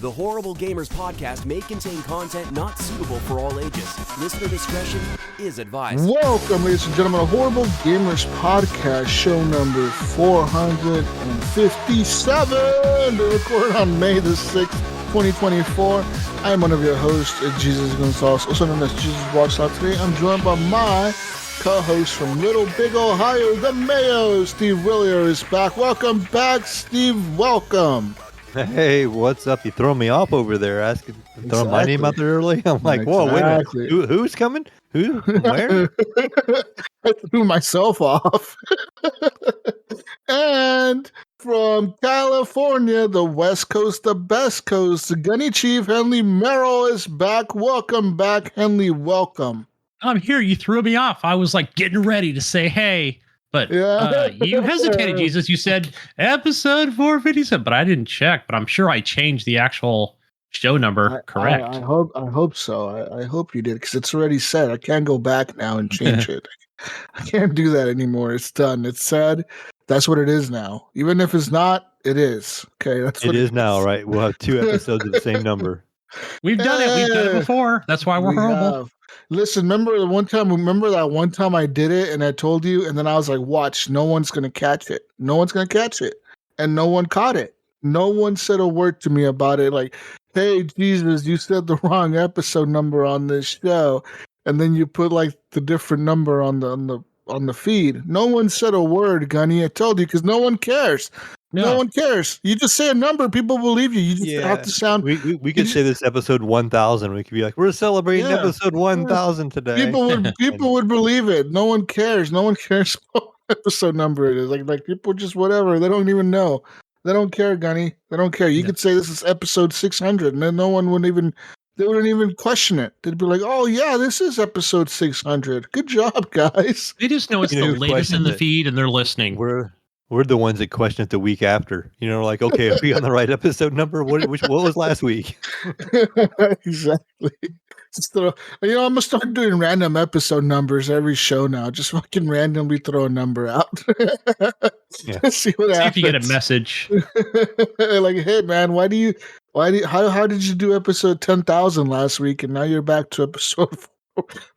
The Horrible Gamers podcast may contain content not suitable for all ages. Listener discretion is advised. Welcome, ladies and gentlemen, to Horrible Gamers podcast, show number 457, recorded on May the 6th, 2024. I am one of your hosts, Jesus Gonzalez, also known as Jesus Walks Out. Today, I'm joined by my co-host from Little Big Ohio, the Mayo, Steve Willier is back. Welcome back, Steve. Welcome. Hey, what's up? You throwing me off over there, throwing my name out there early? I'm like, whoa, wait a minute. Who's coming? Who? Where? I threw myself off. And from California, the West Coast, the best coast, the Gunny Chief, Henley Merrill is back. Welcome back, Henley. Welcome. I'm here. You threw me off. I was like getting ready to say, hey. But you hesitated, Jesus. You said episode 457, but I didn't check. But I'm sure I changed the actual show number. Correct. I hope so. I hope you did, because it's already said. I can't go back now and change it. I can't do that anymore. It's done. It's said. That's what it is now. Even if it's not, it is. Okay, that's what it is now, right? We'll have 2 episodes of the same number. We've done it. We've done it before. That's why we're horrible. Listen, remember that one time I did it and I told you, and then I was like, watch, no one's going to catch it. No one's going to catch it. And no one caught it. No one said a word to me about it. Like, hey, Jesus, you said the wrong episode number on this show. And then you put like the different number on the feed. No one said a word, Gunny. I told you, because no one cares. No one cares. You just say a number, people believe you. You just have to sound. We could say this episode 1000. We could be like, we're celebrating episode 1000 today. People would believe it. No one cares. No one cares what episode number it is. Like people just whatever. They don't even know. They don't care, Gunny. They don't care. You could say this is episode 600, and then no one would even. They wouldn't even question it. They'd be like, "Oh yeah, this is episode 600. Good job, guys." They just know it's the latest in the feed, and they're listening. We're the ones that question it the week after. You know, like, okay, are we on the right episode number? What was last week? Exactly. I'm gonna start doing random episode numbers every show now. Just fucking randomly throw a number out. See what happens. See if you get a message. Like, hey man, how did you do episode 10,000 last week and now you're back to episode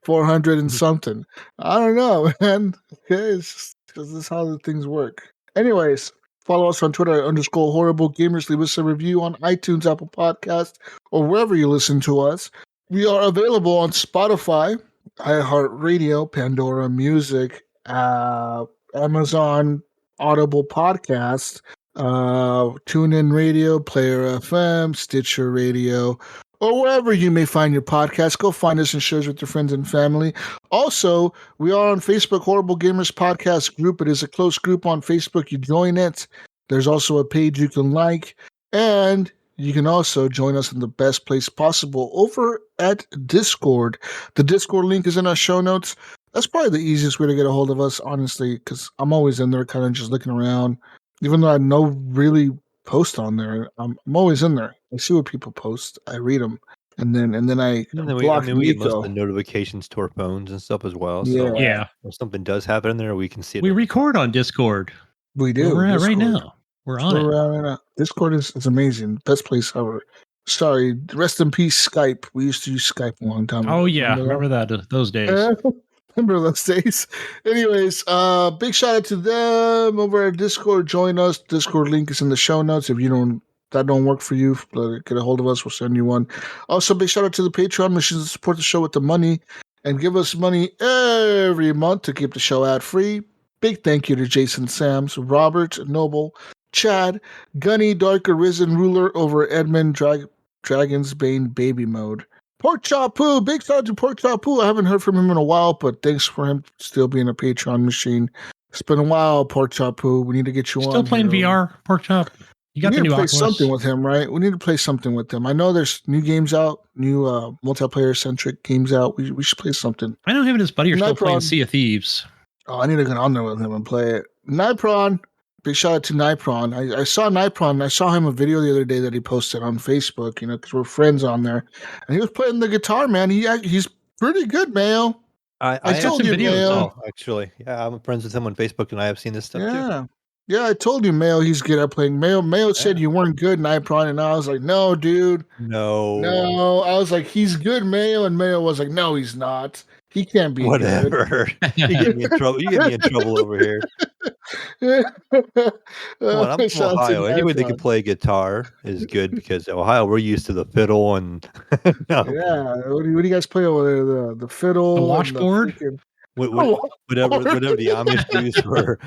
400 and something? I don't know, man. Okay, this is how the things work. Anyways, follow us on Twitter @horrible gamers. Leave us a review on iTunes, Apple Podcasts, or wherever you listen to us. We are available on Spotify, iHeartRadio, Pandora Music, Amazon Audible Podcast, TuneIn Radio, Player FM, Stitcher Radio, or wherever you may find your podcast. Go find us and share us with your friends and family. Also, we are on Facebook, Horrible Gamers Podcast Group. It is a close group on Facebook. You join it. There's also a page you can like. And you can also join us in the best place possible over at Discord. The Discord link is in our show notes. That's probably the easiest way to get a hold of us, honestly, because I'm always in there kind of just looking around. Even though I no really post on there, I'm always in there. I see what people post. I read them. And then I block we get most of the notifications to our phones and stuff as well. So if something does happen in there, we can see it. We record on Discord. We do. We're at right now. We're on it. Right now. Discord is amazing. Best place ever. Sorry, rest in peace, Skype. We used to use Skype a long time ago. Oh yeah, remember that those days. Remember those days. Anyways, big shout out to them over at Discord. Join us. Discord link is in the show notes. If that don't work for you, get a hold of us. We'll send you one. Also, big shout out to the Patreon machines that support the show with the money and give us money every month to keep the show ad free. Big thank you to Jason Sams, Robert Noble, Chad, Gunny, Dark Arisen Ruler over Edmund, Dragon's Bane Baby Mode. Pork Chop Poo, big shout out to Pork Chop Poo. I haven't heard from him in a while, but thanks for him still being a Patreon machine. It's been a while, Pork Chop Poo. We need to get you on. Still playing VR, Pork Chop. You got the new Oculus. Something with him, right? We need to play something with him. I know there's new games out, new multiplayer-centric games out. We should play something. I know him and his buddy are still playing Sea of Thieves. Oh, I need to get on there with him and play it. Nipron. Big shout out to Nipron. I saw Nipron. I saw him a video the other day that he posted on Facebook, because we're friends on there. And he was playing the guitar, man. He's pretty good, Mayo. I told you, Mayo. Actually. Yeah, I'm friends with him on Facebook, and I have seen this stuff too. Yeah, I told you, Mayo, he's good at playing. Mayo said you weren't good, and I was like, no, dude. No. I was like, he's good, Mayo. And Mayo was like, no, he's not. He can't be Whatever. You get me in trouble. You get me in trouble over here. good. Come on, I'm from Shout out to Ohio. Anybody that can Marathon. play guitar is good because Ohio, we're used to the fiddle and no, Yeah. What do you guys play over there? The fiddle The and the washboard? freaking whatever the Amish use for.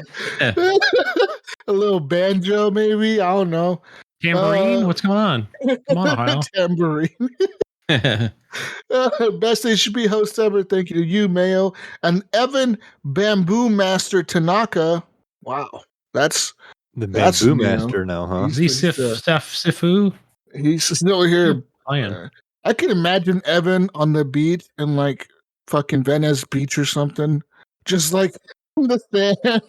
a little banjo, maybe. I don't know. Tambourine? What's going on? Come on, Ohio. Tambourine. Best HGP host ever. Thank you to you, Mayo. And Evan Bamboo Master Tanaka. Wow. That's Bamboo Master now, huh? Is he Sifu? He's still here. I can imagine Evan on the beach in like fucking Venice Beach or something. Just like in the sand.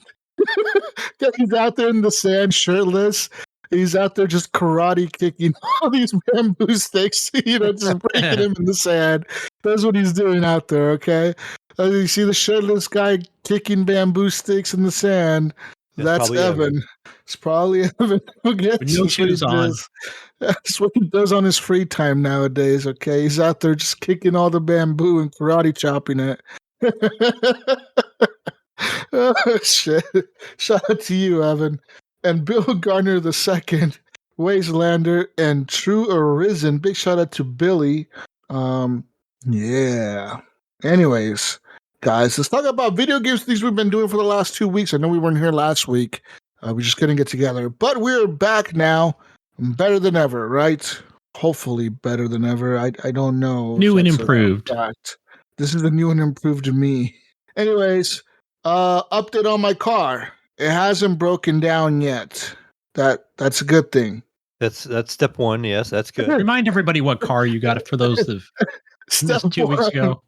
He's out there in the sand shirtless. He's out there just karate kicking all these bamboo sticks, just breaking him in the sand. That's what he's doing out there, okay? You see the shirtless guy kicking bamboo sticks in the sand. That's Evan. It's probably Evan. Okay, with no shoes on. That's what he does on his free time nowadays, okay? He's out there just kicking all the bamboo and karate chopping it. Oh, shit. Shout out to you, Evan. And Bill Garner II, Wastelander, and True Arisen. Big shout out to Billy. Yeah. Anyways, guys, let's talk about video games, things we've been doing for the last 2 weeks. I know we weren't here last week. We just couldn't get together. But we're back now. Better than ever, right? Hopefully better than ever. I don't know. New and improved. This is a new and improved me. Anyways, update on my car. It hasn't broken down yet. That's a good thing. That's step one. Yes, that's good. Remind everybody what car you got for those that step 2 weeks ago.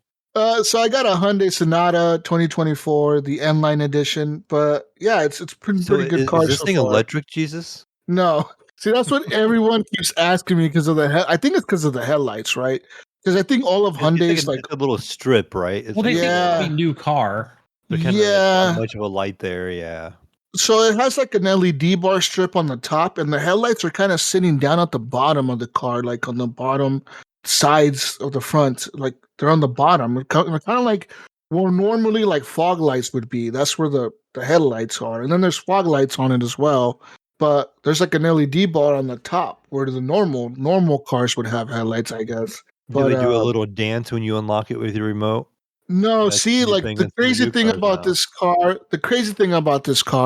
So I got a Hyundai Sonata 2024, the N-Line edition. But yeah, it's pretty good car. Is this thing electric, Jesus? No. See, that's what everyone keeps asking me because of the I think it's because of the headlights, right? Because I think all of Hyundai's like a little strip, right? Well, they think it's a new car. Not much of a light there, yeah. So it has like an LED bar strip on the top, and the headlights are kind of sitting down at the bottom of the car, like on the bottom sides of the front, like they're on the bottom. They're kind of like where normally like fog lights would be. That's where the headlights are, and then there's fog lights on it as well. But there's like an LED bar on the top where the normal cars would have headlights, I guess. Do they do a little dance when you unlock it with your remote? No, see, like the crazy thing about this car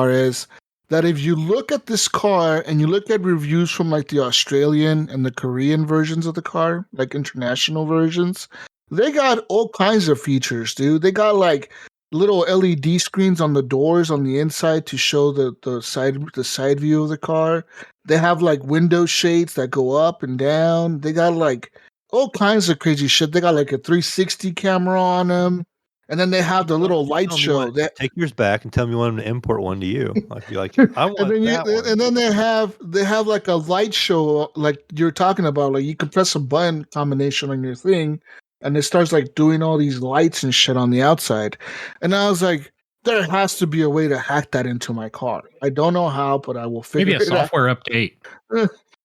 is that if you look at this car and you look at reviews from like the Australian and the Korean versions of the car, like international versions, they got all kinds of features, dude. They got like little LED screens on the doors on the inside to show the side view of the car. They have like window shades that go up and down. They got like all kinds of crazy shit. They got like a 360 camera on them, and then they have the little light show. Take yours back and tell me when to import one to you. I'd be like, I want that one. And then they have like a light show, like you're talking about. Like you can press a button combination on your thing, and it starts like doing all these lights and shit on the outside. And I was like, there has to be a way to hack that into my car. I don't know how, but I will figure it out. Maybe a software update.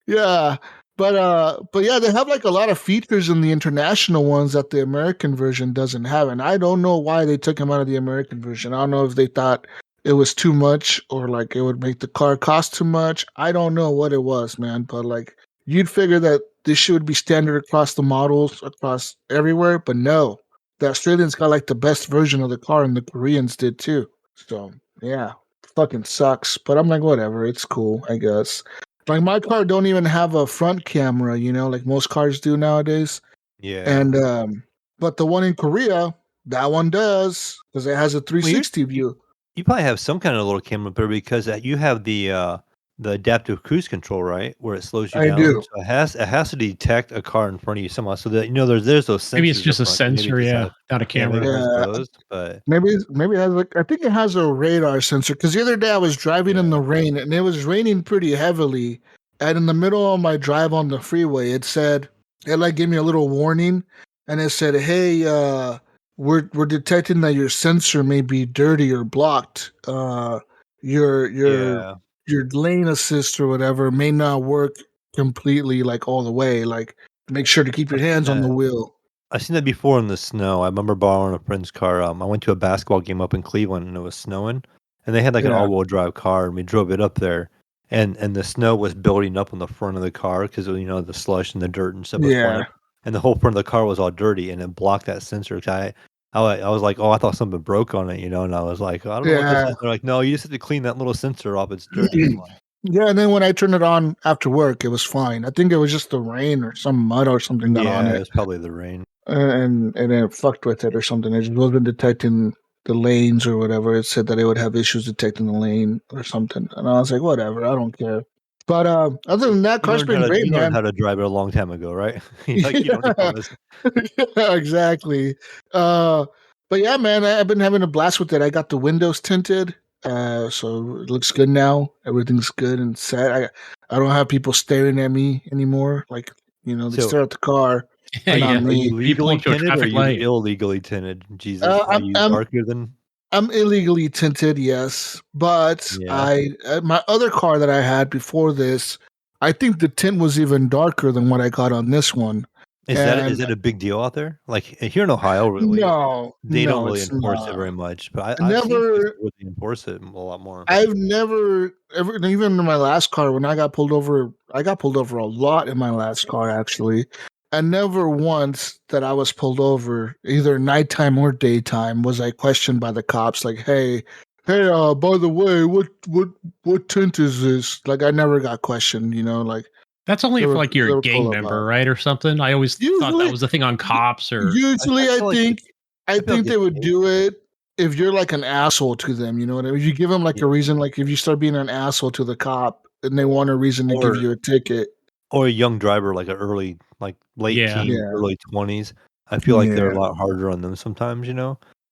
Yeah. But yeah, they have like a lot of features in the international ones that the American version doesn't have, and I don't know why they took them out of the American version. I don't know if they thought it was too much or like it would make the car cost too much. I don't know what it was, man. But like you'd figure that this should be standard across the models across everywhere, but no, the Australians got like the best version of the car, and the Koreans did too. So yeah, fucking sucks. But I'm like, whatever, it's cool, I guess. Like my car don't even have a front camera, like most cars do nowadays. Yeah. And but the one in Korea, that one does because it has a 360 view. You probably have some kind of little camera there because you have the adaptive cruise control, right, where it slows you down. I do. So it has to detect a car in front of you somehow, so that there's those sensors. Maybe it's just a sensor, not a camera. But maybe it has I think it has a radar sensor. Because the other day I was driving in the rain, and it was raining pretty heavily. And in the middle of my drive on the freeway, it like gave me a little warning, and it said, "Hey, we're detecting that your sensor may be dirty or blocked. your lane assist or whatever may not work completely like all the way. Like make sure to keep your hands on the wheel. I've seen that before in the snow. I remember borrowing a friend's car. I went to a basketball game up in Cleveland and it was snowing, and they had like an all-wheel drive car, and we drove it up there, and the snow was building up on the front of the car because the slush and the dirt and stuff was flying, and the whole front of the car was all dirty, and it blocked that sensor. I was like, oh, I thought something broke on it, and I was like, I don't know what this is. They're like, no, you just have to clean that little sensor off. It's dirty. Yeah, and then when I turned it on after work, it was fine. I think it was just the rain or some mud or something got on it. Yeah, it was probably the rain. And it fucked with it or something. It just wasn't detecting the lanes or whatever. It said that it would have issues detecting the lane or something. And I was like, whatever, I don't care. But other than that, car's been great, you man. learned how to drive it a long time ago, right? You don't need to listen. Yeah, exactly. But yeah, man, I've been having a blast with it. I got the windows tinted, so it looks good now. Everything's good and set. I don't have people staring at me anymore. Like they stare at the car. Are you legally tinted or are you illegally tinted? Jesus, are you darker than? I'm illegally tinted, yes, but my other car that I had before this, I think the tint was even darker than what I got on this one. Is that a big deal out there? Like here in Ohio, really? No, they don't really enforce it very much. But I've seen places where they enforce it a lot more. I've never ever, even in my last car when I got pulled over a lot in my last car actually. And never once that I was pulled over, either nighttime or daytime, was I questioned by the cops. Like, hey, by the way, what tint is this? Like, I never got questioned. Like that's only if like you're a gang member, right, or something. I always thought that was the thing on cops. Or usually, I think they would do it if you're like an asshole to them. You know what I mean? If you give them like a reason, like if you start being an asshole to the cop, and they want a reason to give you a ticket. Or a young driver, like late teens, early 20s. I feel like they're a lot harder on them sometimes,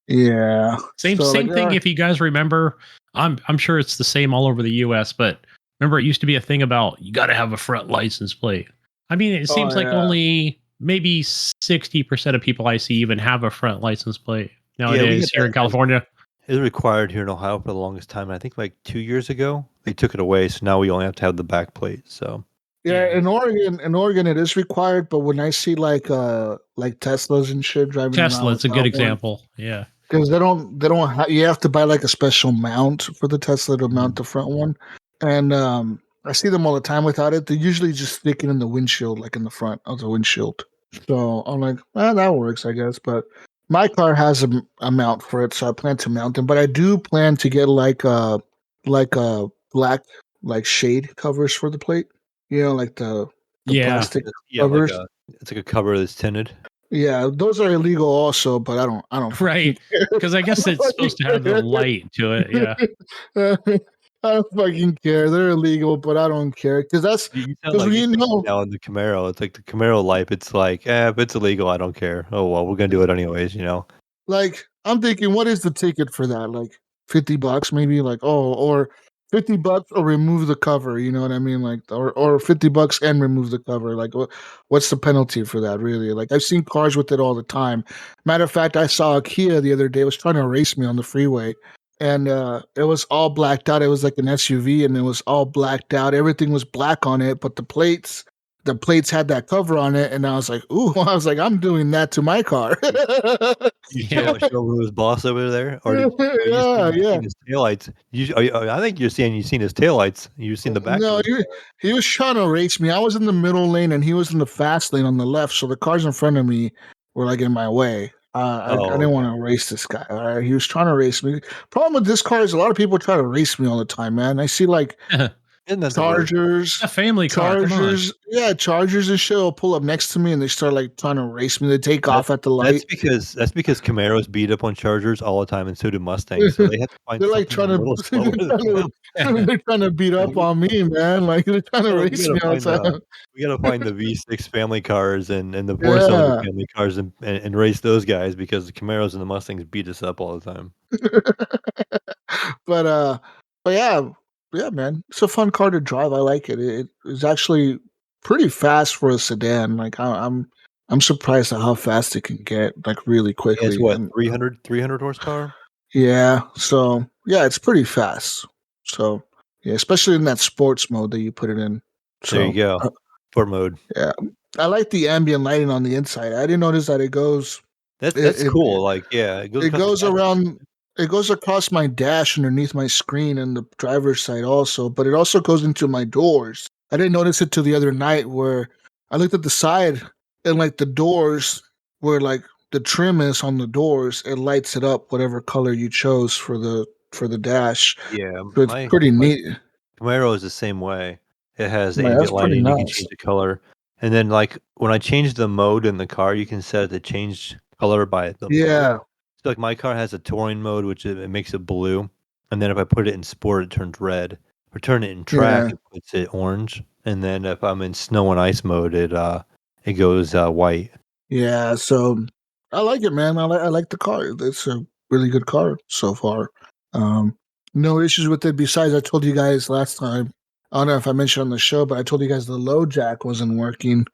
Yeah. Same thing. If you guys remember, I'm sure it's the same all over the U.S. But remember, it used to be a thing about you got to have a front license plate. I mean, it seems like only maybe 60% of people I see even have a front license plate nowadays here in California. It was required here in Ohio for the longest time. I think like 2 years ago they took it away, so now we only have to have the back plate. So. Yeah, in Oregon it is required, but when I see like Teslas and shit driving Tesla, it's a good example. Yeah, because they don't you have to buy like a special mount for the Tesla to mount the front one, and I see them all the time without it. They're usually just sticking in the windshield, like in the front of the windshield. So I'm like, well, that works, I guess. But my car has a mount for it, so I plan to mount them. But I do plan to get like a black like shade covers for the plate. Like the plastic covers. It's like a cover that's tinted. Yeah, those are illegal also, but I don't. Right, because I guess it's supposed to have the light to it. Yeah, I don't fucking care. They're illegal, but I don't care because now in the Camaro, it's like the Camaro life. It's like, if it's illegal, I don't care. Oh well, we're gonna do it anyways. Like I'm thinking, what is the ticket for that? Like $50 maybe? Like or $50 or remove the cover, you know what I mean? Like, or $50 and remove the cover. Like, what's the penalty for that, really? Like, I've seen cars with it all the time. Matter of fact, I saw a Kia the other day. It was trying to race me on the freeway, and it was all blacked out. It was like an SUV, and it was all blacked out. Everything was black on it, but the plates had that cover on it, and I was like, ooh, I'm doing that to my car. You show his boss over there, or you seen his taillights. I think you've seen his taillights. You've seen the back. No, he was trying to race me. I was in the middle lane, and he was in the fast lane on the left. So the cars in front of me were like in my way. I didn't want to race this guy. All right, he was trying to race me. Problem with this car is a lot of people try to race me all the time, man. I see like. Chargers, a family car. Chargers, Chargers and shit will pull up next to me and they start like trying to race me. They take off at the light. That's because Camaros beat up on Chargers all the time, and so do Mustangs. So they have to find. They're like trying to. They're trying to beat up on me, man. Like they're trying to race me all the time. We gotta find the V6 family cars and the 4-cylinder family cars and race those guys because the Camaros and the Mustangs beat us up all the time. But yeah, man, it's a fun car to drive. I like it. It is actually pretty fast for a sedan. Like I'm surprised at how fast it can get, like really quickly. It's what 300 horsepower. Yeah, so yeah, it's pretty fast. So yeah, especially in that sports mode that you put it in. So, there you go. Sport mode. Yeah, I like the ambient lighting on the inside. I didn't notice that it goes. That's cool. Like, yeah, it goes around. It goes across my dash underneath my screen and the driver's side also, but it also goes into my doors. I didn't notice it till the other night where I looked at the side and like the doors where like the trim is on the doors, it lights it up whatever color you chose for the dash. Yeah, So it's pretty neat. Camaro is the same way. It has Man, that's ambient pretty lighting. You can nice. change the color, and then like when I change the mode in the car, you can set it to change color by the mode. Yeah. So like my car has a touring mode, which it makes it blue, and then if I put it in sport, it turns red. If I turn it in track, Yeah. it puts it orange, and then if I'm in snow and ice mode, it goes white. Yeah, so I like it, man. I like the car. It's a really good car so far. No issues with it. Besides, I told you guys last time. I don't know if I mentioned on the show, but I told you guys the low jack wasn't working,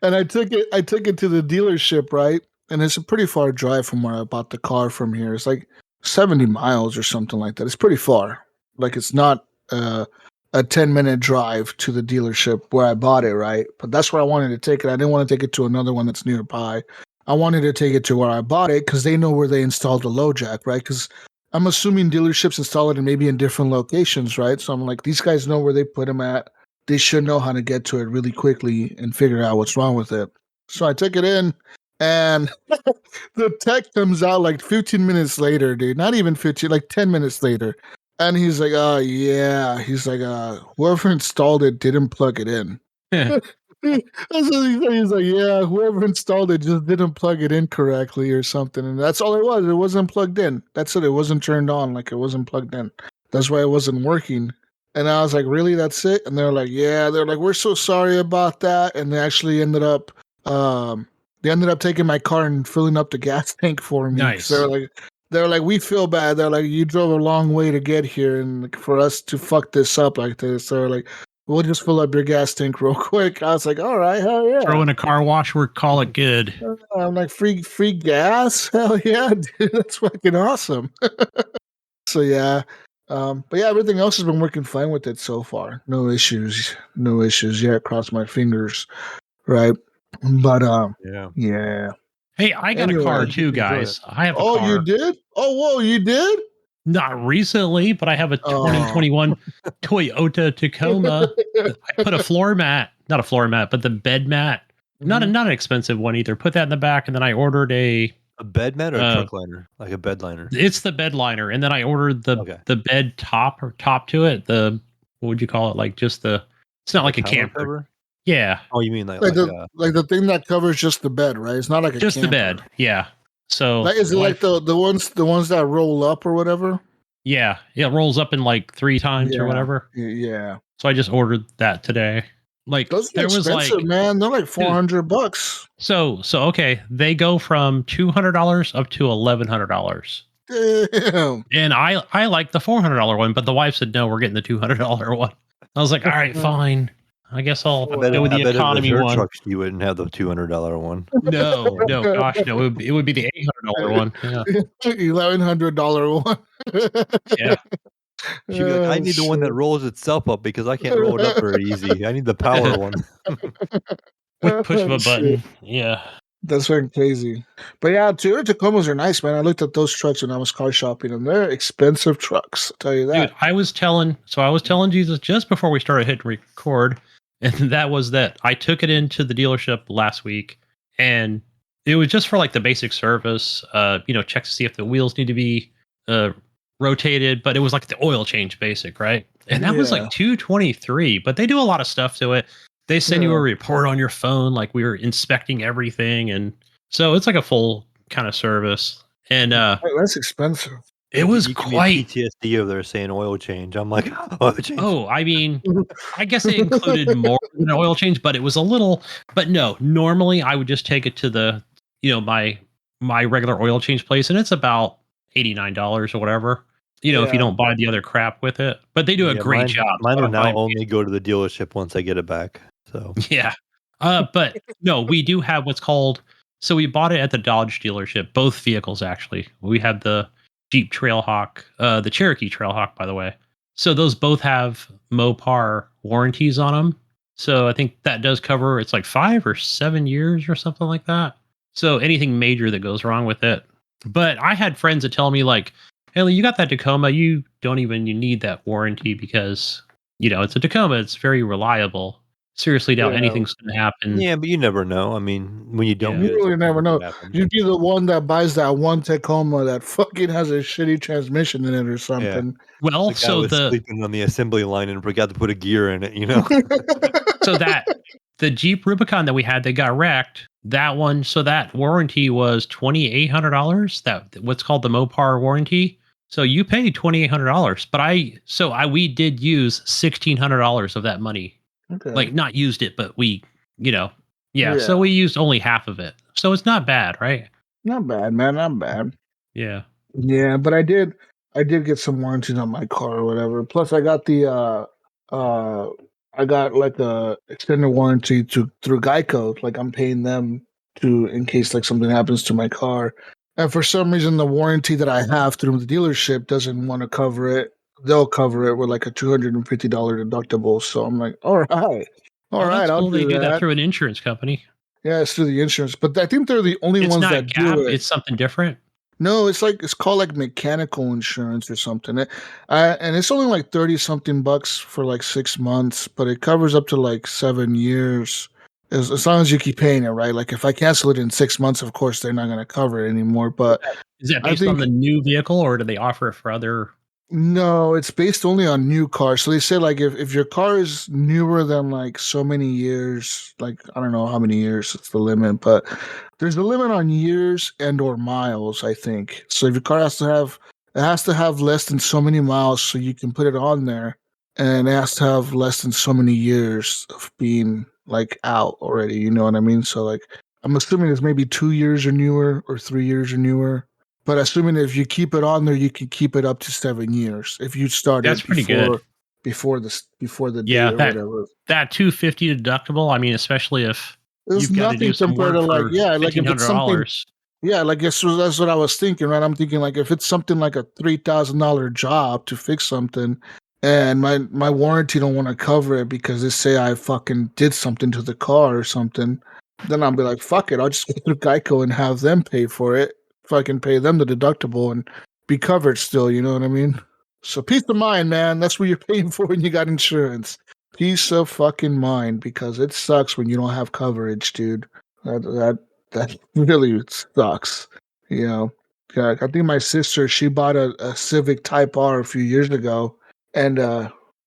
and I took it to the dealership, right? And it's a pretty far drive from where I bought the car from here. It's like 70 miles or something like that. It's pretty far. Like it's not a 10-minute drive to the dealership where I bought it, right? But that's where I wanted to take it. I didn't want to take it to another one that's nearby. I wanted to take it to where I bought it because they know where they installed the low jack, right? Because I'm assuming dealerships install it in maybe in different locations, right? So I'm like, these guys know where they put them at. They should know how to get to it really quickly and figure out what's wrong with it. So I took it in, and the tech comes out like 15 minutes later, dude. Not even 15, like 10 minutes later. And he's like, oh, yeah. He's like, whoever installed it didn't plug it in. That's what he said. He's like, yeah, whoever installed it just didn't plug it in correctly or something. And that's all it was. It wasn't plugged in. That's it. It wasn't turned on. Like it wasn't plugged in. That's why it wasn't working. And I was like, really? That's it? And they're like, yeah. They're like, we're so sorry about that. And they actually ended up taking my car and filling up the gas tank for me. Nice. They're like, we feel bad. They're like, you drove a long way to get here, and for us to fuck this up like this, they're like, we'll just fill up your gas tank real quick. I was like, all right, hell yeah. Throw in a car wash, we'll call it good. I'm like, free gas? Hell yeah, dude. That's fucking awesome. So yeah. But yeah, everything else has been working fine with it so far. No issues. Yeah, cross my fingers. Right. But yeah. Hey, I got a car too, guys. I have a car. Oh, you did? Oh, whoa, you did? Not recently, but I have a 2021 Toyota Tacoma. I put not a floor mat, but the bed mat. Not an expensive one either. Put that in the back, and then I ordered a bed mat or a truck liner, like a bed liner. It's the bed liner, and then I ordered the bed top to it. The what would you call it? Like just the. It's not like a camper. Cover? Yeah. Oh, you mean like the thing that covers just the bed, right? It's not like just camper. The bed. Yeah. So like, is it like the ones that roll up or whatever? Yeah, it rolls up in like 3 times or whatever. Yeah. So I just ordered that today. Like those are expensive, man. They're like $400. So okay, they go from $200 up to $1,100. Damn. And I like the $400 one, but the wife said no, we're getting the $200 one. I was like, all right, fine. I guess I'll go with the economy one. Trucks, you wouldn't have the $200 one. No, gosh, no. It would be the $800 one. Yeah. $1,100 one. Yeah. She'd be like, I need the one that rolls itself up because I can't roll it up very easy. I need the power one. With push of a button. Yeah. That's very crazy. But yeah, Toyota Tacomas are nice, man. I looked at those trucks when I was car shopping, and they're expensive trucks. I'll tell you that. Dude, I was telling Jesus just before we started hitting record, and that was that I took it into the dealership last week, and it was just for like the basic service, check to see if the wheels need to be rotated, but it was like the oil change basic, right? And that was like $223, but they do a lot of stuff to it. They send you a report on your phone, like we were inspecting everything, and so it's like a full kind of service. And that's expensive. It was quite PTSD over there saying oil change. I'm like, oil change. Oh, I mean, I guess it included more than an oil change, but it was a little. But no, normally I would just take it to the, my regular oil change place, and it's about $89 or whatever. If you don't buy the other crap with it, but they do a great job. Mine will now only go to the dealership once I get it back. So yeah, but no, we do have what's called. So we bought it at the Dodge dealership, both vehicles actually. We had the Jeep Trailhawk, the Cherokee Trailhawk, by the way. So those both have Mopar warranties on them. So I think that does cover, it's like 5 or 7 years or something like that. So anything major that goes wrong with it. But I had friends that tell me like, hey, you got that Tacoma, you need that warranty because, it's a Tacoma. It's very reliable. Seriously doubt Yeah. anything's going to happen. Yeah, but you never know. I mean, when you don't You get it, really never something know. could happen. You'd be the one that buys that one Tacoma that fucking has a shitty transmission in it or something. Well, The guy was sleeping on the assembly line and forgot to put a gear in it, so that the Jeep Rubicon that we had that got wrecked, that one, so that warranty was $2,800. That what's called the Mopar warranty. So you paid $2,800, but we did use $1,600 of that money. Okay. Like not used it, but we, yeah. Yeah. So we used only half of it. So it's not bad, right? Not bad, man. Not bad. Yeah. Yeah, but I did get some warranties on my car or whatever. Plus I got I got like a extended warranty through Geico. Like I'm paying them to in case like something happens to my car. And for some reason the warranty that I have through the dealership doesn't want to cover it. They'll cover it with like a $250 deductible. So I'm like, all right. That's I'll cool. They do that that. through an insurance company. Yeah, it's through the insurance. But I think they're the only It's ones not that Gap. do it. It's something different. No, it's called like mechanical insurance or something. And it's only like 30 something bucks for like 6 months, but it covers up to like 7 years. As long as you keep paying it, right? Like if I cancel it in 6 months, of course they're not going to cover it anymore. But Is that I based on think the new vehicle or do they offer it for other? no, it's based only on new cars. So they say like if your car is newer than like so many years, like I don't know how many years it's the limit, but there's a limit on years and or miles, I think. So if your car has to have less than so many miles so you can put it on there, and it has to have less than so many years of being like out already, you know what I mean? So like I'm assuming it's maybe 2 years or newer or 3 years or newer. But assuming if you keep it on there, you can keep it up to 7 years if you started That's pretty good. before the Yeah, date or whatever. that $250 deductible. I mean, especially if It's you've got to do nothing some compared work to like for like if it's something $1,500. like that's what I was thinking, right? I'm thinking like if it's something like a $3,000 job to fix something, and my warranty don't want to cover it because they say I fucking did something to the car or something, then I'll be like, fuck it, I'll just go through Geico and have them pay for it. Fucking pay them the deductible and be covered still. You know what I mean? So peace of mind, man. That's what you're paying for when you got insurance. Peace of fucking mind, because it sucks when you don't have coverage, dude. That really sucks. You know, yeah, I think my sister, she bought a Civic Type R a few years ago, and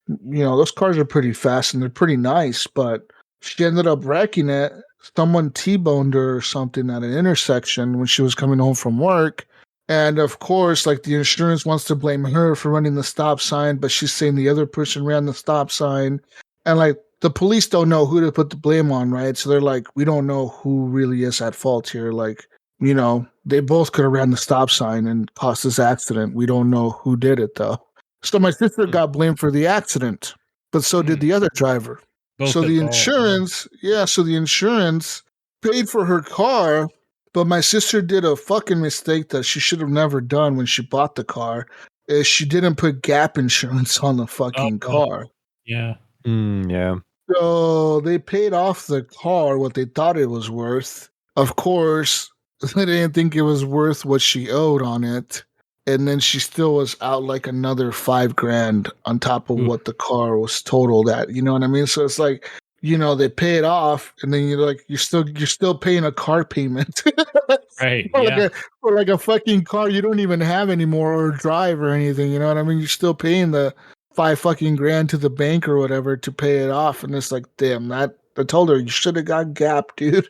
those cars are pretty fast and they're pretty nice, but she ended up wrecking it. Someone T-boned her or something at an intersection when she was coming home from work. And of course, like the insurance wants to blame her for running the stop sign, but she's saying the other person ran the stop sign. And like the police don't know who to put the blame on, right? So they're like, we don't know who really is at fault here. Like, they both could have ran the stop sign and caused this accident. We don't know who did it though. So my sister got blamed for the accident, but so did the other driver. Both So at the fault, so the insurance paid for her car, but my sister did a fucking mistake that she should have never done when she bought the car. Is she didn't put gap insurance on the fucking car. Yeah. Yeah. So they paid off the car what they thought it was worth. Of course, they didn't think it was worth what she owed on it. And then she still was out like another $5,000 on top of what the car was totaled at. You know what I mean? So it's like, they pay it off, and then you're still paying a car payment. Right. for Yeah. like a fucking car you don't even have anymore or drive or anything. You know what I mean? You're still paying the $5,000 to the bank or whatever to pay it off, and it's like, damn, I told her you should have got Gap, dude.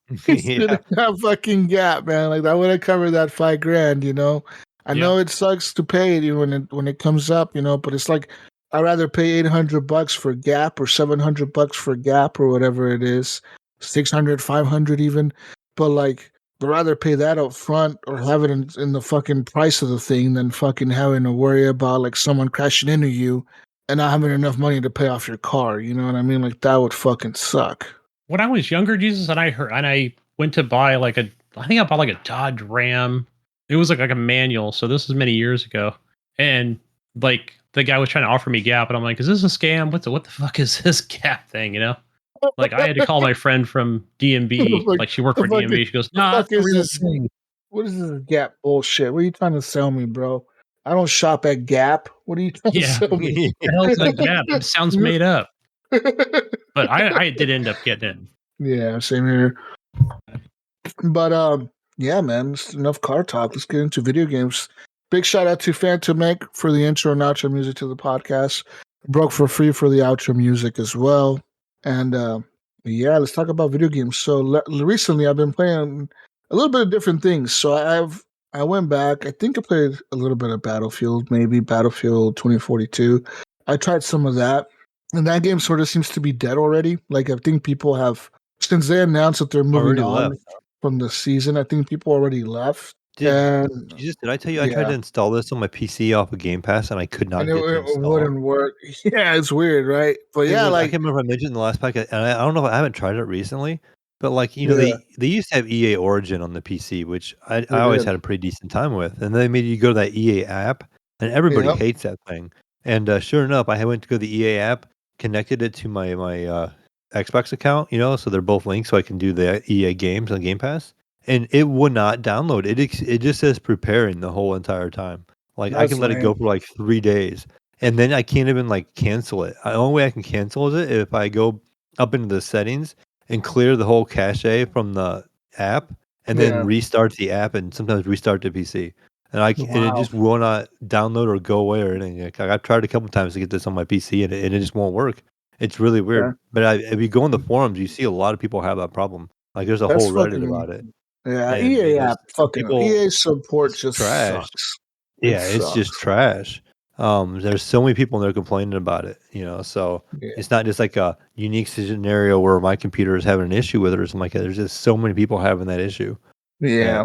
You should Yeah. have got fucking Gap, man. Like that would have covered that $5,000. I know it sucks to pay it when it comes up, but it's like I'd rather pay $800 for Gap or $700 for Gap or whatever it is, 600, 500 even. But like, I'd rather pay that up front or have it in the fucking price of the thing than fucking having to worry about like someone crashing into you and not having enough money to pay off your car. You know what I mean? Like that would fucking suck. When I was younger, Jesus, and I went to buy I think I bought like a Dodge Ram. It was like a manual. So this was many years ago. And like the guy was trying to offer me Gap, and I'm like, is this a scam? What the fuck is this Gap thing? Like I had to call my friend from DMB, Like, like she worked the for fuck, DMB. She goes, the no, fuck that's the is real this? thing. What is this Gap bullshit? What are you trying to sell me, bro? I don't shop at Gap. What are you trying to Yeah, sell me? the hell's that Gap? It sounds made up. But I did end up getting it. Yeah, same here. But yeah, man, it's enough car talk. Let's get into video games. Big shout out to Phantom Meg for the intro and outro music to the podcast. Broke for free for the outro music as well. And yeah, let's talk about video games. So recently, I've been playing a little bit of different things. So I went back. I think I played a little bit of Battlefield, maybe Battlefield 2042. I tried some of that, and that game sort of seems to be dead already. Like I think people have since they announced that they're moving Already on left. from the season. I think people already left. Did And did I tell you I tried yeah, to install this on my PC off of Game Pass and I could and not it, get to it install it? wouldn't work. Yeah, it's weird, right? But It yeah, was I like can't remember if I mentioned in the last podcast, and I don't know if I haven't tried it recently, but like yeah, they used to have EA Origin on the PC, which they I always did. had a pretty decent time with, and then they made you go to that EA app, and everybody Yep. hates that thing. And sure enough, I went to go to the EA app, connected it to my Xbox account, so they're both linked, so I can do the EA games on Game Pass, and it would not download. It just says preparing the whole entire time. Like I That's can let it go lame. for like 3 days. And then I can't even like cancel it. The only way I can cancel is it if I go up into the settings and clear the whole cache from the app, and then Yeah. restart the app and sometimes restart the PC. And it Wow. just will not download or go away or anything. Like, I've tried a couple times to get this on my PC and it just won't work. It's really Yeah. weird. But if you go on the forums, you see a lot of people have that problem. Like there's a That's whole Reddit fucking about it, yeah. and EA because app fucking people, EA support it's just trash. sucks. It Yeah, it's just sucks. trash. There's so many people and they're complaining about it, so Yeah. it's not just like a unique scenario where my computer is having an issue with it or something like that. There's just so many people having that issue. Yeah. Yeah.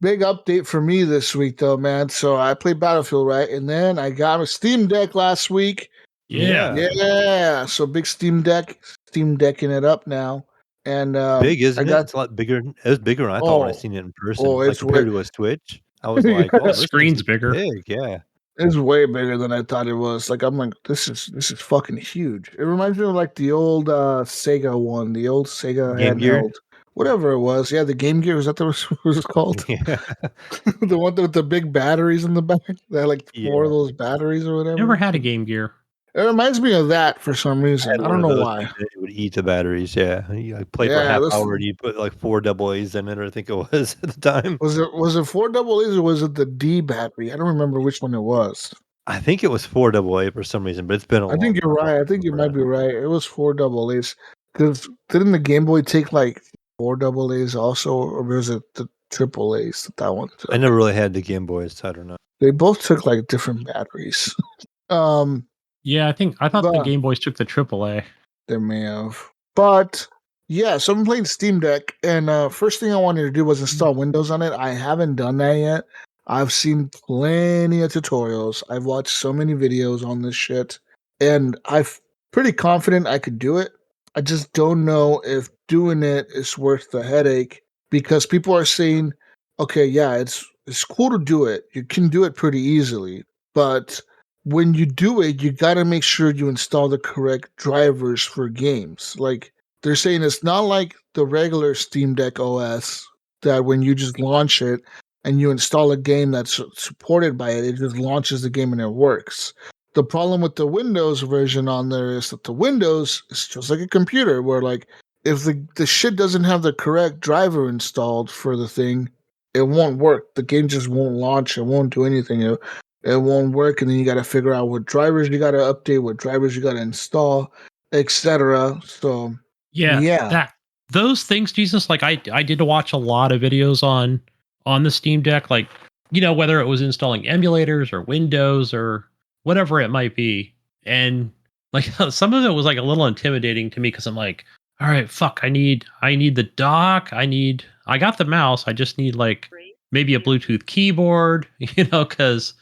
Big update for me this week though, man. So I played Battlefield, right? And then I got a Steam Deck last week. Yeah. Yeah. So big Steam Decking it up now. And Big, I isn't it? got It's a lot bigger. It was bigger than I thought when I oh seen it in person. oh Like it's way compared to a Switch, I was yeah, like, "Oh, The this thing's screen's bigger. big." Yeah. it's way bigger than I thought it was. Like I'm like, this is fucking huge. It reminds me of like the old Sega one, the old Sega Game Gear. handheld. Whatever it was. Yeah, the Game Gear, was that what it's called? Yeah. The one with the big batteries in the back. They had like four of Yeah. those batteries or Never whatever. had a Game Gear. It reminds me of that for some I reason. had I one don't of know those why. thinking it would eat the batteries. Yeah. You like play for a Yeah, half this hour and you put like 4 double A's in it, or I think it was at the time. was it four double A's or was it the D battery? I don't remember which one it was. I think it was 4 double A for some reason, but it's been a I think long you're time. right. I think you might be right. It was four double A's. Because didn't the Game Boy take like four double A's also, or was it the triple A's that one I took? never really had the Game Boys, so I don't know. They both took like different batteries. um, Yeah, I thought the but Game Boys took the AAA. they may have. But yeah, so I'm playing Steam Deck, and first thing I wanted to do was install Windows on it. I haven't done that yet. I've seen plenty of tutorials. I've watched so many videos on this shit, and I'm pretty confident I could do it. I just don't know if doing it is worth the headache because people are saying, okay, yeah, it's cool to do it. You can do it pretty easily, but when you do it, you got to make sure you install the correct drivers for games. Like they're saying it's not like the regular Steam Deck OS that when you just launch it and you install a game that's supported by it, it just launches the game and it works. The problem with the Windows version on there is that the Windows is just like a computer where like if the shit doesn't have the correct driver installed for the thing, it won't work. The game just won't launch. It won't do anything. It won't work, and then you got to figure out what drivers you got to update, what drivers you got to install, etc. So Yeah, yeah, those things, Jesus. Like I did watch a lot of videos on the Steam Deck, like whether it was installing emulators or Windows or whatever it might be, and like some of it was like a little intimidating to me because I'm like, all right, fuck, I need the dock, I got the mouse, I just need like maybe a Bluetooth keyboard, because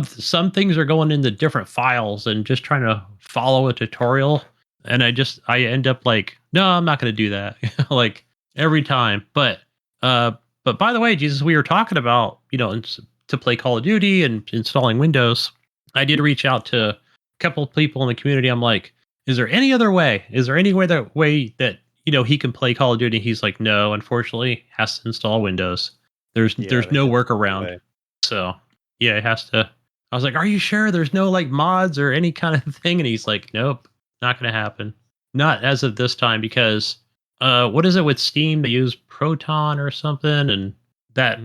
some things are going into different files and just trying to follow a tutorial. And I end up like, no, I'm not going to do that. Like every time. But by the way, Jesus, we were talking about, to play Call of Duty and installing Windows. I did reach out to a couple of people in the community. I'm like, is there any other way? Is there any way that he can play Call of Duty? He's like, no, unfortunately, has to install Windows. There's they no got workaround. away. So yeah, it has to. I was like, are you sure there's no like mods or any kind of thing? And he's like, nope, not gonna happen. Not as of this time because what is it with Steam? They use Proton or something, and that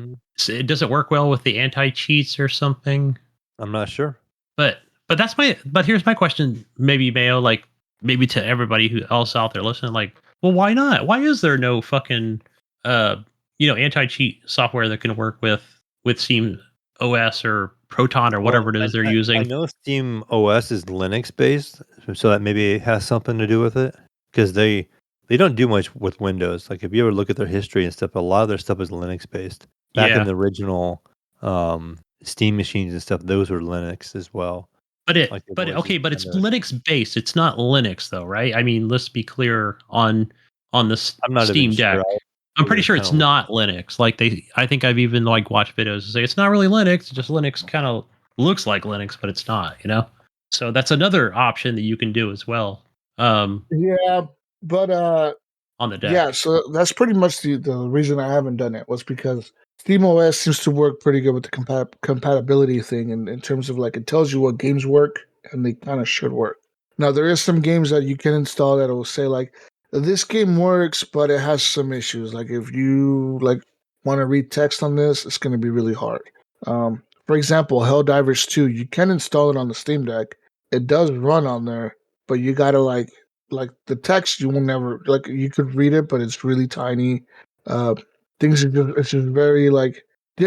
it doesn't work well with the anti cheats or something. I'm not sure. But here's my question, maybe Mayo, like maybe to everybody who else out there listening, like, well, why not? Why is there no fucking anti-cheat software that can work with Steam OS or Proton or whatever it is they're using? I know Steam OS is Linux based, so that maybe it has something to do with it. Because they don't do much with Windows. Like if you ever look at their history and stuff, a lot of their stuff is Linux based. Back in the original Steam machines and stuff, those were Linux as well. But it's Linux based. It's not Linux though, right? I mean, let's be clear on the Steam Deck. Sure. I'm pretty sure it's not Linux. Like I think I've even like watched videos and say it's not really Linux. It's just Linux kind of looks like Linux, but it's not. So that's another option that you can do as well. Yeah, but on the deck. Yeah, so that's pretty much the reason I haven't done it was because SteamOS seems to work pretty good with the compatibility thing in terms of like it tells you what games work and they kind of should work. Now there is some games that you can install that will say like this game works, but it has some issues. Like if you like want to read text on this, it's going to be really hard. For example, Helldivers 2, you can install it on the Steam Deck. It does run on there, but you gotta like the text you will never like you could read it, but it's really tiny. Things are it's just very like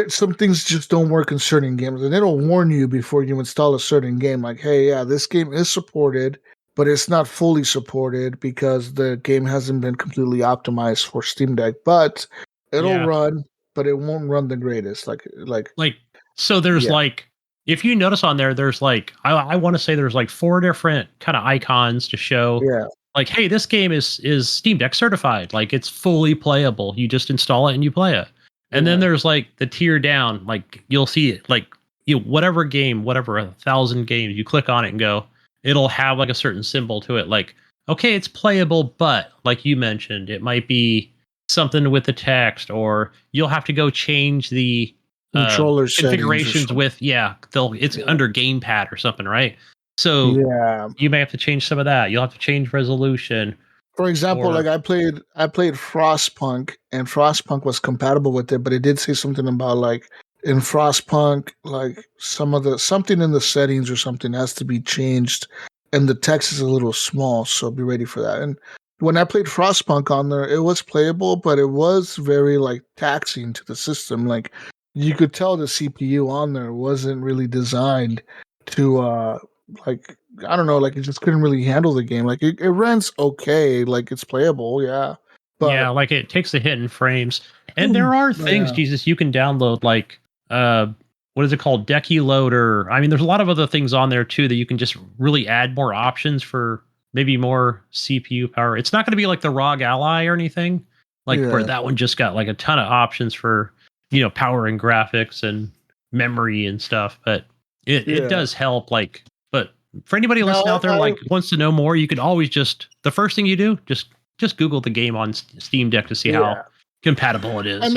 some things just don't work in certain games, and it'll warn you before you install a certain game. Like, hey, yeah, this game is supported, but it's not fully supported because the game hasn't been completely optimized for Steam Deck. But it'll run, but it won't run the greatest. So there's like. If you notice on there's like I want to say there's like 4 different kind of icons to show like, hey, this game is Steam Deck certified. Like it's fully playable. You just install it and you play it. And then there's like the tier down, like you'll see it like whatever game, 1,000 games, you click on it and go, it'll have like a certain symbol to it. Like, okay, it's playable, but like you mentioned, it might be something with the text, or you'll have to go change the controller configurations with it's under gamepad or something, right? So you may have to change some of that. You'll have to change resolution. For example, like I played Frostpunk, and Frostpunk was compatible with it, but it did say something about like in Frostpunk, like something in the settings or something has to be changed, and the text is a little small, so be ready for that. And when I played Frostpunk on there, it was playable, but it was very like taxing to the system. Like you could tell the CPU on there wasn't really designed to like I don't know, like it just couldn't really handle the game. Like it runs okay, like it's playable, but like it takes a hit in frames. And there are things, Jesus, you can download like what is it called? Decky Loader. I mean, there's a lot of other things on there too that you can just really add more options for maybe more CPU power. It's not going to be like the ROG Ally or anything, like where that one just got like a ton of options for power and graphics and memory and stuff, but it does help. Like, but for anybody listening out there, like wants to know more, you could always the first thing you do, just Google the game on Steam Deck to see how compatible it is. And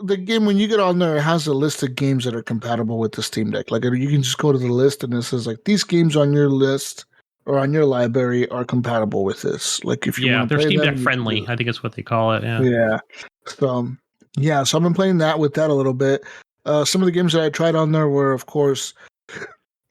the game when you get on there, it has a list of games that are compatible with the Steam Deck. Like you can just go to the list and it says like these games on your list or on your library are compatible with this. Like if you they're Steam Deck friendly, I think it's what they call it. So I've been playing that with that a little bit. Some of the games that I tried on there were, of course,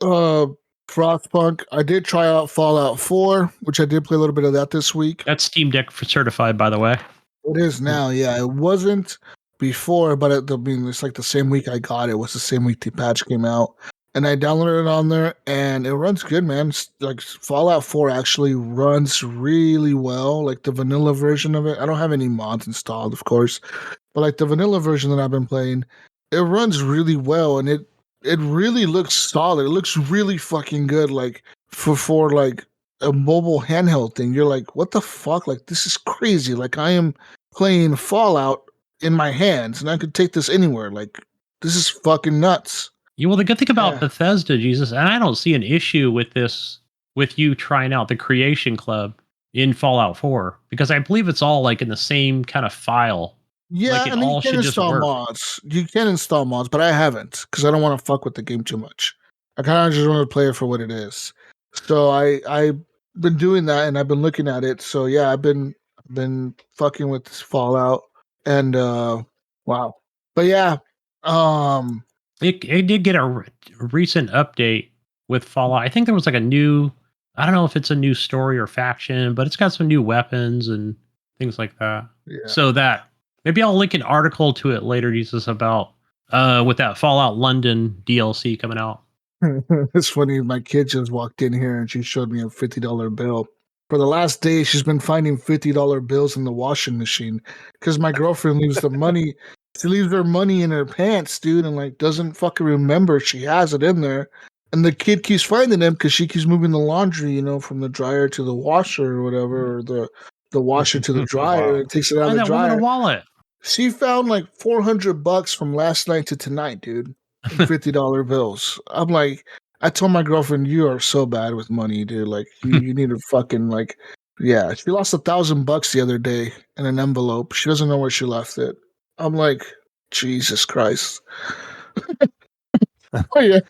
Frostpunk. I did try out Fallout 4, which I did play a little bit of that this week. That's Steam Deck certified, by the way. It is now, It wasn't before, but it's like the same week I got it. Was the same week the patch came out. And I downloaded it on there, and it runs good, man. Like Fallout 4 actually runs really well. Like the vanilla version of it. I don't have any mods installed, of course, but like the vanilla version that I've been playing, it runs really well, and it really looks solid. It looks really fucking good. Like for like a mobile handheld thing, you're like, what the fuck? Like this is crazy. Like I am playing Fallout in my hands, and I could take this anywhere. Like this is fucking nuts. Well, the good thing about Bethesda, Jesus, and I don't see an issue with this, with you trying out the Creation Club in Fallout 4, because I believe it's all like in the same kind of file. Yeah, like it and you all can should just install work. mods. You can install mods, but I haven't because I don't want to fuck with the game too much. I kind of just want to play it for what it is. So I've been doing that, and I've been looking at it. So yeah, I've been fucking with this Fallout, and wow. But yeah, It did get a recent update with Fallout. I think there was like a new, I don't know if it's a new story or faction, but it's got some new weapons and things like that. yeah. So that maybe I'll link an article to it later, Jesus, about with that Fallout London DLC coming out. It's funny. My kid just walked in here and she showed me a $50 bill. For the last day, she's been finding $50 bills in the washing machine because my girlfriend leaves the money. She leaves her money in her pants, dude, and like doesn't fucking remember she has it in there. And the kid keeps finding them because she keeps moving the laundry, from the dryer to the washer or whatever, or the washer to the dryer. Wow. And takes it out Buy of the that woman a dryer. wallet. She found like $400 from last night to tonight, dude, in $50 bills. I'm like, I told my girlfriend, you are so bad with money, dude. Like, you need to fucking yeah. She lost $1,000 the other day in an envelope. She doesn't know where she left it. I'm like, Jesus Christ. Oh yeah,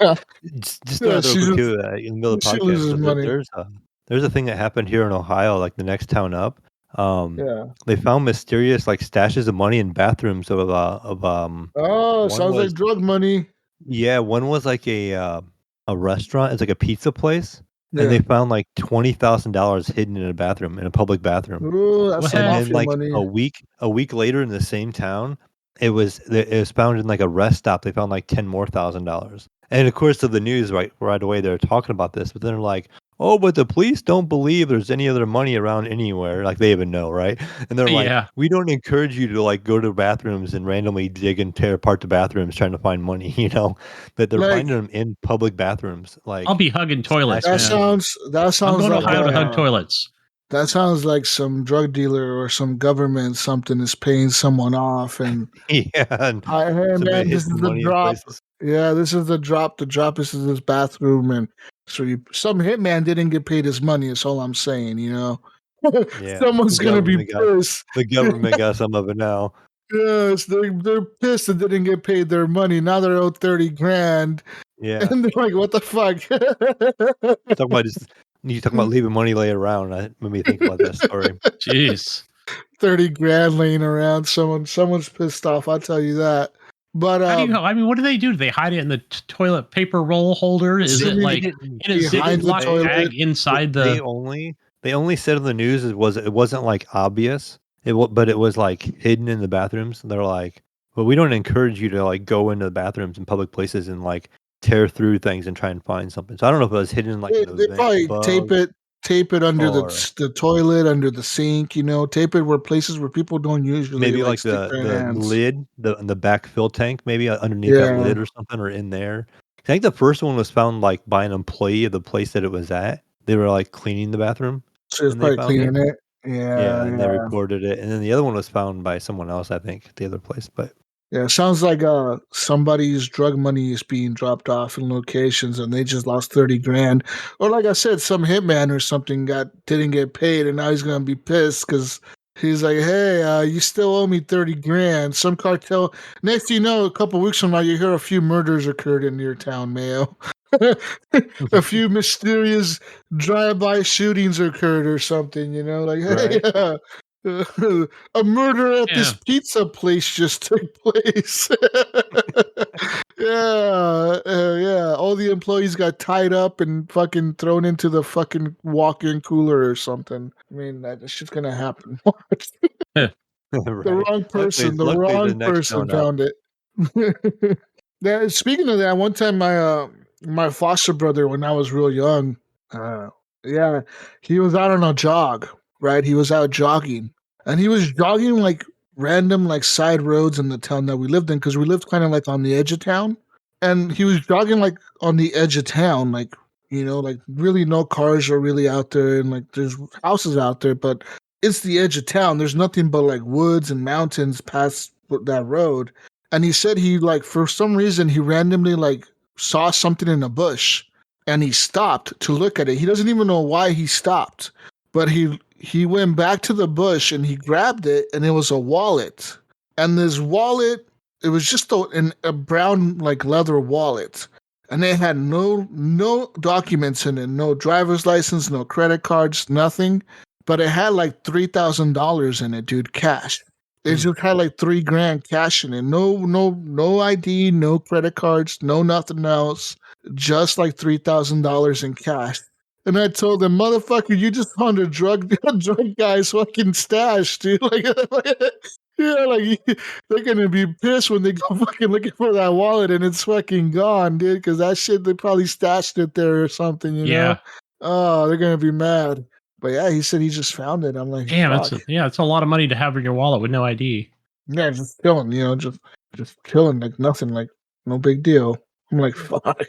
Just yeah. another quick too, in the middle of the She podcast. loses money. There's a thing that happened here in Ohio, like the next town up. Yeah. They found mysterious like stashes of money in bathrooms Oh, one sounds was like drug money. one was like a restaurant. It's like a pizza place, and Yeah. they found like $20,000 hidden in a bathroom, in a public bathroom. Ooh, that's some And then mafia like money. a week later in the same town, it was found in like a rest stop. They found like $10,000. And of course, of the news right away, they're talking about this, but then they're like, "Oh, but the police don't believe there's any other money around anywhere." Like they even know, right? And they're like, Yeah. "We don't encourage you to like go to bathrooms and randomly dig and tear apart the bathrooms trying to find money." That they're Like, finding them in public bathrooms. I'll Like be hugging toilets, that stashes man. of money. sounds I'm going to like Ohio to hug toilets. that sounds like some drug dealer or some government something is paying someone off, and Yeah, and hey somebody man, hid this is some the money in drop. places. Yeah, this is the drop. The drop is in this bathroom, and so some hitman didn't get paid his money. Is all I'm saying. Yeah, Someone's gonna be pissed. the government got some of it now. Yes, they're pissed that they didn't get paid their money. Now they're owed 30 grand, Yeah. and they're like, "What the fuck?" You talking about leaving money laying around. That made me think about that story. Jeez. 30 grand laying around. Someone's pissed off. I'll tell you that. But How do you? I mean, what do they do? Do they hide it in the toilet paper roll holder? Is it Assuming like didn't- in a behind the Ziploc toilet. bag inside the? They only said on the news it wasn't like obvious. But it was like hidden in the bathrooms. They're like, well, we don't encourage you to like go into the bathrooms in public places and like tear through things and try and find something. So I don't know if it was hidden like in the They vent probably above tape it under or the toilet, under the sink. Tape it where places where people don't usually maybe like like stick their the hands. lid, the back fill tank, maybe underneath that Yeah, lid or something, or in there. I think the first one was found like by an employee of the place that it was at. They were like cleaning the bathroom so it's and they probably found it. cleaning it. Yeah, and they Yeah. reported it. And then the other one was found by someone else, I think, at the other place. But Yeah, sounds like somebody's drug money is being dropped off in locations and they just lost 30 grand. Or like I said, some hitman or something didn't get paid and now he's gonna be pissed because he's like, hey, you still owe me 30 grand. Some cartel, next thing you know, a couple weeks from now you hear a few murders occurred in your town, Mayo. A few mysterious drive-by shootings occurred or something, like, hey, right. a murder at this Yeah. pizza place just took place. Yeah. All the employees got tied up and fucking thrown into the fucking walk-in cooler or something. I mean, that shit's gonna happen. The Right. wrong person. The Luckily the wrong next person town up. found it. Speaking of that, one time my foster brother, when I was real young, yeah, he was out on a jog. Right, he was out jogging, and he was jogging like random like side roads in the town that we lived in because we lived kind of like on the edge of town, and he was jogging like on the edge of town, like like really no cars are really out there, and like there's houses out there, but it's the edge of town. There's nothing but like woods and mountains past that road. And he said he like for some reason he randomly like saw something in a bush and he stopped to look at it. He doesn't even know why he stopped, but he went back to the bush and he grabbed it, and it was a wallet. And this wallet, it was just a brown like leather wallet, and it had no documents in it, no driver's license, no credit cards, nothing. But it had like $3,000 in it, dude, cash. It just had like $3,000 cash in it. No ID, no credit cards, no nothing else. Just like $3,000 in cash. And I told them, motherfucker, you just found a drug guy's fucking stash, dude. Like, yeah, like they're gonna be pissed when they go fucking looking for that wallet and it's fucking gone, dude. Because that shit, they probably stashed it there or something, you know? Oh, they're gonna be mad. But yeah, he said he just found it. I'm like, damn, fuck. it's a lot of money to have in your wallet with no ID. Yeah, just chilling, you know, just chilling like nothing, like no big deal. I'm like, fuck.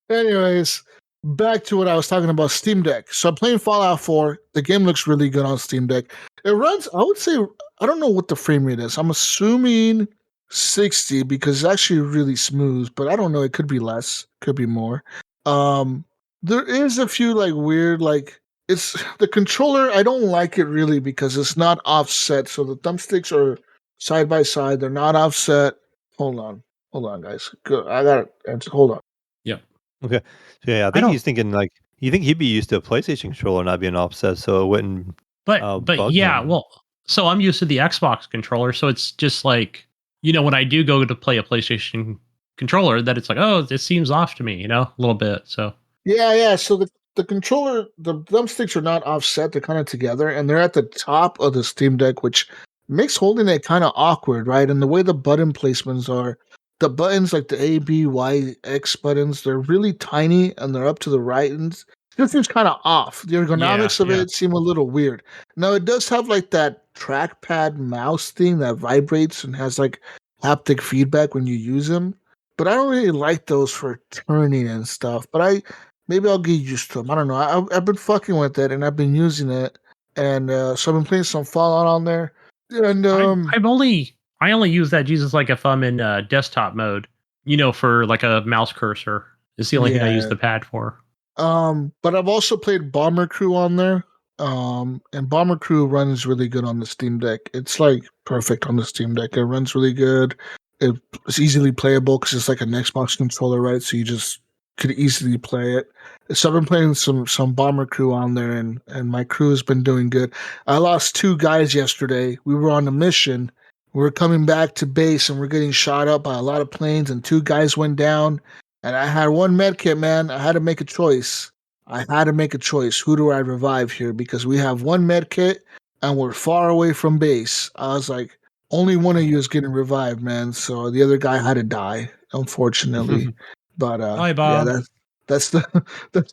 Anyways, back to what I was talking about, Steam Deck. So I'm playing Fallout 4. The game looks really good on Steam Deck. It runs, I would say, I don't know what the frame rate is. I'm assuming 60 because it's actually really smooth, but I don't know. It could be less, could be more. There is a few like weird, like it's the controller. I don't like it really because it's not offset. So the thumbsticks are side by side. They're not offset. Hold on, guys. Good. I got it. Hold on. Yep. Okay. So yeah, I think he's thinking like you think he'd be used to a PlayStation controller not being offset, so it wouldn't. But bug yeah, him. well, so I'm used to the Xbox controller, so it's just like, you know, when I do go to play a PlayStation controller, that it's like, oh, this seems off to me, you know, a little bit. So yeah. So the controller, the thumbsticks are not offset; they're kind of together, and they're at the top of the Steam Deck, which makes holding it kind of awkward, right? And the way the button placements are, the buttons like the A, B, Y, X buttons, they're really tiny and they're up to the right, and it seems kind of off. The ergonomics of it seem a little weird. Now it does have like that trackpad mouse thing that vibrates and has like haptic feedback when you use them. But I don't really like those for turning and stuff. But maybe I'll get used to them. I don't know. I've been fucking with it and I've been using it, and so I've been playing some Fallout on there. And I only use that Jesus like if I'm in desktop mode, you know, for like a mouse cursor. It's the only thing I use the pad for. But I've also played Bomber Crew on there. And Bomber Crew runs really good on the Steam Deck. It's like perfect on the Steam Deck. It runs really good. It's easily playable because it's like an Xbox controller, right? So you just could easily play it. So I've been playing some Bomber Crew on there, and my crew has been doing good. I lost 2 guys yesterday. We were on a mission. We were coming back to base, and we're getting shot up by a lot of planes, and 2 guys went down. And I had 1 med kit, man. I had to make a choice. Who do I revive here? Because we have 1 med kit, and we're far away from base. I was like, only one of you is getting revived, man. So the other guy had to die, unfortunately. But Hi, Bob. yeah, that's the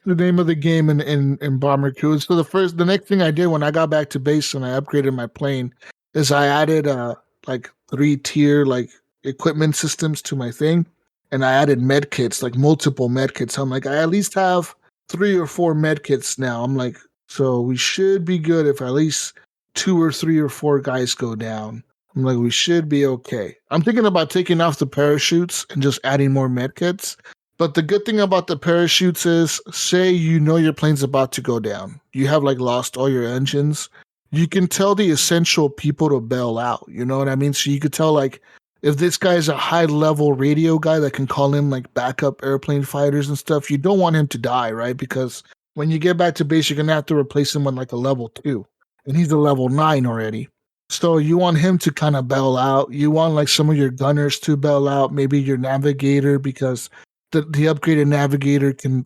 name of the game in Bomber Crew. So the next thing I did when I got back to base and I upgraded my plane is I added like 3-tier like equipment systems to my thing, and I added med kits, like multiple med kits. I'm like, I at least have 3 or 4 med kits now. I'm like, so we should be good if at least 2 or 3 or 4 guys go down. I'm like, we should be okay. I'm thinking about taking off the parachutes and just adding more med kits. But the good thing about the parachutes is, say you know your plane's about to go down. You have like lost all your engines. You can tell the essential people to bail out. You know what I mean? So you could tell like if this guy's a high level radio guy that can call in like backup airplane fighters and stuff, you don't want him to die, right? Because when you get back to base, you're going to have to replace him with like a level 2. And he's a level 9 already. So you want him to kind of bail out. You want like some of your gunners to bail out, maybe your navigator, because the upgraded navigator can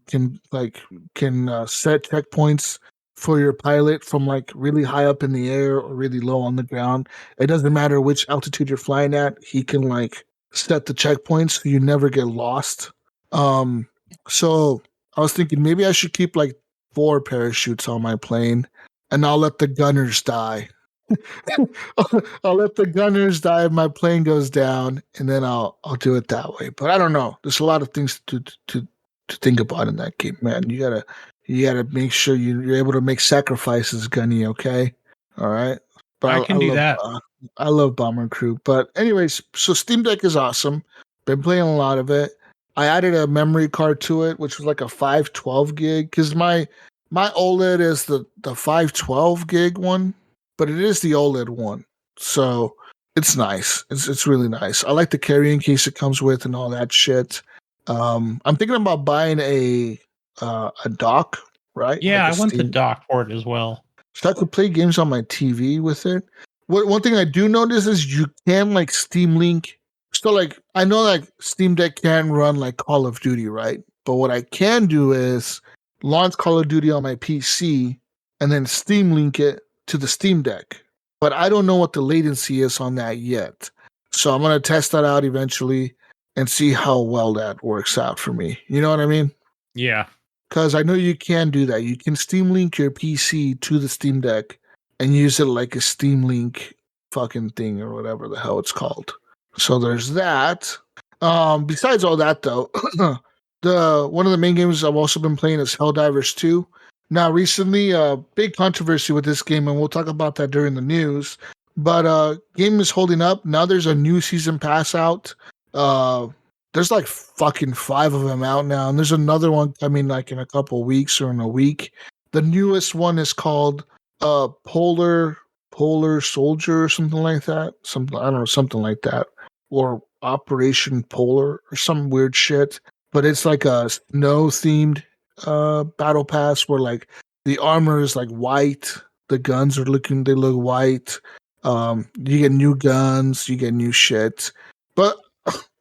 set checkpoints for your pilot from like really high up in the air or really low on the ground. It doesn't matter which altitude you're flying at. He can like set the checkpoints so you never get lost. So I was thinking maybe I should keep like 4 parachutes on my plane, and I'll let the gunners die. I'll let the gunners die if my plane goes down, and then I'll do it that way. But I don't know. There's a lot of things to think about in that game, man. You gotta make sure you're able to make sacrifices, Gunny. Okay, all right. But I can do that. I love Bomber Crew. But anyways, so Steam Deck is awesome. Been playing a lot of it. I added a memory card to it, which was like a 512 gig, because my OLED is the 512 gig one, but it is the OLED one, so it's nice. It's really nice. I like the carrying case it comes with and all that shit. I'm thinking about buying a dock, right? Yeah, Like I a want the Steam, dock for it as well. so I could play games on my TV with it. One thing I do notice is you can like Steam Link. So like I know like Steam Deck can run like Call of Duty, right? But what I can do is launch Call of Duty on my PC and then Steam Link it to the Steam Deck. But I don't know what the latency is on that yet. So I'm gonna test that out eventually and see how well that works out for me. You know what I mean? Yeah. Because I know you can do that. You can Steam Link your PC to the Steam Deck and use it like a Steam Link fucking thing or whatever the hell it's called. So there's that. Besides all that though, the one of the main games I've also been playing is Helldivers 2. Now recently, big controversy with this game, and we'll talk about that during the news. But game is holding up. Now there's a new season pass out. Uh, there's like fucking 5 of them out now, and there's another one coming like in a couple weeks or in a week. The newest one is called Polar Soldier or something like that. Something I don't know, something like that, or Operation Polar or some weird shit. But it's like a snow themed battle pass where like the armor is like white, the guns they look white. You get new guns, you get new shit. But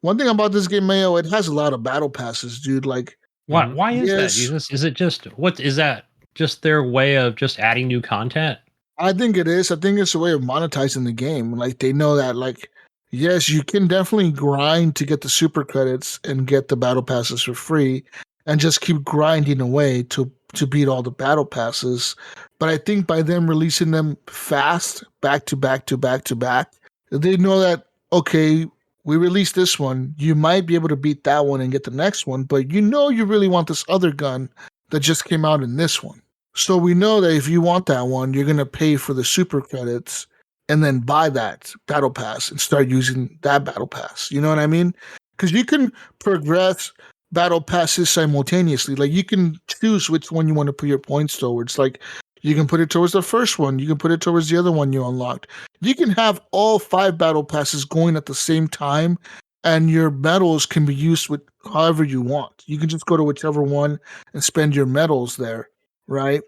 one thing about this game, Mayo, it has a lot of battle passes, dude. Like, Why is that, yes, Jesus? Is it just what is that just their way of just adding new content? I think it is. I think it's a way of monetizing the game. Like they know that, like, yes, you can definitely grind to get the super credits and get the battle passes for free, and just keep grinding away to beat all the battle passes. But I think by them releasing them fast, back to back to back to back, they know that okay, we released this one, you might be able to beat that one and get the next one, but you know you really want this other gun that just came out in this one. So we know that if you want that one, you're going to pay for the super credits and then buy that battle pass and start using that battle pass. You know what I mean? Because you can progress battle passes simultaneously. Like you can choose which one you want to put your points towards. Like you can put it towards the first one. You can put it towards the other one you unlocked. You can have all 5 battle passes going at the same time, and your medals can be used with however you want. You can just go to whichever one and spend your medals there, right?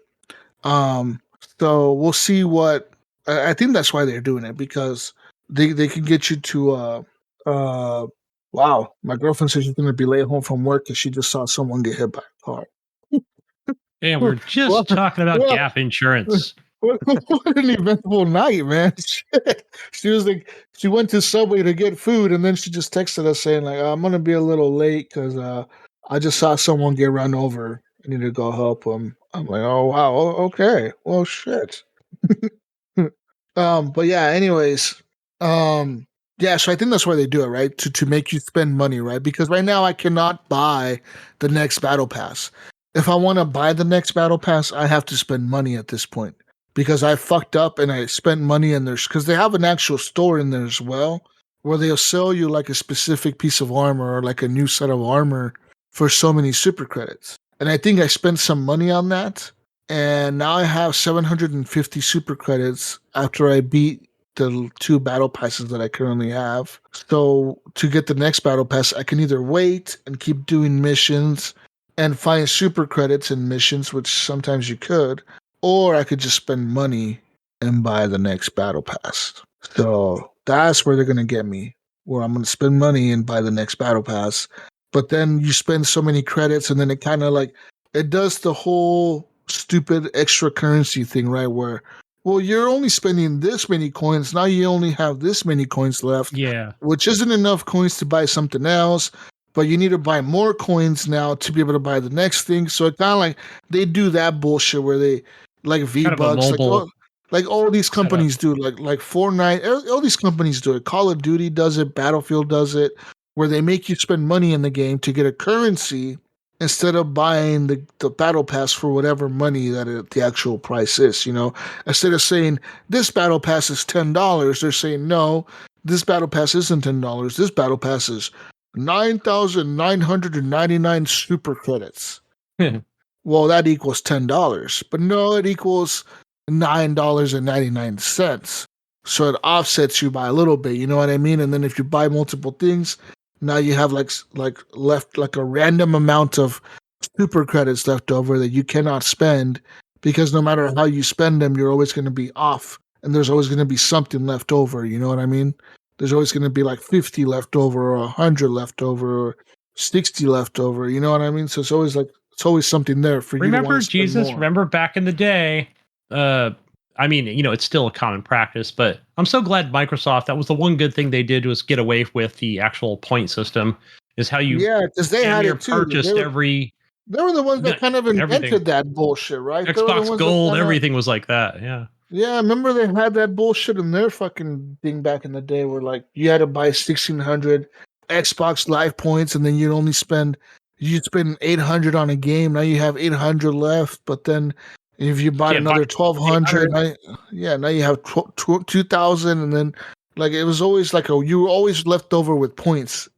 Um, so we'll see what I think that's why they're doing it, because they can get you to wow, my girlfriend says she's gonna be late home from work because she just saw someone get hit by a car. And we're just talking about Well, gap insurance. what an eventful night, man. Shit. She was like, she went to Subway to get food, and then she just texted us saying, like, I'm going to be a little late because I just saw someone get run over. I need to go help them. I'm like, oh, wow. Okay. Well, shit. But yeah, anyways, yeah, so I think that's why they do it, right? To make you spend money, right? Because right now I cannot buy the next battle pass. If I want to buy the next battle pass, I have to spend money at this point because I fucked up and I spent money in there because they have an actual store in there as well where they'll sell you like a specific piece of armor or like a new set of armor for so many super credits. And I think I spent some money on that. And now I have 750 super credits after I beat the 2 battle passes that I currently have. So to get the next battle pass, I can either wait and keep doing missions and find super credits in missions, which sometimes you could, or I could just spend money and buy the next battle pass. So that's where they're going to get me, where I'm going to spend money and buy the next battle pass. But then you spend so many credits and then it kind of like, it does the whole stupid extra currency thing, right? Where, well, you're only spending this many coins. Now you only have this many coins left. Yeah. Which isn't enough coins to buy something else, but you need to buy more coins now to be able to buy the next thing. So it kind of like they do that bullshit where they like V-Bucks, like all these companies do, like Fortnite, all these companies do it. Call of Duty does it, Battlefield does it, where they make you spend money in the game to get a currency instead of buying the battle pass for whatever money that the actual price is, you know? Instead of saying, this battle pass is $10, they're saying, no, this battle pass isn't $10. This battle pass is 9,999 super credits. Well, that equals $10, but no, it equals $9.99. So it offsets you by a little bit, you know what I mean? And then if you buy multiple things, now you have like left like a random amount of super credits left over that you cannot spend, because no matter how you spend them, you're always going to be off, and there's always going to be something left over, you know what I mean? There's always going to be like 50 left over, or 100 left over, or 60 left over, you know what I mean? So it's always something there for you to want to spend Jesus, more. remember back in the day, I mean, it's still a common practice, but I'm so glad Microsoft, that was the one good thing they did, was get away with the actual point system, is how you because they had it too. purchased They were the ones that kind of invented that bullshit, right? Xbox Gold, everything was like that, yeah. Yeah, I remember they had that bullshit in their fucking thing back in the day, where like you had to buy 1,600 Xbox Live points, and then you'd spend 800 on a game. Now you have 800 left, but then if you bought another 1,200, now you have 2,000, and then like it was always like you were always left over with points.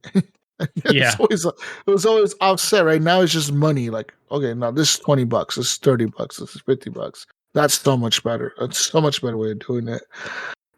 Yeah, it was always offset. Right now it's just money. Like, okay, now this is $20, this is $30, this is $50. That's so much better. That's so much better way of doing it.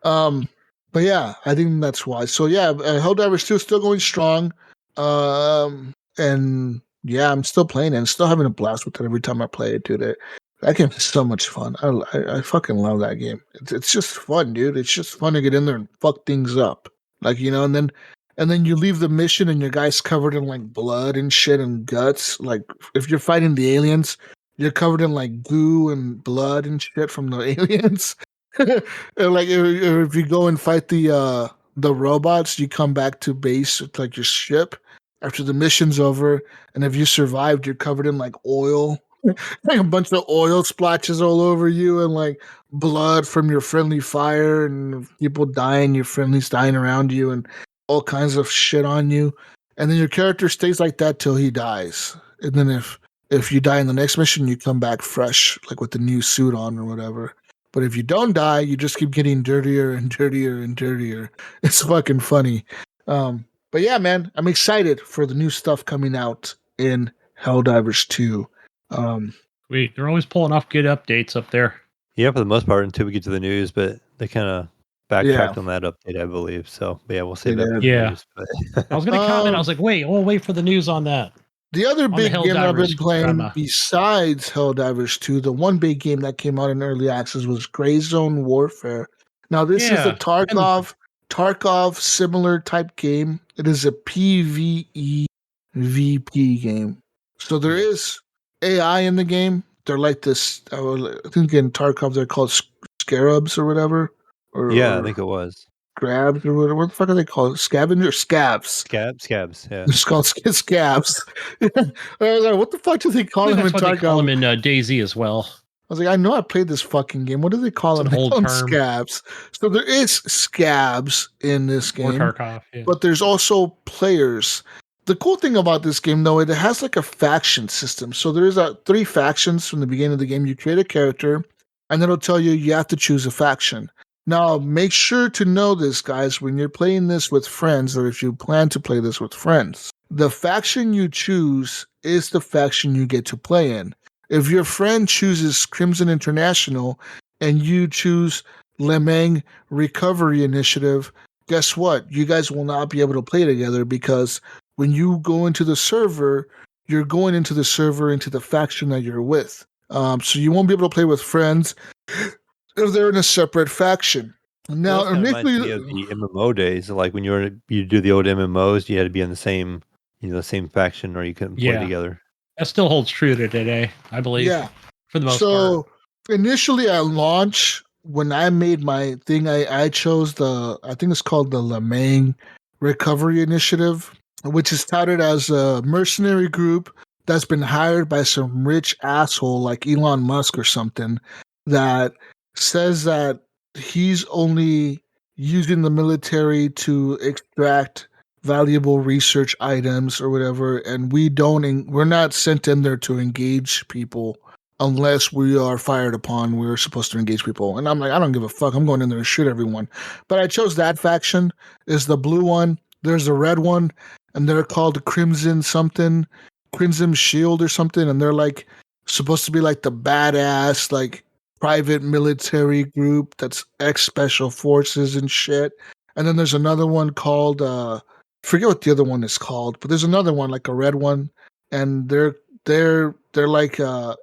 But yeah, I think that's why. So yeah, Helldivers 2 is still going strong. And yeah, I'm still playing it and still having a blast with it every time I play it, dude. That game is so much fun. I fucking love that game. It's just fun, dude. It's just fun to get in there and fuck things up. Like, and then you leave the mission and your guy's covered in like blood and shit and guts. Like if you're fighting the aliens, you're covered in like goo and blood and shit from the aliens. And like if you go and fight the robots, you come back to base with like your ship after the mission's over, and if you survived, you're covered in like oil. Like a bunch of oil splotches all over you, and like blood from your friendly fire, and people dying, your friendlies dying around you, and all kinds of shit on you. And then your character stays like that till he dies. And then if you die in the next mission, you come back fresh, like with the new suit on or whatever. But if you don't die, you just keep getting dirtier and dirtier and dirtier. It's fucking funny. But yeah, man, I'm excited for the new stuff coming out in Helldivers 2. They're always pulling off good updates up there. Yeah, for the most part, until we get to the news, but they kind of backtracked on that update, I believe. So yeah, we'll save that for the news. But I was going to comment. I was like, we'll wait for the news on that. The other big game that I've been playing besides Helldivers 2, the one big game that came out in early access was Gray Zone Warfare. Now, this is a Tarkov similar type game. It is a PvE VP game. So there is AI in the game. They're like this, I think in Tarkov they're called scarabs or whatever. I think it was. Grabs or whatever. What the fuck are they called? Scavengers? Scabs. Scabs, yeah. It's called scabs. I was like, what the fuck do they call them in Tarkov? They call them in DayZ as well. I was like, I know I played this fucking game. What do they call them? They call them scabs. So there is scabs in this game. Or Tarkov, yeah. But there's also players. The cool thing about this game, though, it has like a faction system. So there's 3 factions from the beginning of the game. You create a character, and it'll tell you have to choose a faction. Now, make sure to know this, guys, when you're playing this with friends, or if you plan to play this with friends. The faction you choose is the faction you get to play in. If your friend chooses Crimson International and you choose Le Mans Recovery Initiative, guess what? You guys will not be able to play together, because when you go into the server, you're going into the server into the faction that you're with. So you won't be able to play with friends if they're in a separate faction. Now, initially, the MMO days, like when you do the old MMOs, you had to be in the same faction, or you couldn't play together. That still holds true to today, I believe. Yeah, for the most part. So initially, at launch, when I made my thing, I chose I think it's called the Le Mans Recovery Initiative, which is touted as a mercenary group that's been hired by some rich asshole like Elon Musk or something, that says that he's only using the military to extract valuable research items or whatever, and we're not sent in there to engage people unless we are fired upon. We're supposed to engage people. And I'm like, I don't give a fuck. I'm going in there to shoot everyone. But I chose that faction. Is the blue one. There's the red one. and they're called Crimson something, Crimson Shield or something, and they're like supposed to be like the badass like private military group that's ex special forces and shit. And then there's another one called forget what the other one is called, but there's another one like a red one, and they're like a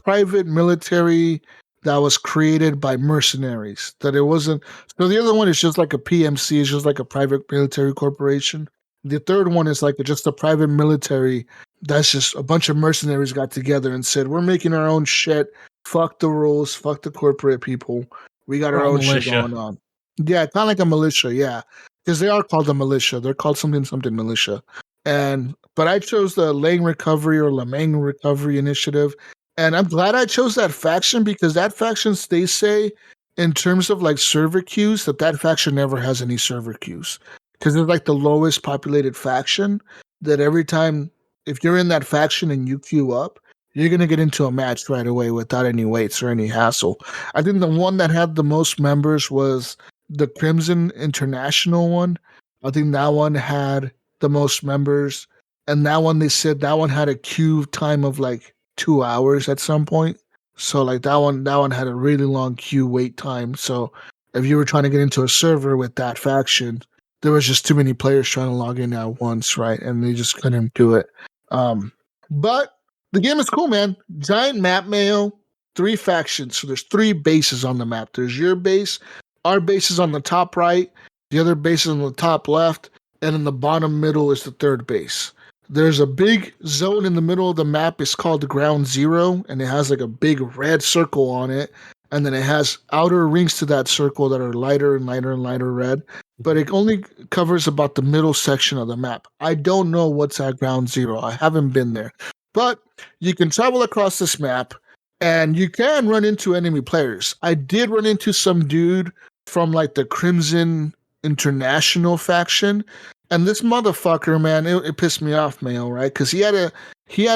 private military that was created by mercenaries. That it wasn't. So the other one is just like a PMC, it's just like a private military corporation. The third one is like just a private military that's just a bunch of mercenaries got together and said, "We're making our own shit. Fuck the rules. Fuck the corporate people. We got our own shit going on." Yeah, kind of like a militia. Yeah, because they are called a militia. They're called something militia. But I chose the Lang Recovery or Lamang Recovery Initiative, and I'm glad I chose that faction because that faction, they say, in terms of like server queues, that faction never has any server queues because they're like the lowest populated faction. That every time if you're in that faction and you queue up, you're gonna get into a match right away without any waits or any hassle. I think the one that had the most members was the Crimson International one. I think that one had the most members, and that one they said that one had a queue time of like 2 hours at some point. So like that one had a really long queue wait time. So if you were trying to get into a server with that faction, there was just too many players trying to log in at once, right? And they just couldn't do it. But the game is cool, man. Giant map, Mayo. 3 factions. So there's 3 bases on the map. There's your base. Our base is on the top right. The other base is on the top left. And in the bottom middle is the 3rd base. There's a big zone in the middle of the map. It's called Ground Zero. And it has like a big red circle on it. And then it has outer rings to that circle that are lighter and lighter and lighter red. But it only covers about the middle section of the map. I don't know what's at Ground Zero. I haven't been there. But you can travel across this map, and you can run into enemy players. I did run into some dude from like the Crimson International faction, and this motherfucker, man, it pissed me off, Mayo, right? Because he had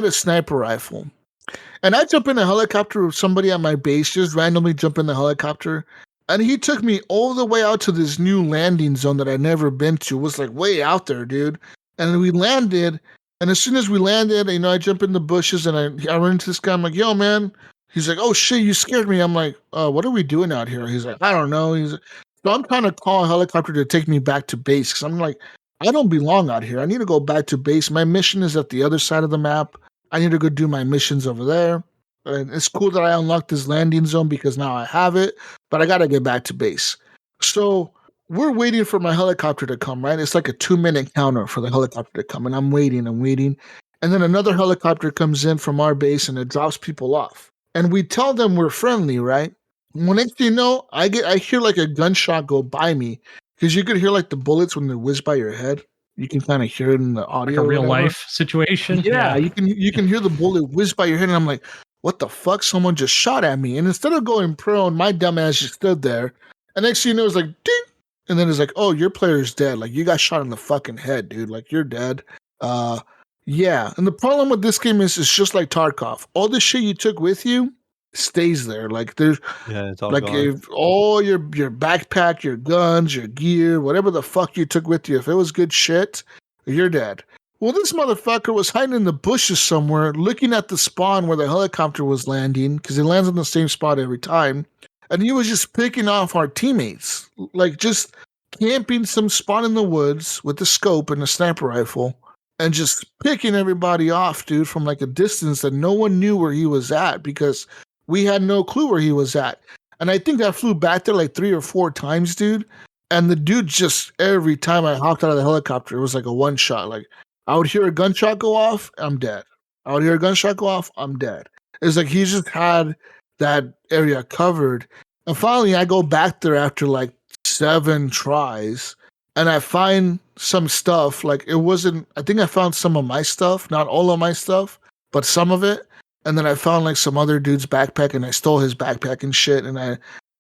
a sniper rifle. And I jump in a helicopter with somebody at my base, just randomly jump in the helicopter. And he took me all the way out to this new landing zone that I'd never been to. It was like way out there, dude. And we landed. And as soon as we landed, I jump in the bushes and I run into this guy. I'm like, yo, man. He's like, oh, shit, you scared me. I'm like, what are we doing out here? He's like, I don't know. So I'm trying to call a helicopter to take me back to base because I'm like, I don't belong out here. I need to go back to base. My mission is at the other side of the map. I need to go do my missions over there. And it's cool that I unlocked this landing zone because now I have it, but I got to get back to base. So we're waiting for my helicopter to come, right? It's like a 2-minute counter for the helicopter to come, and I'm waiting. And then another helicopter comes in from our base and it drops people off. And we tell them we're friendly, right? Well, next thing you know, I hear like a gunshot go by me because you could hear like the bullets when they whiz by your head. You can kind of hear it in the audio. Like a real life situation. Yeah, you can hear the bullet whiz by your head, and I'm like, what the fuck? Someone just shot at me. And instead of going prone, my dumb ass just stood there. And next thing you know, it's like, ding. And then it's like, oh, your player's dead. Like, you got shot in the fucking head, dude. Like, you're dead. Yeah. And the problem with this game is it's just like Tarkov. All the shit you took with you stays there. Like, there's it's all like gone. all your backpack, your guns, your gear, whatever the fuck you took with you, if it was good shit, you're dead. Well, this motherfucker was hiding in the bushes somewhere, looking at the spawn where the helicopter was landing, because it lands on the same spot every time. And he was just picking off our teammates, like just camping some spot in the woods with the scope and a sniper rifle, and just picking everybody off, dude, from like a distance that no one knew where he was at because we had no clue where he was at. And I think I flew back there like 3 or 4 times, dude. And the dude just, every time I hopped out of the helicopter, it was like a one shot. Like, I would hear a gunshot go off, I'm dead. I would hear a gunshot go off, I'm dead. It's like he just had that area covered. And finally, I go back there after like 7 tries, and I find some stuff. Like, it wasn't, I think I found some of my stuff, not all of my stuff, but some of it. And then I found like some other dude's backpack, and I stole his backpack and shit. And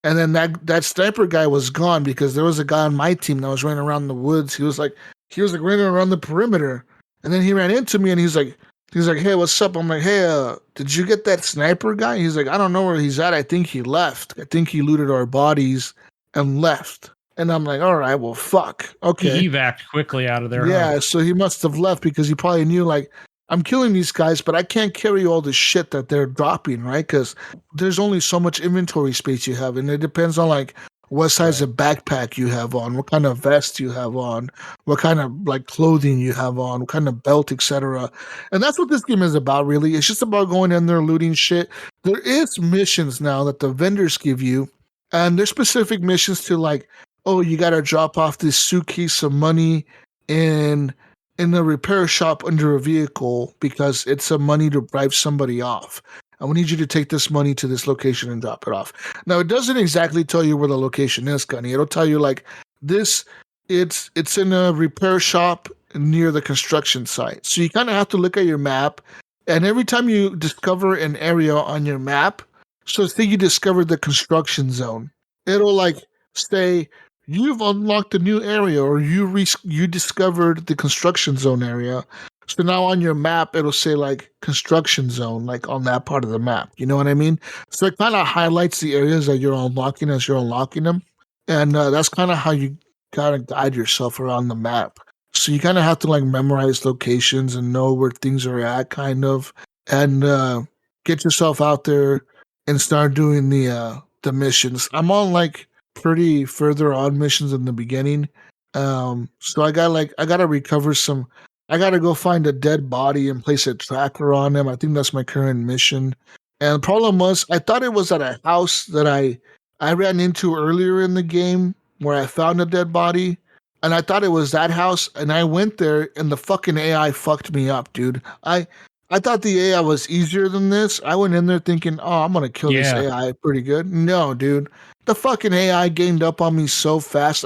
then that sniper guy was gone because there was a guy on my team that was running around the woods. He was like running around the perimeter. And then he ran into me and he's like, hey, what's up? I'm like, hey, did you get that sniper guy? He's like, I don't know where he's at. I think he left. I think he looted our bodies and left. And I'm like, all right, well, fuck. Okay. He evac'd quickly out of there. Yeah, Huh? so he must have left because he probably knew, like, I'm killing these guys, but I can't carry all the shit that they're dropping, right? Because there's only so much inventory space you have, and it depends on, like, what size of backpack you have on, what kind of vest you have on, what kind of, like, clothing you have on, what kind of belt, etc. And that's what this game is about, really. It's just about going in there, looting shit. There is missions now that the vendors give you, and there's specific missions to, like, oh, you got to drop off this suitcase of money in the repair shop under a vehicle because it's some money to bribe somebody off. And we need you to take this money to this location and drop it off. Now, it doesn't exactly tell you where the location is, Gunny. It'll tell you, like, this, it's in a repair shop near the construction site. So you kind of have to look at your map. And every time you discover an area on your map, so say you discovered the construction zone, it'll, like, say, you've unlocked a new area, or you discovered the construction zone area. So now on your map, it'll say, like, construction zone, like, on that part of the map. You know what I mean? So it kind of highlights the areas that you're unlocking as you're unlocking them. And that's kind of how you kind of guide yourself around the map. So you kind of have to, like, memorize locations and know where things are at, kind of, and get yourself out there and start doing the missions. I'm on, like, pretty further on missions in the beginning. So I gotta recover some. I gotta go find a dead body and place a tracker on him. I think that's my current mission. And the problem was, I thought it was at a house that I ran into earlier in the game where I found a dead body, and I thought it was that house. And I went there, and the fucking AI fucked me up, dude. I thought the AI was easier than this. I went in there thinking, oh, I'm gonna kill this AI pretty good. No, dude. The fucking AI gained up on me so fast.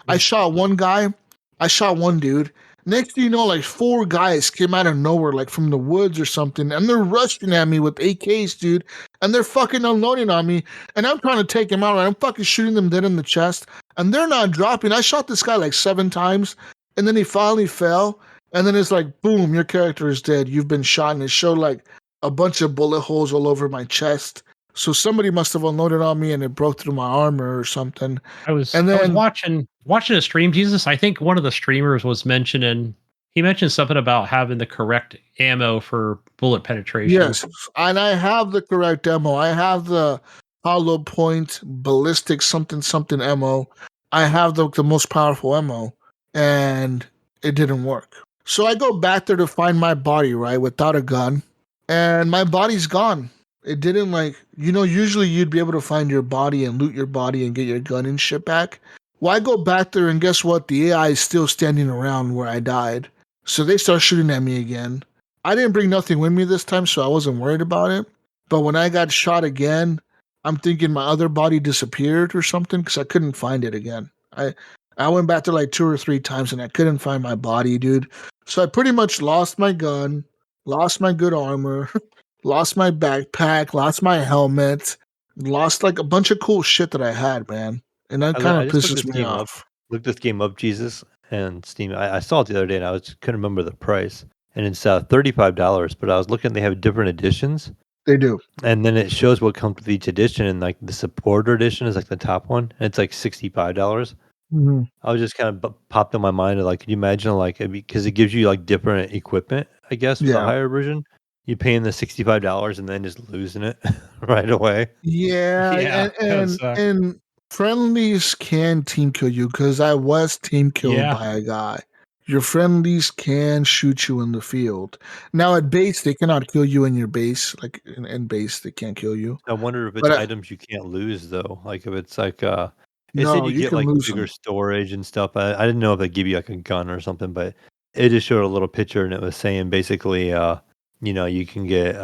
I shot one guy. I shot one dude. Next thing you know, like 4 guys came out of nowhere, like from the woods or something, and they're rushing at me with AKs, dude. And they're fucking unloading on me. And I'm trying to take them out, and I'm fucking shooting them dead in the chest. And they're not dropping. I shot this guy like 7 times, and then he finally fell. And then it's like, boom, your character is dead. You've been shot. And it showed like a bunch of bullet holes all over my chest. So somebody must have unloaded on me and it broke through my armor or something. I was watching a stream, Jesus. I think one of the streamers was mentioning, he mentioned something about having the correct ammo for bullet penetration. Yes, and I have the correct ammo. I have the hollow point ballistic something ammo. I have the most powerful ammo, and it didn't work. So I go back there to find my body, right, without a gun, and my body's gone. It didn't, like, usually you'd be able to find your body and loot your body and get your gun and shit back. Well, I go back there, and guess what? The AI is still standing around where I died. So they start shooting at me again. I didn't bring nothing with me this time, so I wasn't worried about it. But when I got shot again, I'm thinking my other body disappeared or something because I couldn't find it again. I went back there like 2 or 3 times, and I couldn't find my body, dude. So I pretty much lost my gun, lost my good armor, lost my backpack, lost my helmet, lost like a bunch of cool shit that I had, man. And that kind of pisses me off. Looked this game up, Jesus, and Steam. I saw it the other day, and I couldn't remember the price. And it's $35, but I was looking, they have different editions. They do. And then it shows what comes with each edition, and like the supporter edition is like the top one, and it's like $65. Mm-hmm. I was just kind of popped in my mind, like, could you imagine, like, because it gives you like different equipment, I guess, with the higher version. You paying the $65 and then just losing it right away. Yeah, and friendlies can team kill you because I was team killed by a guy. Your friendlies can shoot you in the field. Now at base, they cannot kill you in your base. Like in base, they can't kill you. I wonder if it's items you can't lose though. Like if it's like it said you get like bigger storage and stuff. I didn't know if they give you like a gun or something, but it just showed a little picture and it was saying basically you can get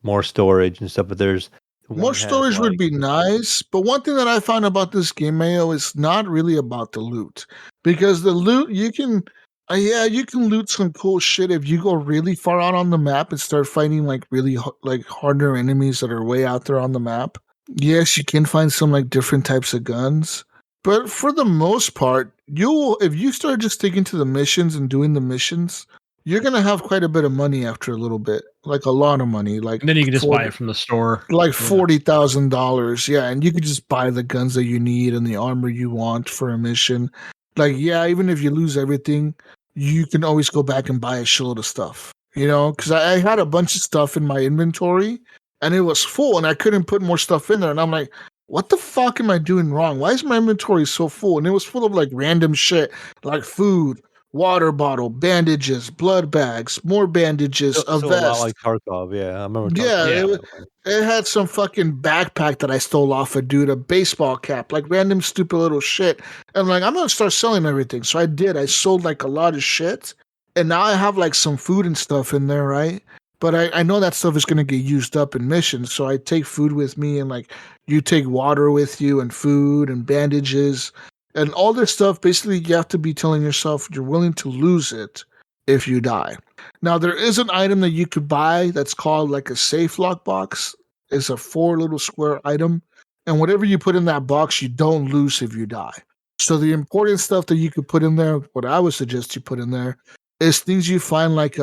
more storage and stuff, but there's more storage would be nice. But one thing that I found about this game, Mayo, is not really about the loot. Because the loot, you can loot some cool shit if you go really far out on the map and start fighting like really like harder enemies that are way out there on the map. Yes, you can find some like different types of guns. But for the most part, if you start just sticking to the missions and doing the missions, you're gonna have quite a bit of money after a little bit, like a lot of money, like And then you can just buy it from the store. like $40,000. Yeah, and you could just buy the guns that you need and the armor you want for a mission. Like, yeah, even if you lose everything, you can always go back and buy a shitload of stuff. You know, because I had a bunch of stuff in my inventory and it was full, and I couldn't put more stuff in there. And I'm like, what the fuck am I doing wrong? Why is my inventory so full? And it was full of like random shit, like food, water bottle, bandages, blood bags, more bandages, a So a lot vest. like Tarkov, yeah. I remember Tarkov. Yeah, Yeah. it had some fucking backpack that I stole off a dude, a baseball cap, like random stupid little shit. And I'm like, I'm gonna start selling everything. So I did. I sold like a lot of shit. And now I have like some food and stuff in there, right? But I know that stuff is gonna get used up in missions. So I take food with me, and like you take water with you and food and bandages and all this stuff. Basically, you have to be telling yourself you're willing to lose it if you die. Now, there is an item that you could buy that's called like a safe lock box. It's a 4 little square item. And whatever you put in that box, you don't lose if you die. So the important stuff that you could put in there, what I would suggest you put in there, is things you find like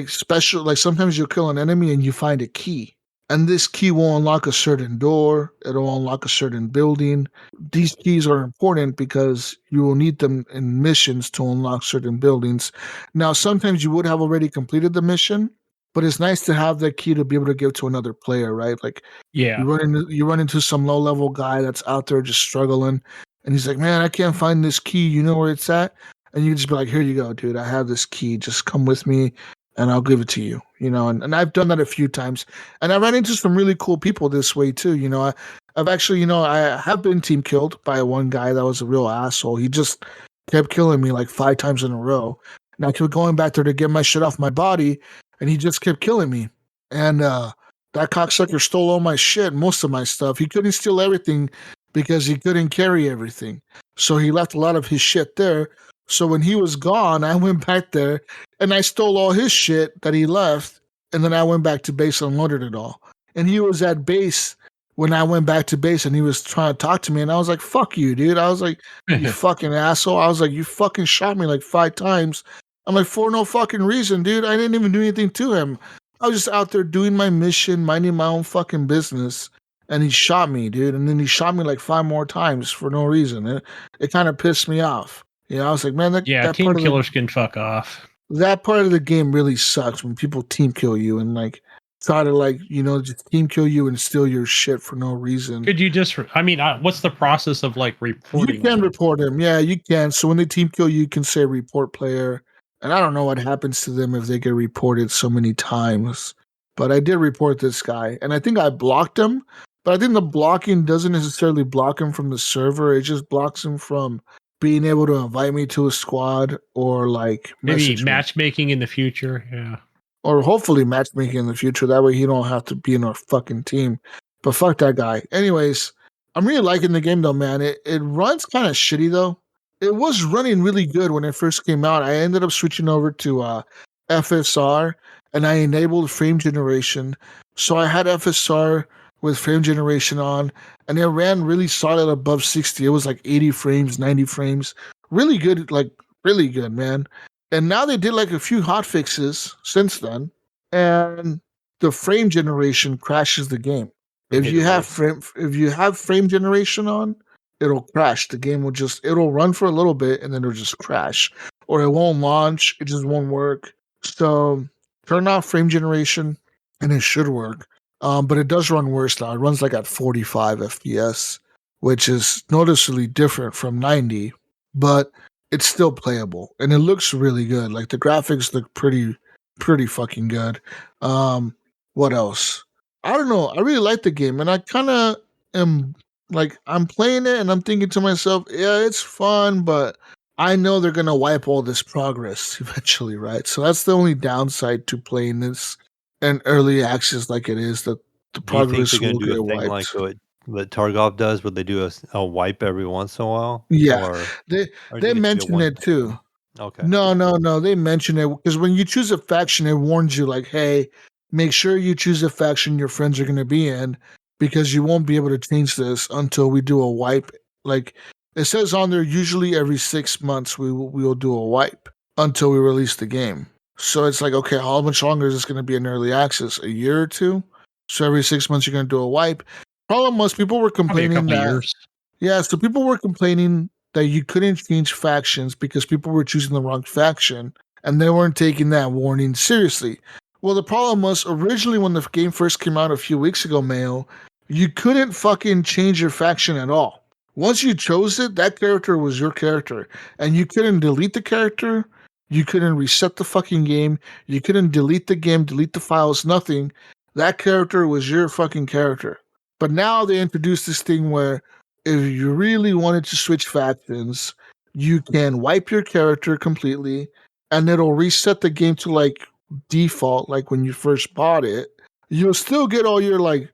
special, like sometimes you'll kill an enemy and you find a key. And this key will unlock a certain door, it'll unlock a certain building. These keys are important because you will need them in missions to unlock certain buildings. Now, sometimes you would have already completed the mission, but it's nice to have that key to be able to give to another player, right? Like Yeah. you run into some low level guy that's out there just struggling, and he's like, "Man, I can't find this key. You know where it's at?" And you just be like, "Here you go, dude. I have this key. Just come with me, and I'll give it to you." You know, and I've done that a few times, and I ran into some really cool people this way too. You know, I've actually, you know, I have been team killed by one guy that was a real asshole. He just kept killing me like 5 times in a row, and I kept going back there to get my shit off my body, and he just kept killing me. And that cocksucker stole all my shit, most of my stuff. He couldn't steal everything because he couldn't carry everything. So he left a lot of his shit there. So when he was gone, I went back there and I stole all his shit that he left. And then I went back to base and unloaded it all. And he was at base when I went back to base, and he was trying to talk to me. And I was like, fuck you, dude. I was like, you fucking asshole. I was like, you fucking shot me like 5 times. I'm like, for no fucking reason, dude. I didn't even do anything to him. I was just out there doing my mission, minding my own fucking business, and he shot me, dude. And then he shot me like 5 more times for no reason. It kind of pissed me off. You know, I was like, man, that team part killers can fuck off. That part of the game really sucks when people team kill you and like try to like, you know, just team kill you and steal your shit for no reason. Could you just? I mean, what's the process of like reporting? You can report them, yeah, you can. So when they team kill you, you can say report player. And I don't know what happens to them if they get reported so many times. But I did report this guy, and I think I blocked him. But I think the blocking doesn't necessarily block him from the server. It just blocks him from being able to invite me to a squad or like maybe matchmaking in the future. Yeah. Or hopefully matchmaking in the future. That way he don't have to be in our fucking team. But fuck that guy. Anyways, I'm really liking the game though, man. It runs kind of shitty though. It was running really good when it first came out. I ended up switching over to FSR, and I enabled frame generation. So I had FSR with frame generation on, and it ran really solid above 60. It was like 80 frames, 90 frames. Really good, like really good, man. And now they did like a few hot fixes since then, and the frame generation crashes the game. If you have frame generation on, it'll crash. The game it'll run for a little bit and then it'll just crash, or it won't launch. It just won't work. So turn off frame generation, and it should work. But it does run worse now. It runs like at 45 FPS, which is noticeably different from 90, but it's still playable and it looks really good. Like the graphics look pretty fucking good. What else? I don't know. I really like the game, and I kind of am like, I'm playing it and I'm thinking to myself, yeah, it's fun, but I know they're gonna wipe all this progress eventually, right? So that's the only downside to playing this in early access like it is, that the progress do you think they're will gonna do get a thing wiped. like what Tarkov does, where they do a wipe every once in a while? Yeah, Or they do you think it's mention it too. Okay. No. They mention it because when you choose a faction, it warns you like, hey, make sure you choose a faction your friends are going to be in, because you won't be able to change this until we do a wipe. Like it says on there, usually every 6 months we will do a wipe until we release the game. So it's like, okay, how much longer is this going to be in early access? A year or two? So every 6 months you're going to do a wipe. Problem was people were Probably a complaining couple that years. yeah, so people were complaining that you couldn't change factions because people were choosing the wrong faction and they weren't taking that warning seriously. Well, the problem was originally when the game first came out a few weeks ago, Mayo, you couldn't fucking change your faction at all. Once you chose it, that character was your character. And you couldn't delete the character. You couldn't reset the fucking game. You couldn't delete the game, delete the files, nothing. That character was your fucking character. But now they introduced this thing where if you really wanted to switch factions, you can wipe your character completely and it'll reset the game to like default, like when you first bought it. You'll still get all your like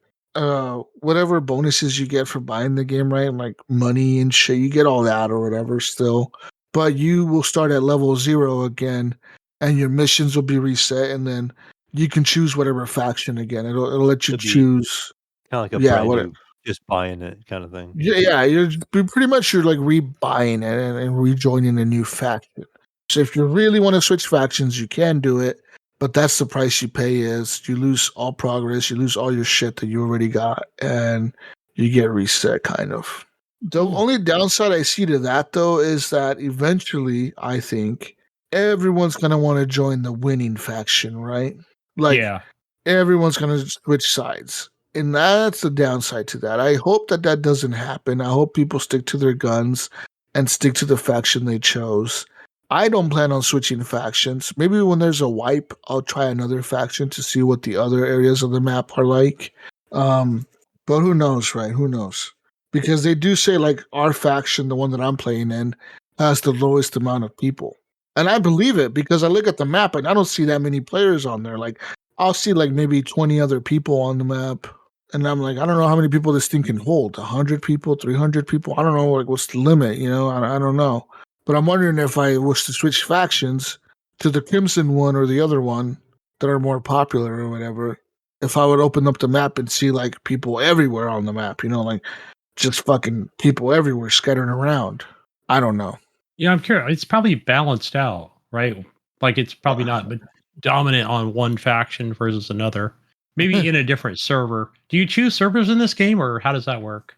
whatever bonuses you get for buying the game, right? Like money and shit. You get all that or whatever still. But you will start at level 0 again and your missions will be reset and then you can choose whatever faction again. It'll let you It'd be choose kind of like a yeah, brand what new, just buying it kind of thing. yeah, you're pretty much you're like rebuying it and rejoining a new faction. So if you really want to switch factions, you can do it, but that's the price you pay. Is you lose all progress, you lose all your shit that you already got, and you get reset. Kind of. The only downside I see to that though is that eventually, I think everyone's gonna want to join the winning faction, right? Like Yeah. everyone's going to switch sides. And that's the downside to that. I hope that that doesn't happen. I hope people stick to their guns and stick to the faction they chose. I don't plan on switching factions. Maybe when there's a wipe, I'll try another faction to see what the other areas of the map are like. But who knows, right? Who knows? Because they do say, like, our faction, the one that I'm playing in, has the lowest amount of people. And I believe it because I look at the map and I don't see that many players on there. Like, I'll see like maybe 20 other people on the map. And I'm like, I don't know how many people this thing can hold. 100 people, 300 people. I don't know like what's the limit, you know? I don't know. But I'm wondering if I was to switch factions to the Crimson one or the other one that are more popular or whatever, if I would open up the map and see like people everywhere on the map, you know, like just fucking people everywhere scattered around. I don't know. Yeah, I'm curious. It's probably balanced out, right? Like it's probably not but dominant on one faction versus another. Maybe in a different server. Do you choose servers in this game or how does that work?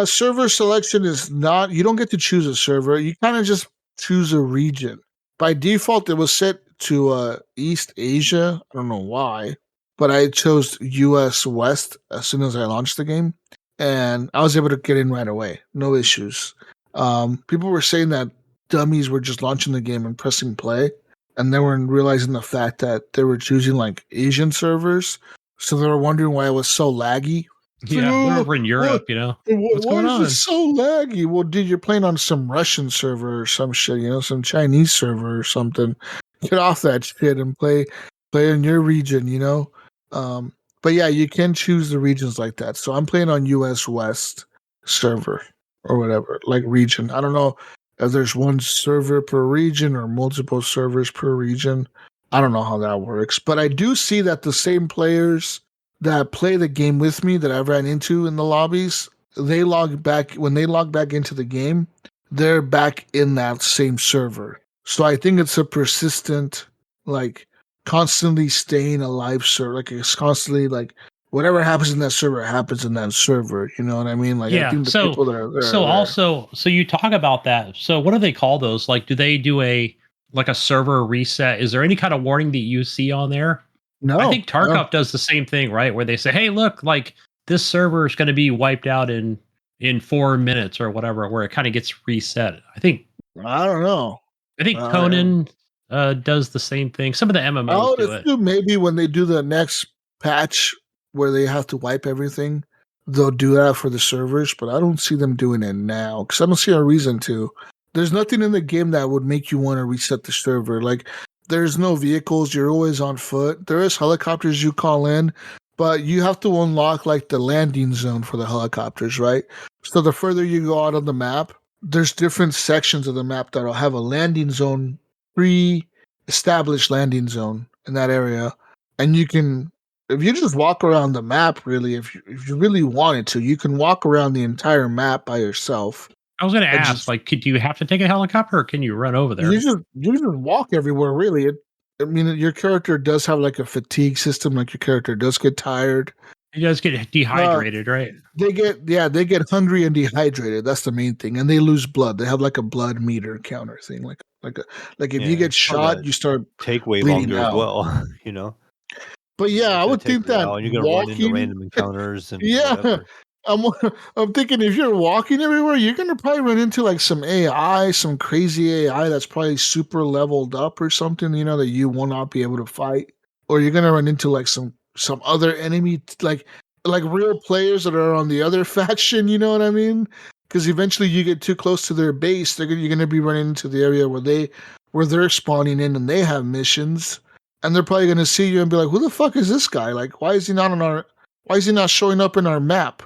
Server selection is not, you don't get to choose a server. You kind of just choose a region. By default, it was set to East Asia. I don't know why, but I chose US West as soon as I launched the game. And I was able to get in right away. No issues. People were saying that dummies were just launching the game and pressing play. And they weren't realizing the fact that they were choosing like Asian servers. So they were wondering why it was so laggy. Yeah, they're over in Europe, you know. What's Why going is on? this so laggy? Well, dude, you're playing on some Russian server or some shit, you know, some Chinese server or something. Get off that shit and play in your region, you know. But yeah, you can choose the regions like that. So I'm playing on US West server or whatever, like region. I don't know if there's one server per region or multiple servers per region. I don't know how that works, but I do see that the same players that play the game with me that I ran into in the lobbies, they log back when they log back into the game, they're back in that same server. So I think it's a persistent, like constantly staying alive server. Like it's constantly like whatever happens in that server happens in that server. You know what I mean? Like I Yeah. think the people that are there. So are there. also, so you talk about that. So what do they call those? Like, do they do a like a server reset? Is there any kind of warning that you see on there? No, I think no. Tarkov does the same thing, right? Where they say, "Hey, look, like this server is going to be wiped out in 4 minutes or whatever," where it kind of gets reset. I don't know. I think Conan does the same thing. Some of the I MMOs would do it. assume maybe when they do the next patch where they have to wipe everything, they'll do that for the servers, but I don't see them doing it now because I don't see a reason to. There's nothing in the game that would make you want to reset the server. Like, there's no vehicles, you're always on foot. There is helicopters you call in, but you have to unlock like the landing zone for the helicopters, right? So the further you go out on the map, there's different sections of the map that'll have a landing zone, pre-established landing zone in that area, and you can, if you just walk around the map, really, if you really wanted to, you can walk around the entire map by yourself. I was going to And ask, just like, do you have to take a helicopter or can you run over there? you just walk everywhere, really. I mean, your character does have like a fatigue system. Like your character does get tired. You guys get dehydrated, right? They get hungry and dehydrated. That's the main thing, and they lose blood. They have like a blood meter counter thing. Like if you get shot, you start take way bleeding longer as out. well. But yeah, I It's gonna would take think a that while, and you're gonna run into walking, random encounters and yeah, whatever. I'm thinking if you're walking everywhere, you're gonna probably run into like some AI, some crazy AI that's probably super leveled up or something, that you will not be able to fight, or you're gonna run into like some other enemy, like real players that are on the other faction. You know what I mean? Because eventually you get too close to their base, you're gonna be running into the area where they're spawning in and they have missions, and they're probably gonna see you and be like, "Who the fuck is this guy? Like, why is he not showing up in our map?"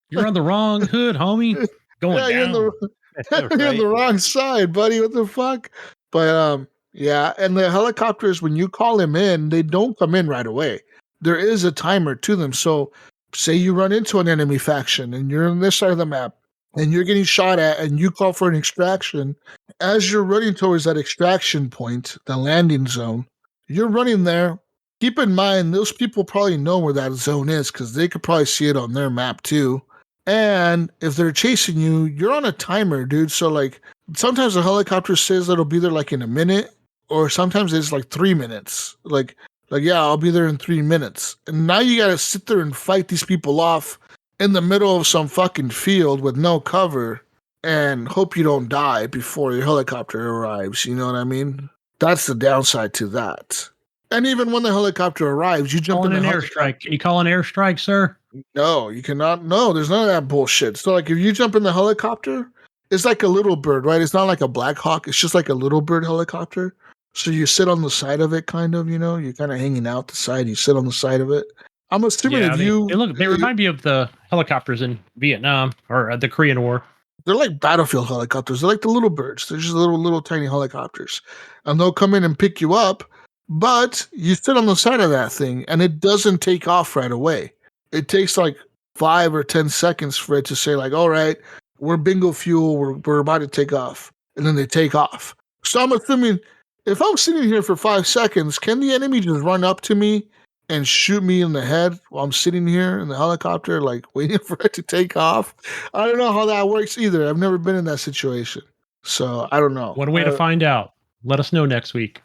You're on the wrong hood, homie. Going Yeah, down. you're on the wrong side, buddy. What the fuck? But yeah, and the helicopters, when you call them in, they don't come in right away. There is a timer to them. So say you run into an enemy faction and you're on this side of the map and you're getting shot at and you call for an extraction. As you're running towards that extraction point, the landing zone, you're running there. Keep in mind, those people probably know where that zone is because they could probably see it on their map too. And if they're chasing you, you're on a timer, dude. So like sometimes the helicopter says that it'll be there like in a minute, or sometimes it's like 3 minutes. Like yeah, I'll be there in 3 minutes. And now you gotta sit there and fight these people off in the middle of some fucking field with no cover and hope you don't die before your helicopter arrives. You know what I mean? That's the downside to that. And even when the helicopter arrives, you jump in Calling the an helicopter. airstrike. You call an airstrike, sir? No, you cannot. No, there's none of that bullshit. So, like, if you jump in the helicopter, it's like a little bird, right? It's not like a Black Hawk. It's just like a little bird helicopter. So you sit on the side of it, kind of. You're kind of hanging out the side. You sit on the side of it. I'm assuming Yeah, if they remind me of the helicopters in Vietnam or the Korean War. they're like battlefield helicopters. They're like the little birds. They're just little tiny helicopters, and they'll come in and pick you up. But you sit on the side of that thing, and it doesn't take off right away. It takes like 5 or 10 seconds for it to say like, all right, we're bingo fuel. We're about to take off, and then they take off. So I'm assuming if I'm sitting here for 5 seconds, can the enemy just run up to me and shoot me in the head while I'm sitting here in the helicopter, like waiting for it to take off? I don't know how that works either. I've never been in that situation, so I don't know. One way to find out. Let us know next week.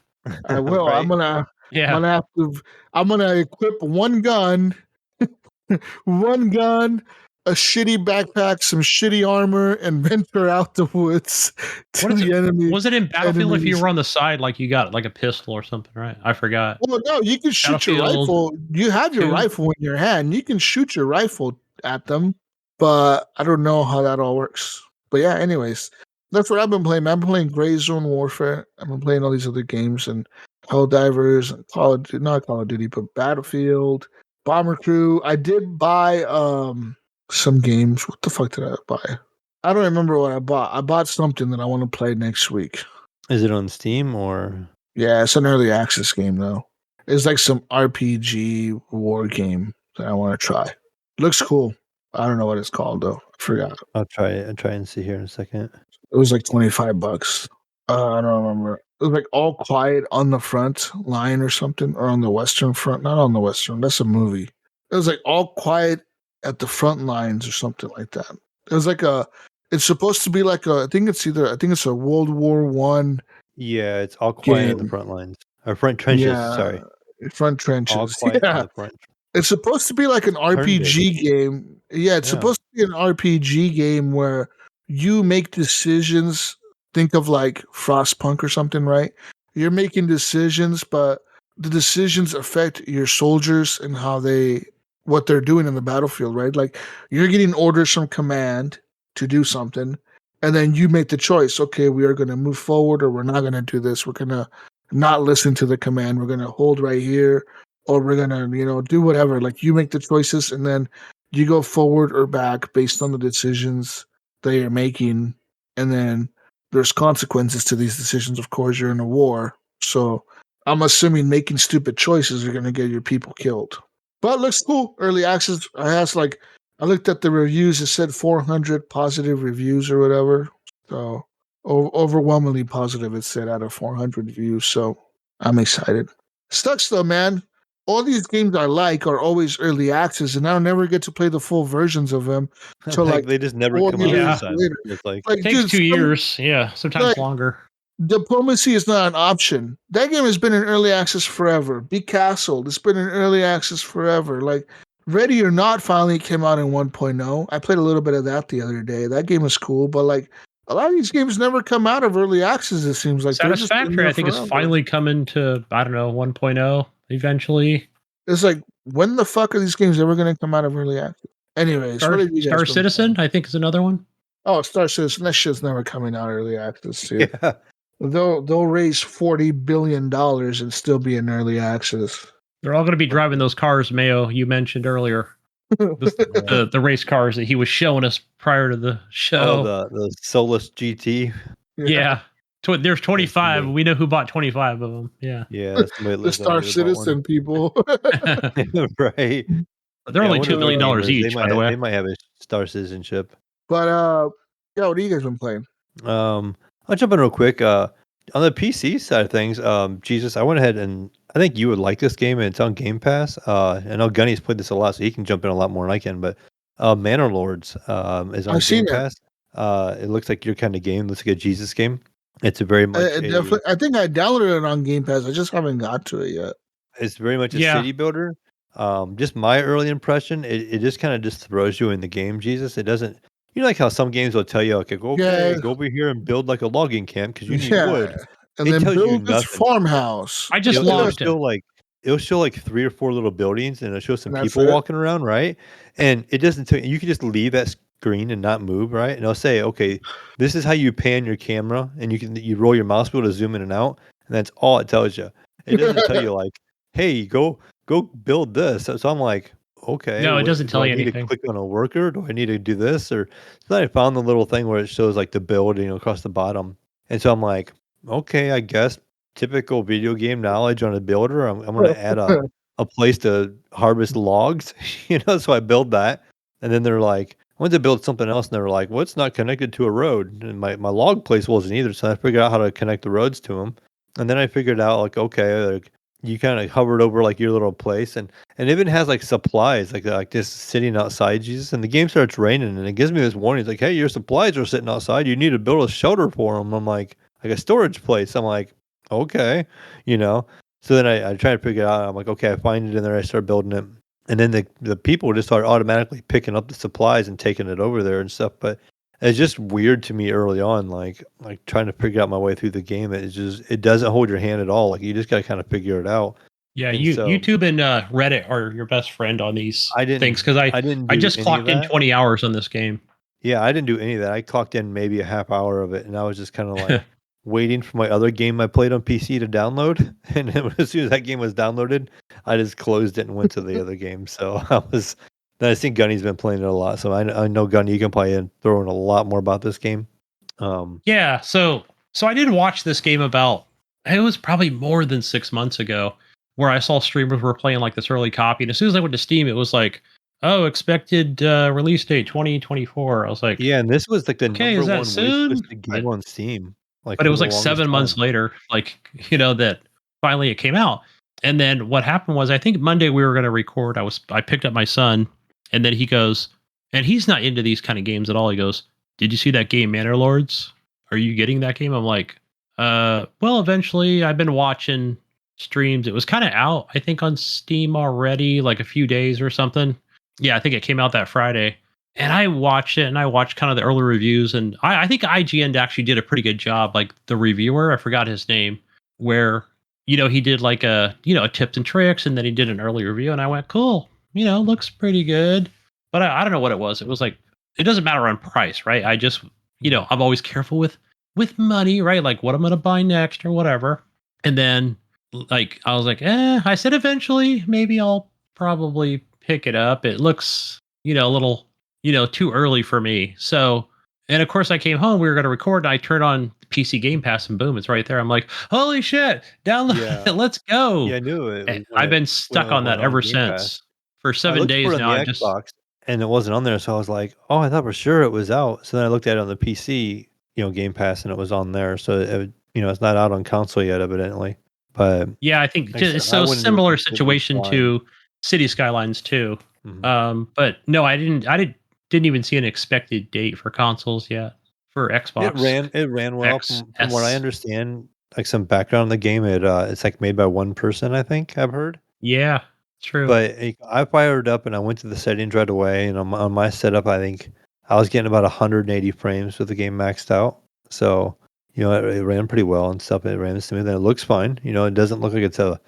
I will. Right? I'm gonna Yeah. I'm gonna equip one gun, one gun, a shitty backpack, some shitty armor, and venture out the woods to What is the it? enemy. Was it in Battlefield if you enemies. were on the side, like you got like a pistol or something, right? I forgot. Well, no, you can shoot your Battlefield rifle. You have your 2? rifle in your hand. You can shoot your rifle at them, but I don't know how that all works. But yeah, anyways, that's what I've been playing. I've been playing Gray Zone Warfare. I've been playing all these other games and Helldivers and not Call of Duty, but Battlefield, Bomber Crew. I did buy some games. What the fuck did I buy? I don't remember what I bought. I bought something that I want to play next week. Is it on Steam or? Yeah, it's an early access game though. It's like some RPG war game that I want to try. Looks cool. I don't know what it's called though. I forgot. I'll try and see here in a second. It was like $25. I don't remember. It was like All Quiet on the Front Line or something, or on the Western Front. Not on the Western. That's a movie. It was like All Quiet at the Front Lines or something like that. It was like it's supposed to be like I think it's a World War One. Yeah, it's All Quiet on the Game. Front Lines. Or Front Trenches, Yeah, sorry. Front Trenches. All Quiet on Yeah. the Front. It's supposed to be like an RPG game. Yeah, it's supposed to be an RPG game where you make decisions. Think of like Frostpunk or something, right? You're making decisions, but the decisions affect your soldiers and what they're doing in the battlefield, right? Like you're getting orders from command to do something, and then you make the choice. Okay, we are going to move forward, or we're not going to do this. We're going to not listen to the command. We're going to hold right here, or we're gonna, do whatever. Like you make the choices, and then you go forward or back based on the decisions that you're making, and then there's consequences to these decisions. Of course, you're in a war, so I'm assuming making stupid choices are gonna get your people killed. But it looks cool. Early access. I looked at the reviews. It said 400 positive reviews or whatever. So overwhelmingly positive. It said out of 400 views. So I'm excited. Sucks though, man. All these games I like are always early access, and I'll never get to play the full versions of them till Like like they just never 4 come out years sometimes. later. It's like Like, Takes dude, 2 years. Yeah, sometimes like longer. diplomacy is not an option. That game has been in early access forever. Be Castle, it's been in early access forever. Like Ready or Not finally came out in 1.0. I played a little bit of that the other day. That game was cool, but like a lot of these games never come out of early access. It seems like they're just in Satisfactory, there I think, is forever. finally coming to, I don't know, 1.0 eventually. It's like, when the fuck are these games ever going to come out of early access? Anyways, Star, what have you guys Star been Citizen, playing? I think, is another one. Oh, Star Citizen. That shit's never coming out early access too. yeah. They'll raise $40 billion and still be in early access. They're all going to be driving those cars, Mayo, you mentioned earlier. The race cars that he was showing us prior to the show. Oh, the Solus GT. Yeah. There's 25. somebody- We know who bought 25 of them. Yeah. Yeah, somebody The lives Star Citizen people. right. They're Yeah, I only wonder $2 million what gamers, each, by the way. they might have a Star Citizenship. But yeah, what have you guys been playing? I'll jump in real quick. On the PC side of things, Jesus, I went ahead and I think you would like this game, and it's on Game Pass. I know Gunny's played this a lot, so he can jump in a lot more than I can. But Manor Lords is on I've seen Game it. Pass. It looks like your kind of game. Looks like a Jesus game. It's a very much Definitely. I think I downloaded it on Game Pass. I just haven't got to it yet. It's very much a Yeah. city builder. Just my early impression, it just kind of just throws you in the game, Jesus. It doesn't. You know, like how some games will tell you, like, okay, Yeah. go over here and build like a logging camp because you need Yeah. wood. And It then tells you build this nothing. farmhouse. I just It'll launched it. show it'll show like 3 or 4 little buildings, and it'll show some And that's people it? walking around, right? And it doesn't tell you. You can just leave that screen and not move, right? And it'll say, okay, this is how you pan your camera, and you roll your mouse wheel to zoom in and out, and that's all it tells you. It doesn't tell you like, hey, go build this. So I'm like, okay, No, it doesn't do tell I you need anything. to click on a worker? Do I need to do this? Or so then I found the little thing where it shows like the build, across the bottom, and so I'm like, okay, I guess typical video game knowledge on a builder. I'm going to add a place to harvest logs, So I build that, and then they're like, I went to build something else, and they were like, well, it's not connected to a road, and my log place wasn't either. So I figured out how to connect the roads to them, and then I figured out like, okay, like you kind of hovered over like your little place, and it even has like supplies like just sitting outside, Jesus. And the game starts raining, and it gives me this warning. It's like, hey, your supplies are sitting outside. You need to build a shelter for them. I'm like a storage place. I'm like, okay, So then I try to figure it out. I'm like, okay, I find it in there. I start building it, and then the people just start automatically picking up the supplies and taking it over there and stuff. But it's just weird to me early on, like trying to figure out my way through the game. It doesn't hold your hand at all. Like you just got to kind of figure it out. Yeah, And YouTube and Reddit are your best friend on these things because I didn't I do just any clocked of in that. 20 hours on this game. Yeah, I didn't do any of that. I clocked in maybe a half hour of it, and I was just kind of like waiting for my other game I played on PC to download. And then as soon as that game was downloaded, I just closed it and went to the other game. So then I think Gunny's been playing it a lot. So I know Gunny, you can probably throw in a lot more about this game. Yeah, so I did watch this game it was probably more than 6 months ago, where I saw streamers were playing like this early copy, and as soon as I went to Steam, it was like, oh, expected release date 2024. I was like, yeah, and this was like the okay, number is that one soon? waitlist game on Steam. Like But it for was the like longest 7 months time. later, that finally it came out. And then what happened was, I think Monday we were going to record. I picked up my son, and then he goes, and he's not into these kind of games at all. He goes, "Did you see that game, Manor Lords? Are you getting that game?" I'm like, well, eventually. I've been watching streams. It was kind of out, I think, on Steam already, like a few days or something. Yeah, I think it came out that Friday. And I watched it, and I watched kind of the early reviews, and I think IGN actually did a pretty good job. Like the reviewer, I forgot his name, where he did like a tips and tricks, and then he did an early review, and I went, cool, looks pretty good. But I don't know what it was. It was like, it doesn't matter on price, right? I just I'm always careful with money, right? Like what I'm gonna buy next or whatever. And then like I was like, I said eventually, maybe I'll probably pick it up. It looks a little too early for me. So, and of course I came home, we were going to record, and I turned on PC Game Pass, and boom, it's right there. I'm like, holy shit, download Yeah. it, let's go. Yeah, I knew it. And I've been stuck on that ever Game Pass. since. For I 7 looked days for it now. on the Xbox, and it wasn't on there, so I was like, "Oh, I thought for sure it was out." So then I looked at it on the PC, Game Pass, and it was on there. So it's not out on console yet, evidently. But Yeah, I think like I said, just I so went into it similar thinking it was situation fine. to City Skylines 2. Mhm. But no, I didn't even see an expected date for consoles yet for Xbox It ran well X from what I S. understand. Like some background on the game, it's like made by one person. I think I've heard. Yeah, true. But I fired it up and I went to the settings right away. And on my setup, I think I was getting about 180 frames with the game maxed out. So it ran pretty well and stuff. It ran smooth and it looks fine. It doesn't look like it's a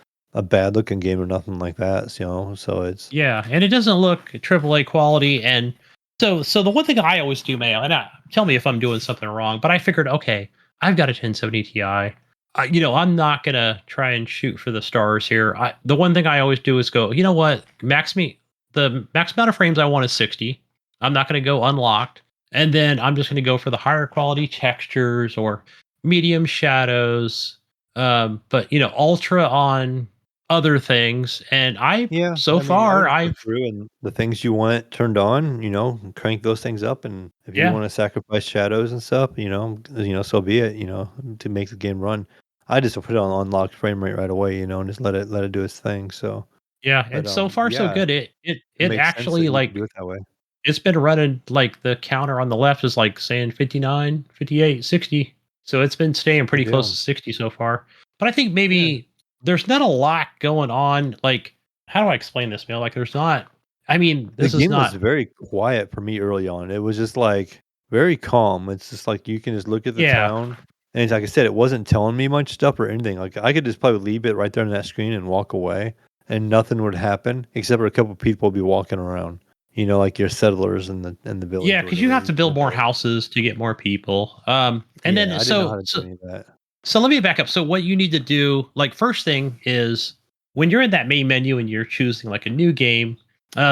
bad looking game or nothing like that. So it's Yeah, and it doesn't look AAA quality. And so the one thing I always do, Mayo, and tell me if I'm doing something wrong, but I figured, okay, I've got a 1070 Ti. I'm not gonna try and shoot for the stars here. The one thing I always do is go, you know what, the max amount of frames I want is 60. I'm not gonna go unlocked, and then I'm just gonna go for the higher quality textures or medium shadows. But ultra on other things, and Yeah, so I mean, I far would go I've through and the things you want turned on, crank those things up, and if you yeah, want to sacrifice shadows and stuff, so be it, to make the game run. I just put it on unlocked frame rate right away, and just let it do its thing. So, yeah, but and so far so yeah, good. It it makes sense that actually, you would like, do it that way. it's been running, like, the counter on the left is like saying 59, 58, 60. So it's been staying Good pretty close deal. to 60 so far. But I think Yeah, maybe there's not a lot going on. Like, how do I explain this, Mail? Like, there's not. I mean, the this is game was not. very quiet for me early on. It was just like very calm. It's just like you can just look at the Yeah, town, and like I said, it wasn't telling me much stuff or anything. Like I could just probably leave it right there on that screen and walk away, and nothing would happen except for a couple people would be walking around. Like your settlers in the yeah, village or because you whatever have to build live more there. houses to get more people. And Yeah, then I didn't know how so to do so any of that. So let me back up. So what you need to do, like, first thing is when you're in that main menu and you're choosing like a new game,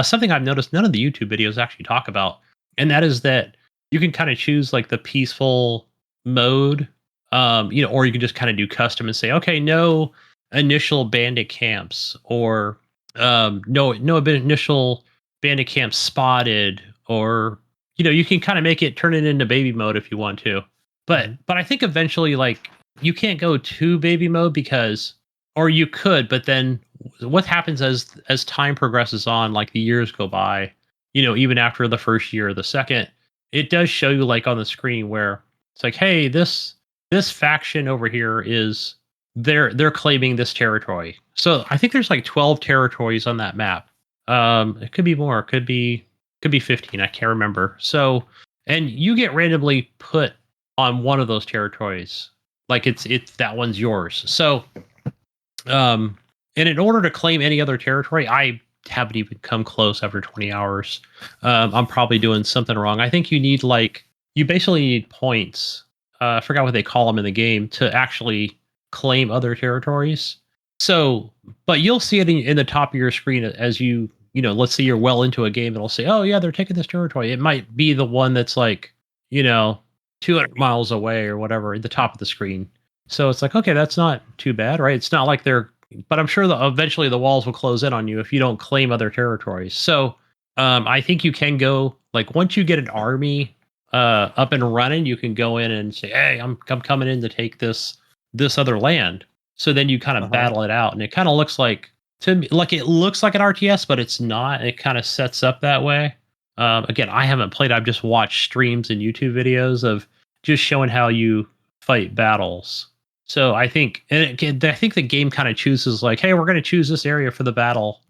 something I've noticed none of the YouTube videos actually talk about, and that is that you can kind of choose like the peaceful mode, or you can just kind of do custom and say, okay, no initial bandit camps, or no initial bandit camps spotted, or you can kind of make it turn it into baby mode if you want to. But Mhm. but I think eventually, like, you can't go to baby mode because, or you could, but then what happens as time progresses on, like the years go by, even after the first year or the second, it does show you, like, on the screen where it's like, hey, this faction over here is, they're claiming this territory. So I think there's like 12 territories on that map. It could be more, could be 15, I can't remember. So, and you get randomly put on one of those territories, like it's that one's yours. So um and in order to claim any other territory, I haven't even come close after 20 hours. I'm probably doing something wrong. I think you basically need points. I forgot what they call them in the game to actually claim other territories. So, but you'll see it in the top of your screen as let's say you're well into a game, it'll say, oh yeah, they're taking this territory. It might be the one that's like, you know 200 miles away or whatever at the top of the screen. So it's like, okay, that's not too bad, right? It's not like but I'm sure that eventually the walls will close in on you if you don't claim other territories. So I think you can go, like, once you get an army up and running, you can go in and say, hey, I'm coming in to take this other land. So then you kind of Uh-huh. battle it out, and it kind of looks like, to me, like, it looks like an RTS, but it's not. It kind of sets up that way. Again, I haven't played. I've just watched streams and YouTube videos of just showing how you fight battles. So I think, I think the game kind of chooses, like, hey, we're going to choose this area for the battle,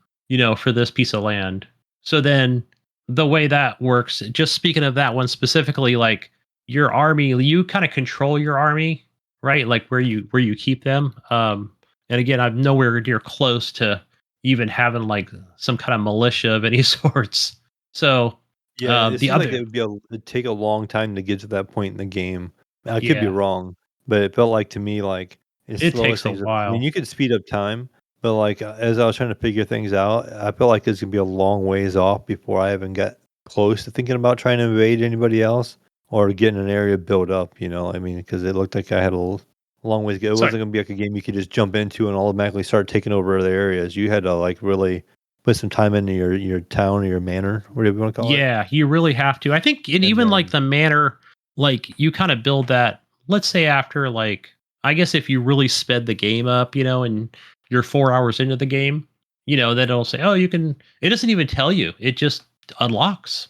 for this piece of land. So then the way that works, just speaking of that one specifically, like, your army, you kind of control your army, right? Like, where you keep them. And again, I'm nowhere near close to even having like some kind of militia of any sorts. So Yeah, it the seems like other, it'd take a long time to get to that point in the game. I could be yeah, wrong, but it felt like to me like it it slows takes a things up. I mean, while. you could speed up time, but like as I was trying to figure things out, I feel like it's gonna be a long ways off before I even get close to thinking about trying to invade anybody else or getting an area built up. I mean, because it looked like I had a long ways to go. It Sorry. wasn't gonna be like a game you could just jump into and automatically start taking over other areas. You had to like really put some time into your town or your manor, whatever you want to call it. Yeah, you really have to. I think, and And even like then the manor, like, you kind of build that, let's say after like I guess if you really sped the game up, and you're 4 hours into the game, then it'll say, oh, you can. It doesn't even tell you. It just unlocks.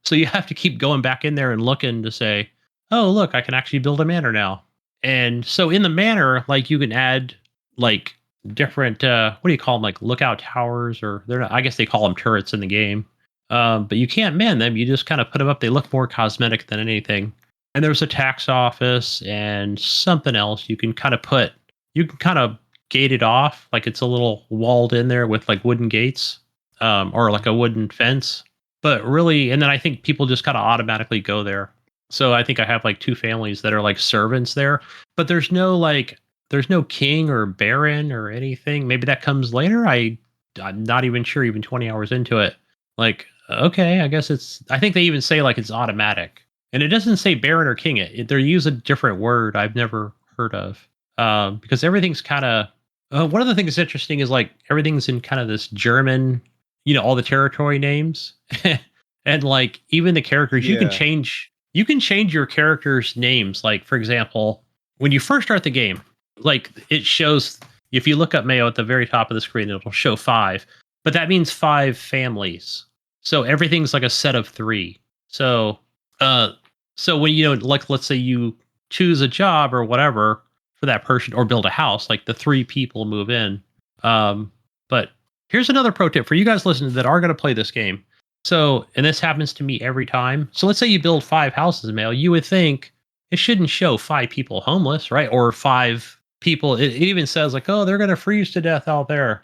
So you have to keep going back in there and looking to say, oh, look, I can actually build a manor now. And so in the manor, like you can add like different what do you call them, like lookout towers, or they're not, I guess they call them turrets in the game. But you can't man them. You just kind of put them up. They look more cosmetic than anything. And there's a tax office and something else you can kind of gate it off, like it's a little walled in there with like wooden gates, or like a wooden fence. But really, and then I think people just kind of automatically go there. So I think I have like two families that are like servants there, but there's no king or baron or anything. Maybe that comes later. I'm not even sure. Even 20 hours into it, like okay, I guess I think they even say like it's automatic, and it doesn't say baron or king. They use a different word I've never heard of, because everything's kind of. One of the things that's interesting is like everything's in kind of this German, all the territory names, and like even the characters you can change your characters' names. Like, for example, when you first start the game, like it shows, if you look up Mayo at the very top of the screen, it'll show 5, but that means 5 families. So everything's like a set of 3. So, so when, like, let's say you choose a job or whatever for that person or build a house, like the 3 people move in. But here's another pro tip for you guys listening that are going to play this game. So, and this happens to me every time. So let's say you build 5 houses in Mayo. You would think it shouldn't show 5 people homeless, right? Or 5 people. It even says like, oh, they're going to freeze to death out there.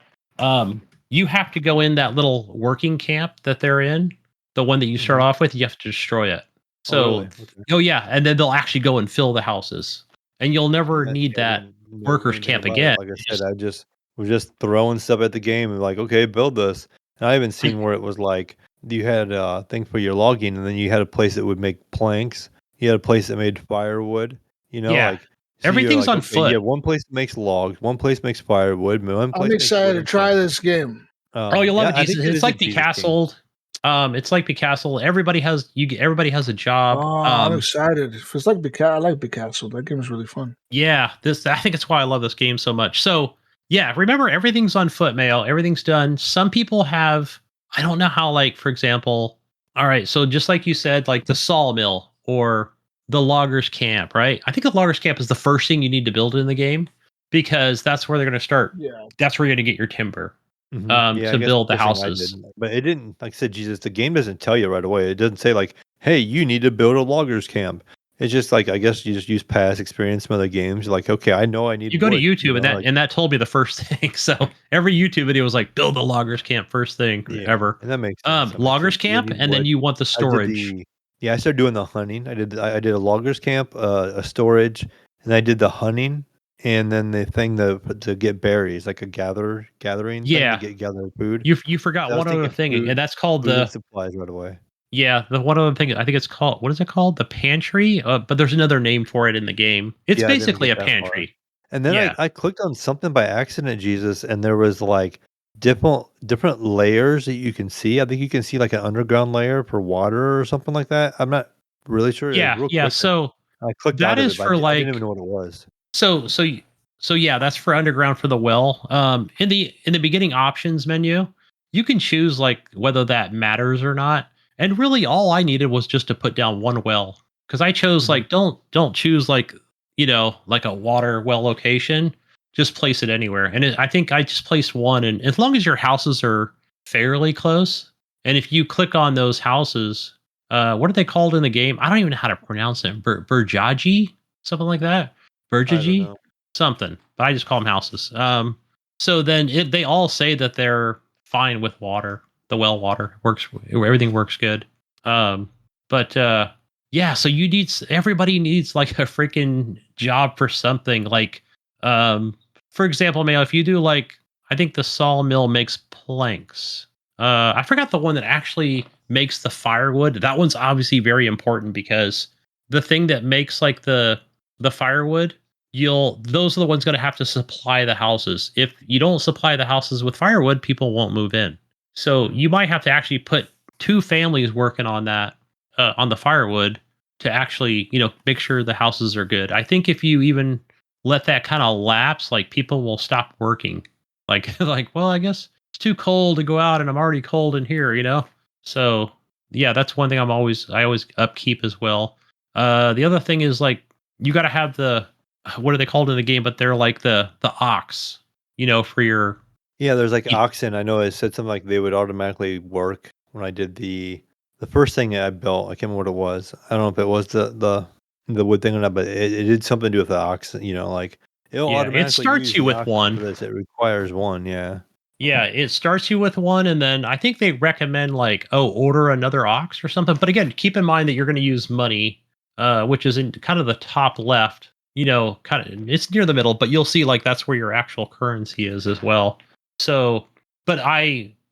You have to go in that little working camp that they're in, the one that you start off with. You have to destroy it. So, really? Okay. Yeah, and then they'll actually go and fill the houses, and you'll never need that workers camp again. Like I said, I was just throwing stuff at the game and like, okay, build this. And I haven't seen where it was like you had a thing for your logging, and then you had a place that would make planks. You had a place that made firewood. Yeah. Like so everything's like, on foot. Yeah, one place makes logs, one place makes firewood. I'm excited to try this game. You'll love it, Jesus. It's like Becastled. It's like Becastled. Everybody has a job. Oh, I'm excited. If it's like I like Becastled. That game is really fun. Yeah, I think it's why I love this game so much. So yeah, remember everything's on foot, Mail. Everything's done. Some people have, I don't know how, like, for example, all right, so just like you said, like the sawmill or the loggers camp, right? I think the loggers camp is the first thing you need to build in the game, because that's where they're going to start. Yeah. That's where you're going to get your timber. To build the houses. But it didn't, like I said, Jesus, the game doesn't tell you right away. It doesn't say like, hey, you need to build a loggers camp. It's just like, I guess you just use past experience from other games. You're like, okay, I know I need you go to YouTube, and that told me the first thing. So every YouTube video was like, build a loggers camp first thing ever. And that makes sense. Loggers camp, and then you want the storage. I started doing the hunting. I did a loggers camp, a storage, and I did the hunting. And then the thing to get berries, like a gathering thing to gather food. You forgot one other thing, and that's called the supplies right away. Yeah, the one other thing, I think it's called, what is it called? The pantry? But there's another name for it in the game. It's basically a pantry. Far. And then I clicked on something by accident, Jesus, and there was like different layers that you can see. I think you can see like an underground layer for water or something like that. I'm not really sure. Yeah. So I clicked that is for like, I didn't even know what it was. So yeah, that's for underground for the well. In the beginning options menu, you can choose like whether that matters or not. And really, all I needed was just to put down one well, because I chose like don't choose like like a water well location. Just place it anywhere. And I think I just placed one, and as long as your houses are fairly close, and if you click on those houses, what are they called in the game? I don't even know how to pronounce it. Burjaji, something like that. Burjaji. Something, but I just call them houses. So then they all say that they're fine with water. The well water works. Everything works good. So everybody needs like a freaking job for something. Like, for example, Mayo, if you do like, I think the sawmill makes planks. I forgot the one that actually makes the firewood. That one's obviously very important, because the thing that makes like the firewood, those are the ones going to have to supply the houses. If you don't supply the houses with firewood, people won't move in. So you might have to actually put 2 families working on that, on the firewood, to actually, make sure the houses are good. I think if you even let that kind of lapse, like people will stop working. Like, well, I guess it's too cold to go out and I'm already cold in here, you know? So yeah, that's one thing I always upkeep as well. The other thing is like you got to have the what are they called in the game? But they're like the ox, you know, for your Yeah, there's like y- oxen. I know it said something like they would automatically work when I did the first thing I built. I can't remember what it was. I don't know if it was the wood thing or not, but it did something to do with the oxen. You know, like it'll yeah. It automatically starts use you the with oxen one. for this. It requires one. Yeah. Yeah, it starts you with one, and then I think they recommend like, oh, order another ox or something. But again, keep in mind that you're going to use money, which is in kind of the top left. You know, kind of it's near the middle, but you'll see like that's where your actual currency is as well. So, but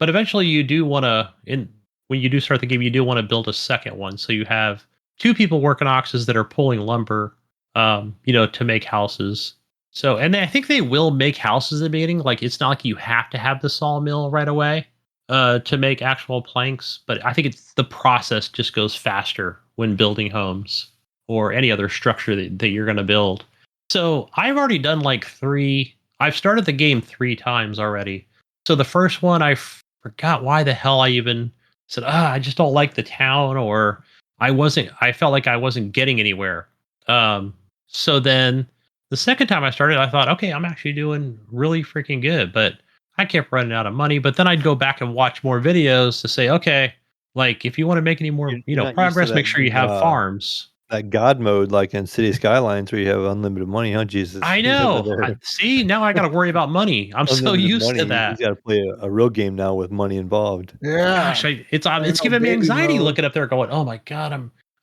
eventually you do want to in when you do start the game, you do want to build a second one, so you have two people working oxes that are pulling lumber, you know, to make houses. So, and I think they will make houses in the beginning. Like, it's not like you have to have the sawmill right away to make actual planks, but I think it's the process just goes faster when building homes or any other structure that you're going to build. So, I've already done like I've started the game 3 times already. So, the first one, forgot why the hell I even said, I just don't like the town, or I felt like I wasn't getting anywhere. So then the second time I started, I thought, okay, I'm actually doing really freaking good, but I kept running out of money. But then I'd go back and watch more videos to say, okay, like if you want to make any more, you You're know, not used to progress, make sure you have farms. that God mode like in City Skylines where you have unlimited money, huh? Jesus, I he's over know. there. See, now I got to worry about money. I'm so Unlimited used to money. He's that. got to play a real game now with money involved. Yeah. Gosh, I it's know giving me baby anxiety mode. looking up there, going, oh my god,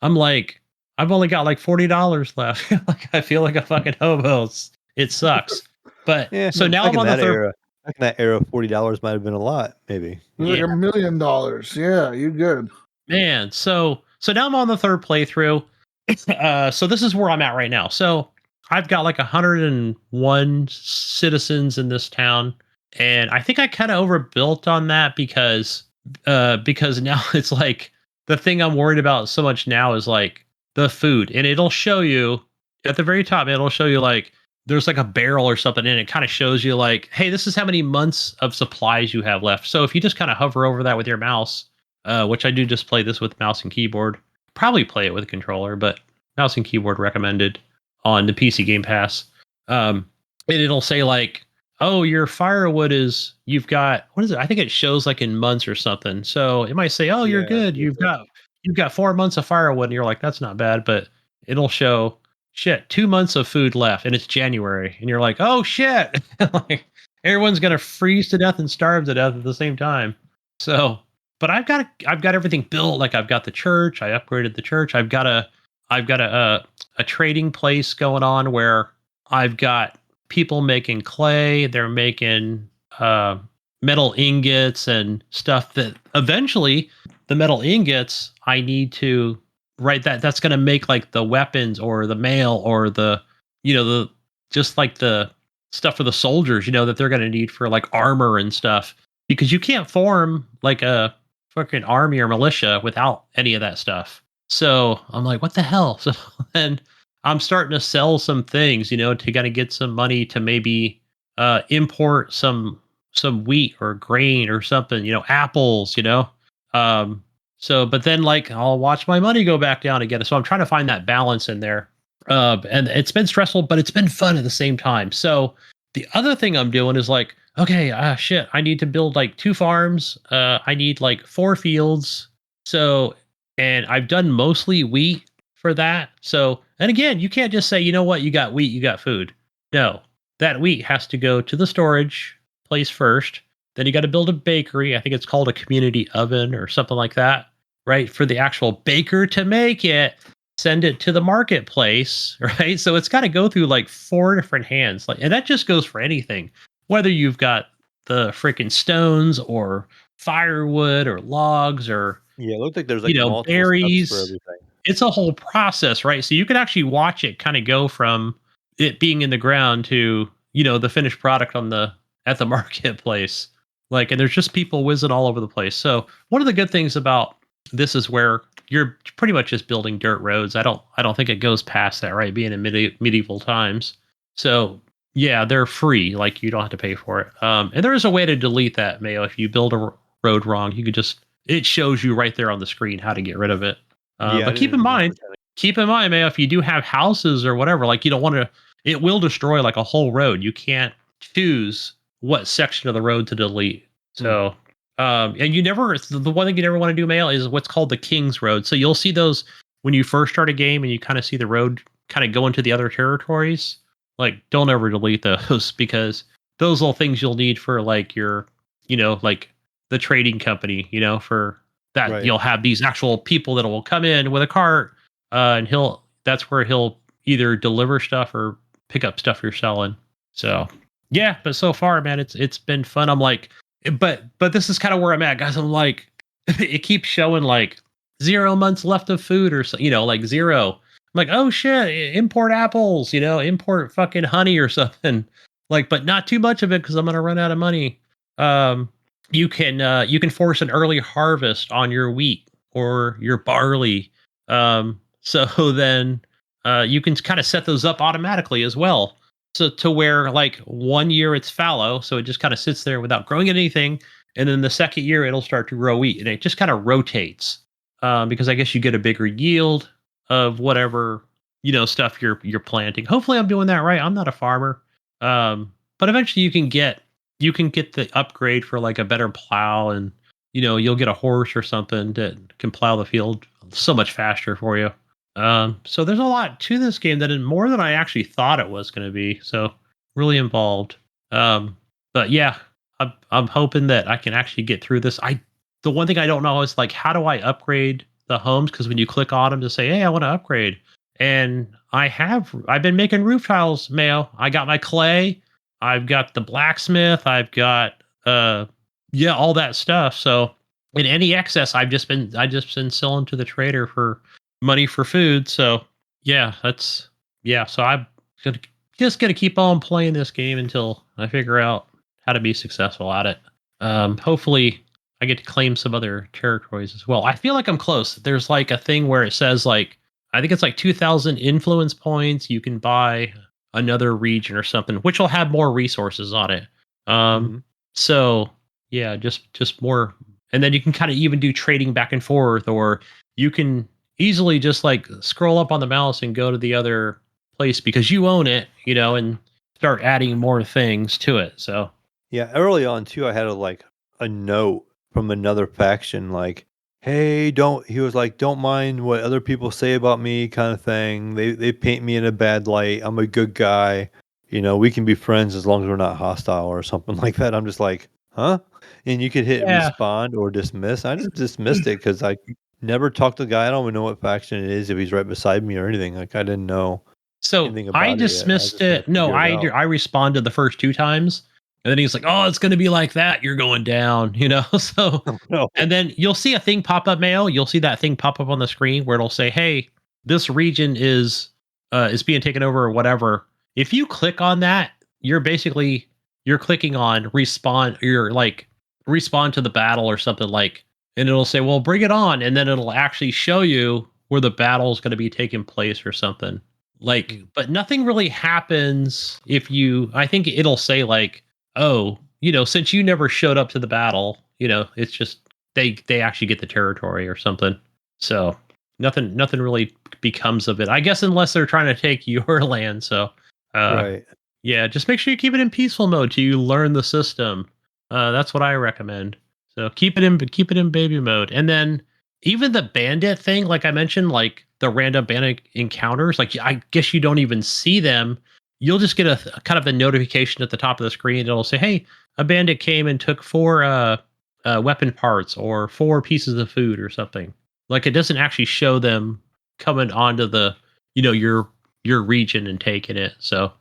I'm like I've only got like $40 left. Like I feel like a fucking hobo. It sucks. But Yeah, so now back I'm in on the that third. era, $40 might have been a lot, maybe. It's like Yeah. $1 million. Yeah, you good. Man, so now I'm on the third playthrough. So this is where I'm at right now. So I've got like 101 citizens in this town, and I think I kind of overbuilt on that because now it's like the thing I'm worried about so much now is like the food, and it'll show you at the very top. It'll show you like there's like a barrel or something, and it kind of shows you like, hey, this is how many months of supplies you have left. So if you just kind of hover over that with your mouse, which I do just play this with mouse and keyboard. Probably play it with a controller, but mouse and keyboard recommended on the PC Game Pass. And it'll say like, "Oh, your firewood is you've got what is it? I think it shows like in months or something. So it might say, "Oh, you're Yeah, good. You've got 4 months of firewood." And you're like, "That's not bad," but it'll show shit 2 months of food left, and it's January, and you're like, "Oh shit!" Like everyone's gonna freeze to death and starve to death at the same time. So but I've got everything built. Like I've got the church. I upgraded the church. I've got a trading place going on where I've got people making clay. They're making uh, metal ingots and stuff that eventually the metal ingots I need to write that's going to make like the weapons or the mail or the you know the just like the stuff for the soldiers, you know, that they're going to need for like armor and stuff because you can't form like a fucking army or militia without any of that stuff. So I'm like, what the hell? So then I'm starting to sell some things, you know, to kind of get some money to maybe import some wheat or grain or something, you know, apples, you know. Um, so, but then like I'll watch my money go back down again. So I'm trying to find that balance in there. And it's been stressful, but it's been fun at the same time. So the other thing I'm doing is like, okay, shit, I need to build like 2 farms. I need like 4 fields. So, and I've done mostly wheat for that. So, and again, you can't just say, you know what, you got wheat, you got food. No, that wheat has to go to the storage place first. Then you got to build a bakery. I think it's called a community oven or something like that, right? For the actual baker to make it, send it to the marketplace, right? So it's got to go through like 4 different hands. Like, and that just goes for anything, whether you've got the freaking stones or firewood or logs or, yeah. It looked like there's you like know, multiple steps for berries. everything. It's a whole process, right? So you can actually watch it kind of go from it being in the ground to, you know, the finished product on the at the marketplace. Like, and there's just people whizzing all over the place. So one of the good things about this is where you're pretty much just building dirt roads. I don't think it goes past that, right? Being in medieval times. So yeah, they're free. Like you don't have to pay for it. And there is a way to delete that, Mayo. If you build a road wrong, you could just it shows you right there on the screen how to get rid of it. Yeah, But keep in mind, Mayo, if you do have houses or whatever, like you don't want to, it will destroy like a whole road. You can't choose what section of the road to delete. So, and you never, the one thing you never want to do, Mail, is what's called the King's Road. So you'll see those when you first start a game and you kind of see the road kind of go into the other territories. Like, don't ever delete those because those little things you'll need for like your, like the trading company, for that Right. you'll have these actual people that will come in with a cart, and that's where he'll either deliver stuff or pick up stuff you're selling. So yeah, but so far, man, it's been fun. I'm like, but this is kind of where I'm at, guys. I'm like, it keeps showing like 0 months left of food or so, like 0. I'm like, oh shit, import apples, import fucking honey or something. Like, but not too much of it because I'm gonna run out of money. You can force an early harvest on your wheat or your barley. So then you can kind of set those up automatically as well. So to where like 1 year it's fallow, so it just kind of sits there without growing anything, and then the second year it'll start to grow wheat, and it just kind of rotates because I guess you get a bigger yield of whatever stuff you're planting. Hopefully, I'm doing that right. I'm not a farmer, but eventually you can get the upgrade for like a better plow, and you'll get a horse or something that can plow the field so much faster for you. So there's a lot to this game that is more than I actually thought it was going to be. So really involved. But yeah, I'm hoping that I can actually get through this. The one thing I don't know is like, how do I upgrade the homes? Because when you click on them to say, hey, I want to upgrade, and I've been making roof tiles, Mayo. I got my clay, I've got the blacksmith, I've got all that stuff. So in any excess, I just been selling to the trader for money for food. So yeah, so I'm gonna keep on playing this game until I figure out how to be successful at it. Hopefully I get to claim some other territories as well. I feel like I'm close. There's like a thing where it says like, I think it's like 2,000 influence points. You can buy another region or something, which will have more resources on it. So yeah, just more, and then you can kind of even do trading back and forth, or you can easily just like scroll up on the mouse and go to the other place because you own it, and start adding more things to it. So yeah, early on too, I had a note from another faction like, hey, he was like, don't mind what other people say about me, kind of thing. They paint me in a bad light. I'm a good guy. We can be friends as long as we're not hostile or something like that. I'm just like, huh? And you could hit respond or dismiss. I just dismissed it because I never talked to the guy. I don't even know what faction it is, if he's right beside me or anything. Like, I didn't know anything about I dismissed it. No, I responded the first 2 times. And then he's like, oh, it's going to be like that. You're going down, So, No. And then you'll see a thing pop up, Mail. You'll see that thing pop up on the screen where it'll say, hey, this region is being taken over or whatever. If you click on that, you're clicking on respond. You're like respond to the battle or something like, and it'll say, well, bring it on. And then it'll actually show you where the battle is going to be taking place or something like, but nothing really happens I think it'll say like, oh, since you never showed up to the battle, it's just they actually get the territory or something. So nothing really becomes of it, I guess, unless they're trying to take your land. So right. Yeah, just make sure you keep it in peaceful mode till you learn the system. That's what I recommend. So keep it in baby mode. And then even the bandit thing, like I mentioned, like the random bandit encounters, like I guess you don't even see them. You'll just get a kind of a notification at the top of the screen. It'll say, hey, a bandit came and took 4 weapon parts or 4 pieces of food or something. Like it doesn't actually show them coming onto the, your region and taking it. So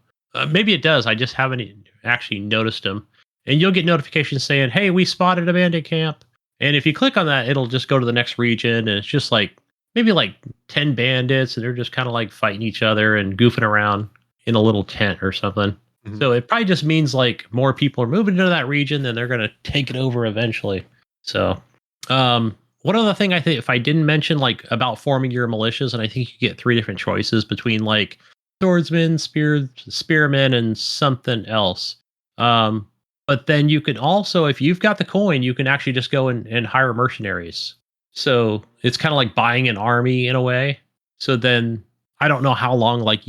maybe it does. I just haven't actually noticed them. And you'll get notifications saying, hey, we spotted a bandit camp. And if you click on that, it'll just go to the next region. And it's just like maybe like 10 bandits. And they're just kind of like fighting each other and goofing around in a little tent or something. Mm-hmm. So it probably just means like more people are moving into that region, then they're going to take it over eventually. So one other thing I think, if I didn't mention like about forming your militias, and I think you get 3 different choices between like swordsman, spearman, and something else. But then you can also, if you've got the coin, you can actually just go and hire mercenaries. So it's kind of like buying an army in a way. So then I don't know how long like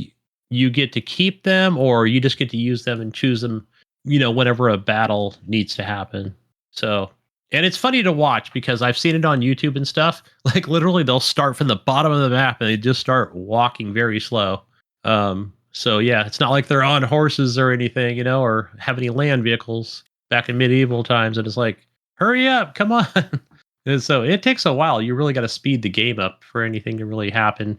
you get to keep them or you just get to use them and choose them, whenever a battle needs to happen. So, and it's funny to watch because I've seen it on YouTube and stuff. Like literally they'll start from the bottom of the map and they just start walking very slow. So yeah, it's not like they're on horses or anything, or have any land vehicles back in medieval times. And it's like, hurry up, come on. And so it takes a while. You really got to speed the game up for anything to really happen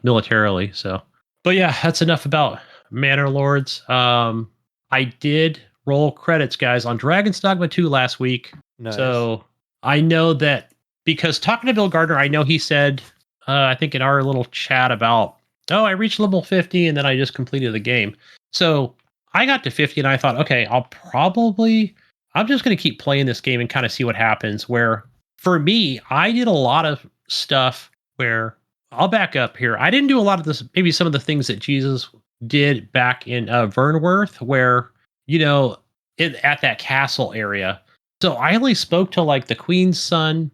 militarily. So, but yeah, that's enough about Manor Lords. I did roll credits, guys, on Dragon's Dogma 2 last week. Nice. So I know that because talking to Bill Gardner, I know he said, I think in our little chat about, I reached level 50 and then I just completed the game. So I got to 50 and I thought, okay, I'm just going to keep playing this game and kind of see what happens. Where for me, I did a lot of stuff where I'll back up here. I didn't do a lot of this, maybe some of the things that Jesus did back in Vernworth, where, at that castle area. So I only spoke to like the Queen's son,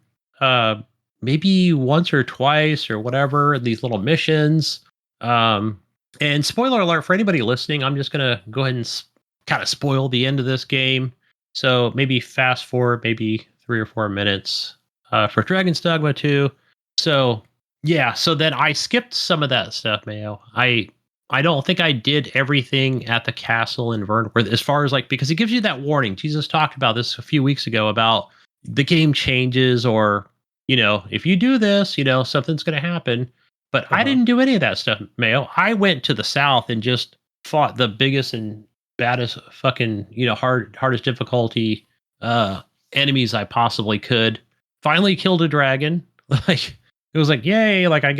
maybe once or twice or whatever, these little missions. And spoiler alert for anybody listening, I'm just going to go ahead and kind of spoil the end of this game. So maybe fast forward, maybe 3 or 4 minutes for Dragon's Dogma 2. So yeah, so then I skipped some of that stuff, Mayo. I don't think I did everything at the castle in Vernworth as far as like, because it gives you that warning. Jesus talked about this a few weeks ago about the game changes or, if you do this, something's going to happen. But I didn't do any of that stuff, Mayo. I went to the south and just fought the biggest and baddest fucking, hardest difficulty enemies I possibly could. Finally killed a dragon. Like it was like, yay, like I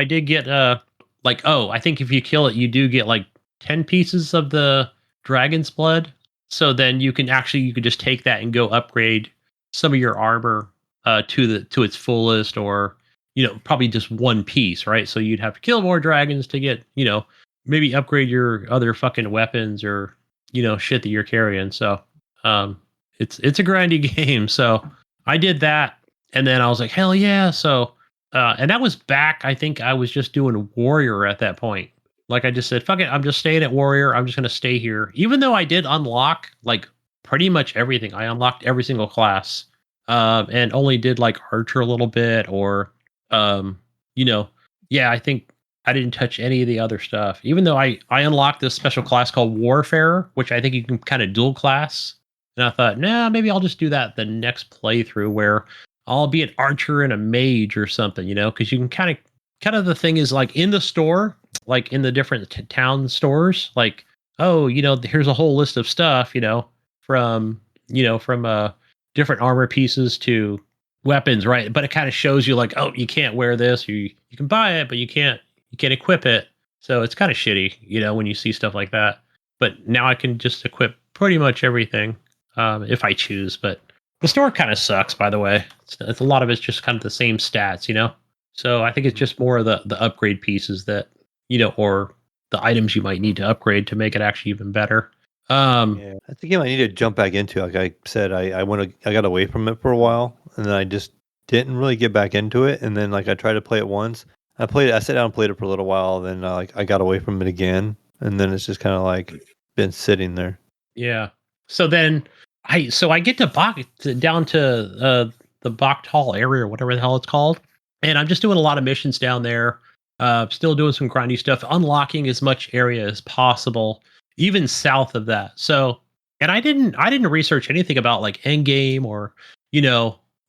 did get I think if you kill it, you do get like 10 pieces of the dragon's blood. So then you could just take that and go upgrade some of your armor to its fullest, or probably just one piece, right? So you'd have to kill more dragons to get, maybe upgrade your other fucking weapons or, shit that you're carrying. So it's a grindy game. So I did that. And then I was like, hell yeah. So, and that was back, I think I was just doing warrior at that point. Like I just said, fuck it, I'm just staying at warrior. I'm just going to stay here. Even though I did unlock like pretty much everything. I unlocked every single class and only did like archer a little bit or, I think I didn't touch any of the other stuff. Even though I unlocked this special class called Warfarer, which I think you can kind of dual class. And I thought, nah, maybe I'll just do that the next playthrough where I'll be an archer and a mage or something, because you can kind of the thing is like in the store, like in the different town stores, like, here's a whole list of stuff, from different armor pieces to weapons, right? But it kind of shows you like, oh, you can't wear this, you can buy it, but you can't equip it. So it's kind of shitty, when you see stuff like that. But now I can just equip pretty much everything if I choose. But the store kind of sucks, by the way. It's a lot of it's just kind of the same stats, So I think it's just more of the upgrade pieces that, or the items you might need to upgrade to make it actually even better. Yeah, that's a game I need to jump back into. Like I said, I got away from it for a while, and then I just didn't really get back into it. And then like I tried to play it once. I sat down and played it for a little while. Then I got away from it again, and then it's just kind of like been sitting there. Yeah. So then I get to down to the Bachtal area or whatever the hell it's called, and I'm just doing a lot of missions down there. Still doing some grindy stuff, unlocking as much area as possible, even south of that. So, and I didn't research anything about like endgame or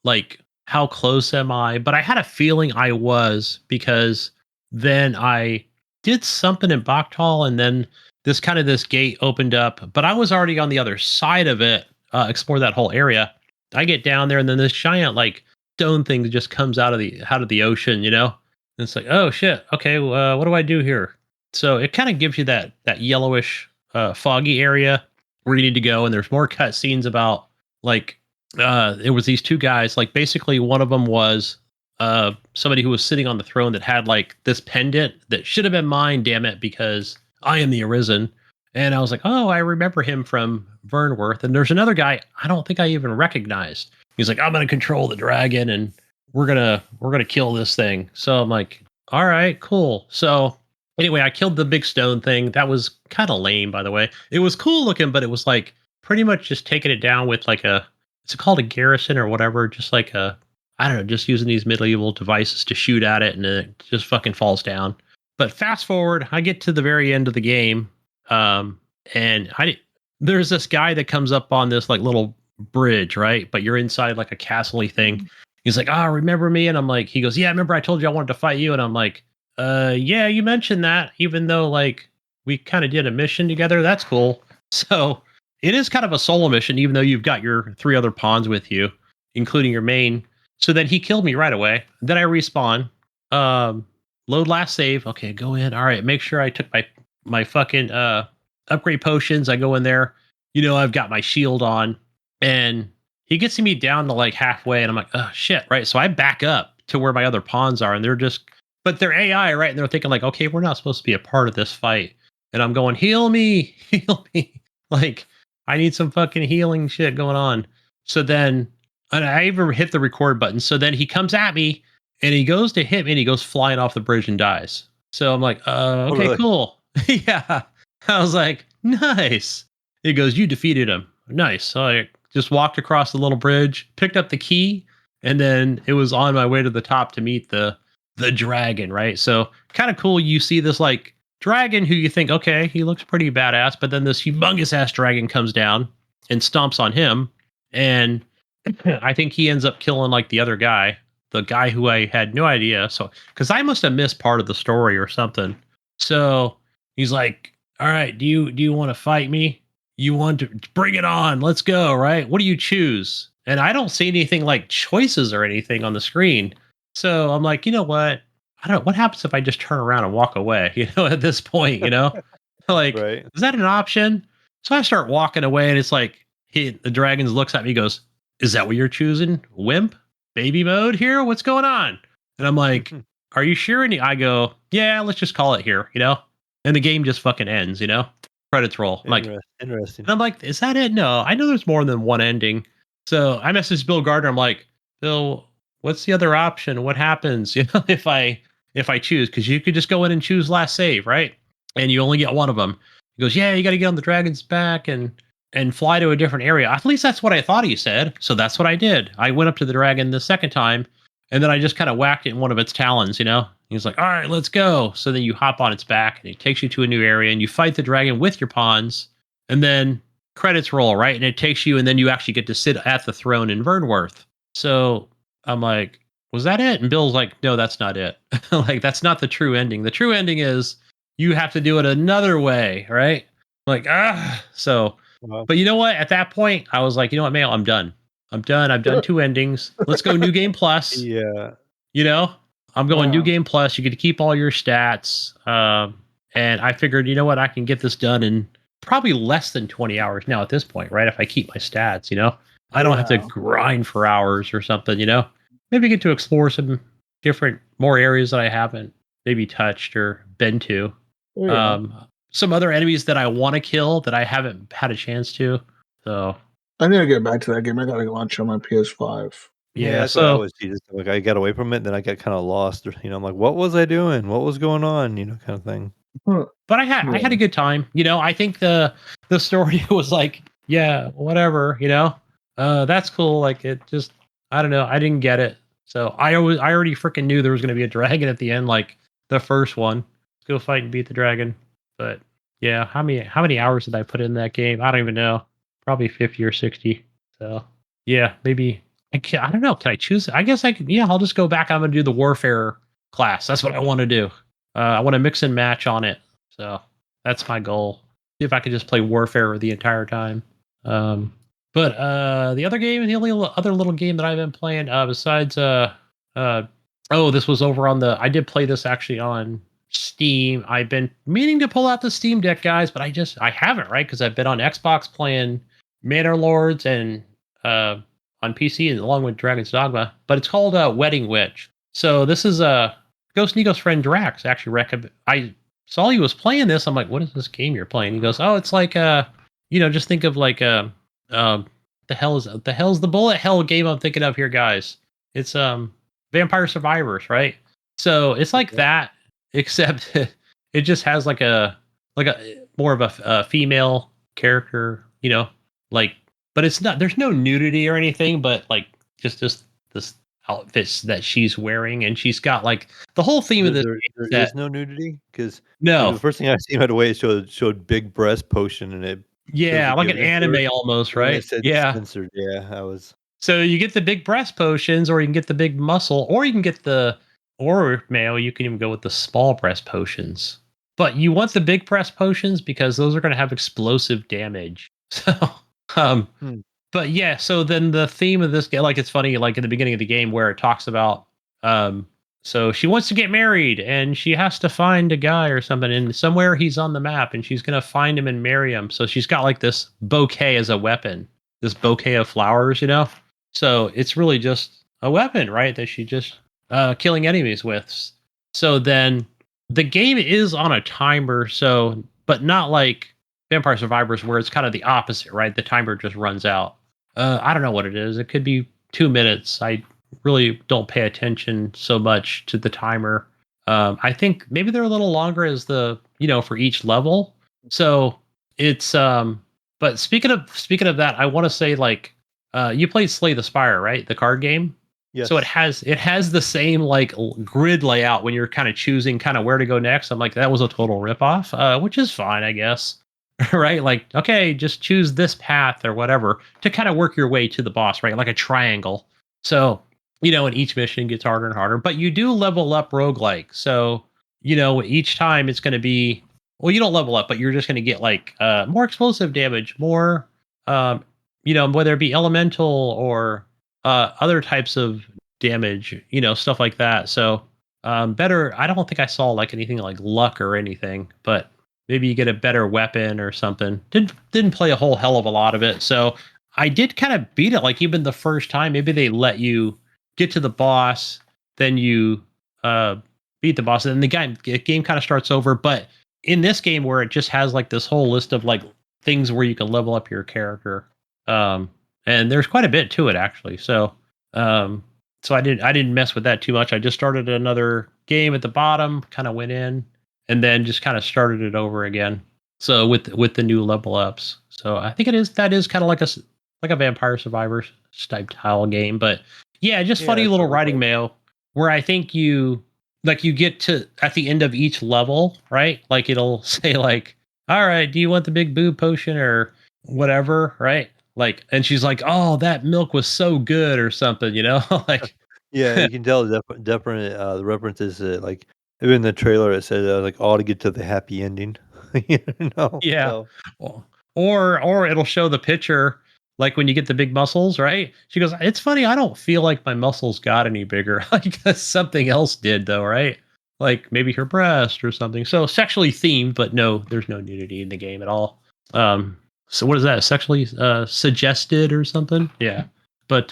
like how close am I, but I had a feeling I was, because then I did something in Bachtal and then this gate opened up, but I was already on the other side of it, explore that whole area. I get down there and then this giant like stone thing just comes out of the ocean, And it's like, oh shit, okay, what do I do here? So it kind of gives you that yellowish, foggy area where you need to go, and there's more cutscenes about like it was these two guys. Like basically, one of them was somebody who was sitting on the throne that had like this pendant that should have been mine, damn it, because I am the Arisen. And I was like, oh, I remember him from Vernworth. And there's another guy I don't think I even recognized. He's like, I'm gonna control the dragon and we're gonna kill this thing. So I'm like, all right, cool. So anyway, I killed the big stone thing. That was kind of lame, by the way. It was cool looking, but it was like pretty much just taking it down with like it's called a garrison or whatever, just like I don't know, just using these medieval devices to shoot at it and it just fucking falls down. But fast forward, I get to the very end of the game, and there's this guy that comes up on this like little bridge, right? But you're inside like a castle-y thing. He's like, remember me? And I'm like, he goes, yeah, remember I told you I wanted to fight you? And I'm like, yeah, you mentioned that, even though like we kind of did a mission together. That's cool. So it is kind of a solo mission, even though you've got your 3 other pawns with you, including your main. So then he killed me right away. Then I respawn. Load last save. Okay, go in. All right, make sure I took my fucking upgrade potions. I go in there. I've got my shield on, and he gets me down to like halfway, and I'm like, oh shit, right? So I back up to where my other pawns are, and but they're AI, right? And they're thinking like, okay, we're not supposed to be a part of this fight. And I'm going, heal me, heal me. Like, I need some fucking healing shit going on. So then, and I even hit the record button. So then he comes at me, and he goes to hit me, and he goes flying off the bridge and dies. So I'm like, okay, really? Cool. Yeah. I was like, nice. He goes, you defeated him. Nice. So I just walked across the little bridge, picked up the key, and then it was on my way to the top to meet the dragon, right? So kind of cool. You see this like dragon who you think, okay, he looks pretty badass, but then this humongous ass dragon comes down and stomps on him. And I think he ends up killing like the other guy, the guy who I had no idea. So, because I must have missed part of the story or something. So he's like, all right, do you want to fight me? You want to bring it on? Let's go, right? What do you choose? And I don't see anything like choices or anything on the screen. So I'm like, you know what? I don't know. What happens if I just turn around and walk away? At this point, like, right. Is that an option? So I start walking away, and it's like, the dragon looks at me, goes, is that what you're choosing? Wimp? Baby mode here? What's going on? And I'm like, are you sure? And I go, yeah, let's just call it here, And the game just fucking ends, Credits roll. I'm like, interesting. And I'm like, is that it? No, I know there's more than one ending. So I messaged Bill Gardner. I'm like, Bill, what's the other option? What happens, if I choose? Because you could just go in and choose last save, right? And you only get one of them. He goes, yeah, you got to get on the dragon's back and fly to a different area. At least that's what I thought he said. So that's what I did. I went up to the dragon the second time, and then I just kind of whacked it in one of its talons, He was like, all right, let's go. So then you hop on its back, and it takes you to a new area, and you fight the dragon with your pawns, and then credits roll, right? And it takes you, and then you actually get to sit at the throne in Vernworth. So I'm like, was that it? And Bill's like, no, that's not it. Like, that's not the true ending. The true ending is you have to do it another way, right? I'm like, so... But you know what? At that point, I was like, you know what, Mayo, I'm done. I've done 2 endings. Let's go New Game Plus. Yeah. I'm going New Game Plus. You get to keep all your stats. And I figured, you know what? I can get this done in probably less than 20 hours now at this point, right? If I keep my stats, I don't have to grind for hours or something, Maybe get to explore some more areas that I haven't maybe touched or been to. Some other enemies that I want to kill that I haven't had a chance to. So I need to get back to that game. I gotta launch on my PS5. Yeah, that's what I was. Like, I got away from it, and then I got kind of lost. I'm like, what was I doing? What was going on? Kind of thing. But I had a good time. I think the story was like, yeah, whatever. That's cool. Like, it just, I don't know. I didn't get it. So I already freaking knew there was going to be a dragon at the end, like the first one. Let's go fight and beat the dragon. But yeah, how many hours did I put in that game? I don't even know. Probably 50 or 60. So yeah, maybe I don't know. Can I choose? I guess I could. Yeah, I'll just go back. I'm gonna do the warfare class. That's what I want to do. I want to mix and match on it. So that's my goal. See if I could just play warfare the entire time. But the other game, the only other little game that I've been playing, besides this was over on I did play this actually on Steam. I've been meaning to pull out the Steam Deck, guys, but I haven't, right? Because I've been on Xbox playing Manor Lords and on PC along with Dragon's Dogma. But it's called Wedding Witch. So this is Ghost Nico's friend Drax actually I saw he was playing this. I'm like, what is this game you're playing? He goes, oh, it's like just think of like the hell's the bullet hell game I'm thinking of here, guys. It's Vampire Survivors, right? So it's like that, except it just has like a more of a female character, like, but it's not. There's no nudity or anything, but like just this outfits that she's wearing, and she's got like the whole theme of this There game is no nudity because no, the first thing I seen right away showed big breast potion and it shows yeah, the like an giving it to her. anime almost, And then it right? said Yeah. censored. Yeah, I was. So you get the big breast potions, or you can get the big muscle, or you can get or male, you can even go with the small breast potions. But you want the big breast potions because those are going to have explosive damage. So, um, Hmm. but yeah, so then the theme of this game, like it's funny, like in the beginning of the game where it talks about, so she wants to get married and she has to find a guy or something, and somewhere he's on the map, and she's gonna find him and marry him. So she's got like this bouquet as a weapon, this bouquet of flowers, So it's really just a weapon, right? That she just killing enemies with. So then the game is on a timer, so but not like Vampire Survivors where it's kind of the opposite, right? The timer just runs out. I don't know what it is. It could be 2 minutes. I really don't pay attention so much to the timer. I think maybe they're a little longer as for each level. So it's but speaking of that, I want to say like you played Slay the Spire, right? The card game. Yes. So it has the same like grid layout when you're kind of choosing kind of where to go next. I'm like, that was a total ripoff, which is fine, I guess. Right? Like, okay, just choose this path or whatever to kind of work your way to the boss, right? Like a triangle. So, and each mission gets harder and harder, but you do level up roguelike. So, each time it's going to be, well, you don't level up, but you're just going to get like more explosive damage, more, whether it be elemental or other types of damage, stuff like that. So, better, I don't think I saw like anything like luck or anything, but maybe you get a better weapon or something. Didn't play a whole hell of a lot of it. So I did kind of beat it. Like even the first time, maybe they let you get to the boss, then you beat the boss, and then the game kind of starts over. But in this game where it just has like this whole list of like things where you can level up your character, and there's quite a bit to it actually. So I didn't mess with that too much. I just started another game at the bottom, kind of went in, and then just kind of started it over again. So with the new level ups. So I think that is kind of like a Vampire Survivors style game. But yeah, just funny little writing mail where I think you get to at the end of each level, right? Like it'll say like, all right, do you want the big boob potion or whatever, right? Like, and she's like, oh, that milk was so good or something, like. Yeah, you can tell definitely the references like even in the trailer it said like all to get to the happy ending. Yeah. So Well, or it'll show the picture like when you get the big muscles, right? She goes, "It's funny, I don't feel like my muscles got any bigger." Like something else did though, right? Like maybe her breast or something. So sexually themed, but no, there's no nudity in the game at all. So what is that? Sexually suggested or something? Yeah. But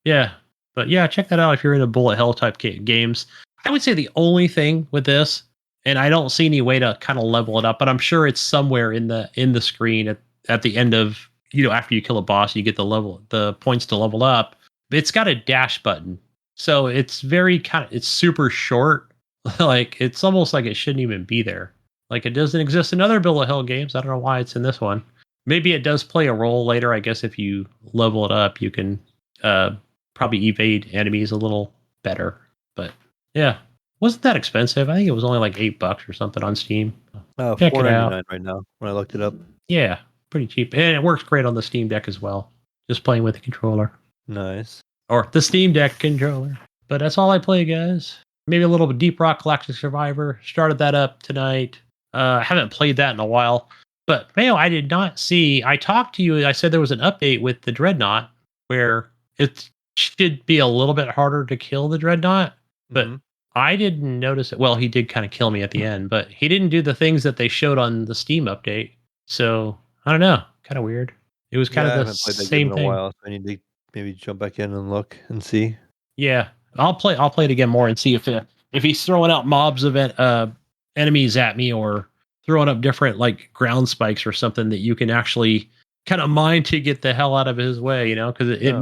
yeah. But yeah, check that out if you're into bullet hell type games. I would say the only thing with this, and I don't see any way to kind of level it up, but I'm sure it's somewhere in the screen at the end of after you kill a boss, you get the points to level up. It's got a dash button, so it's it's super short. Like it's almost like it shouldn't even be there. Like it doesn't exist in other bullet hell games. I don't know why it's in this one. Maybe it does play a role later. I guess if you level it up, you can probably evade enemies a little better. But yeah, wasn't that expensive? I think it was only like $8 or something on Steam. Check it out. $4.99 right now when I looked it up. Yeah, pretty cheap, and it works great on the Steam Deck as well. Just playing with the controller. Nice. Or the Steam Deck controller. But that's all I play, guys. Maybe a little bit Deep Rock Galactic Survivor. Started that up tonight. I haven't played that in a while. But Mayo, I did not see. I talked to you. I said there was an update with the Dreadnought where it should be a little bit harder to kill the Dreadnought. But I didn't notice it. Well, he did kind of kill me at the end, but he didn't do the things that they showed on the Steam update. So I don't know. Kind of weird. It was kind of the same thing. In a while, so I need to maybe jump back in and look and see. Yeah. I'll play it again more and see if he's throwing out mobs of enemies at me, or throwing up different like ground spikes or something that you can actually kind of mine to get the hell out of his way, because it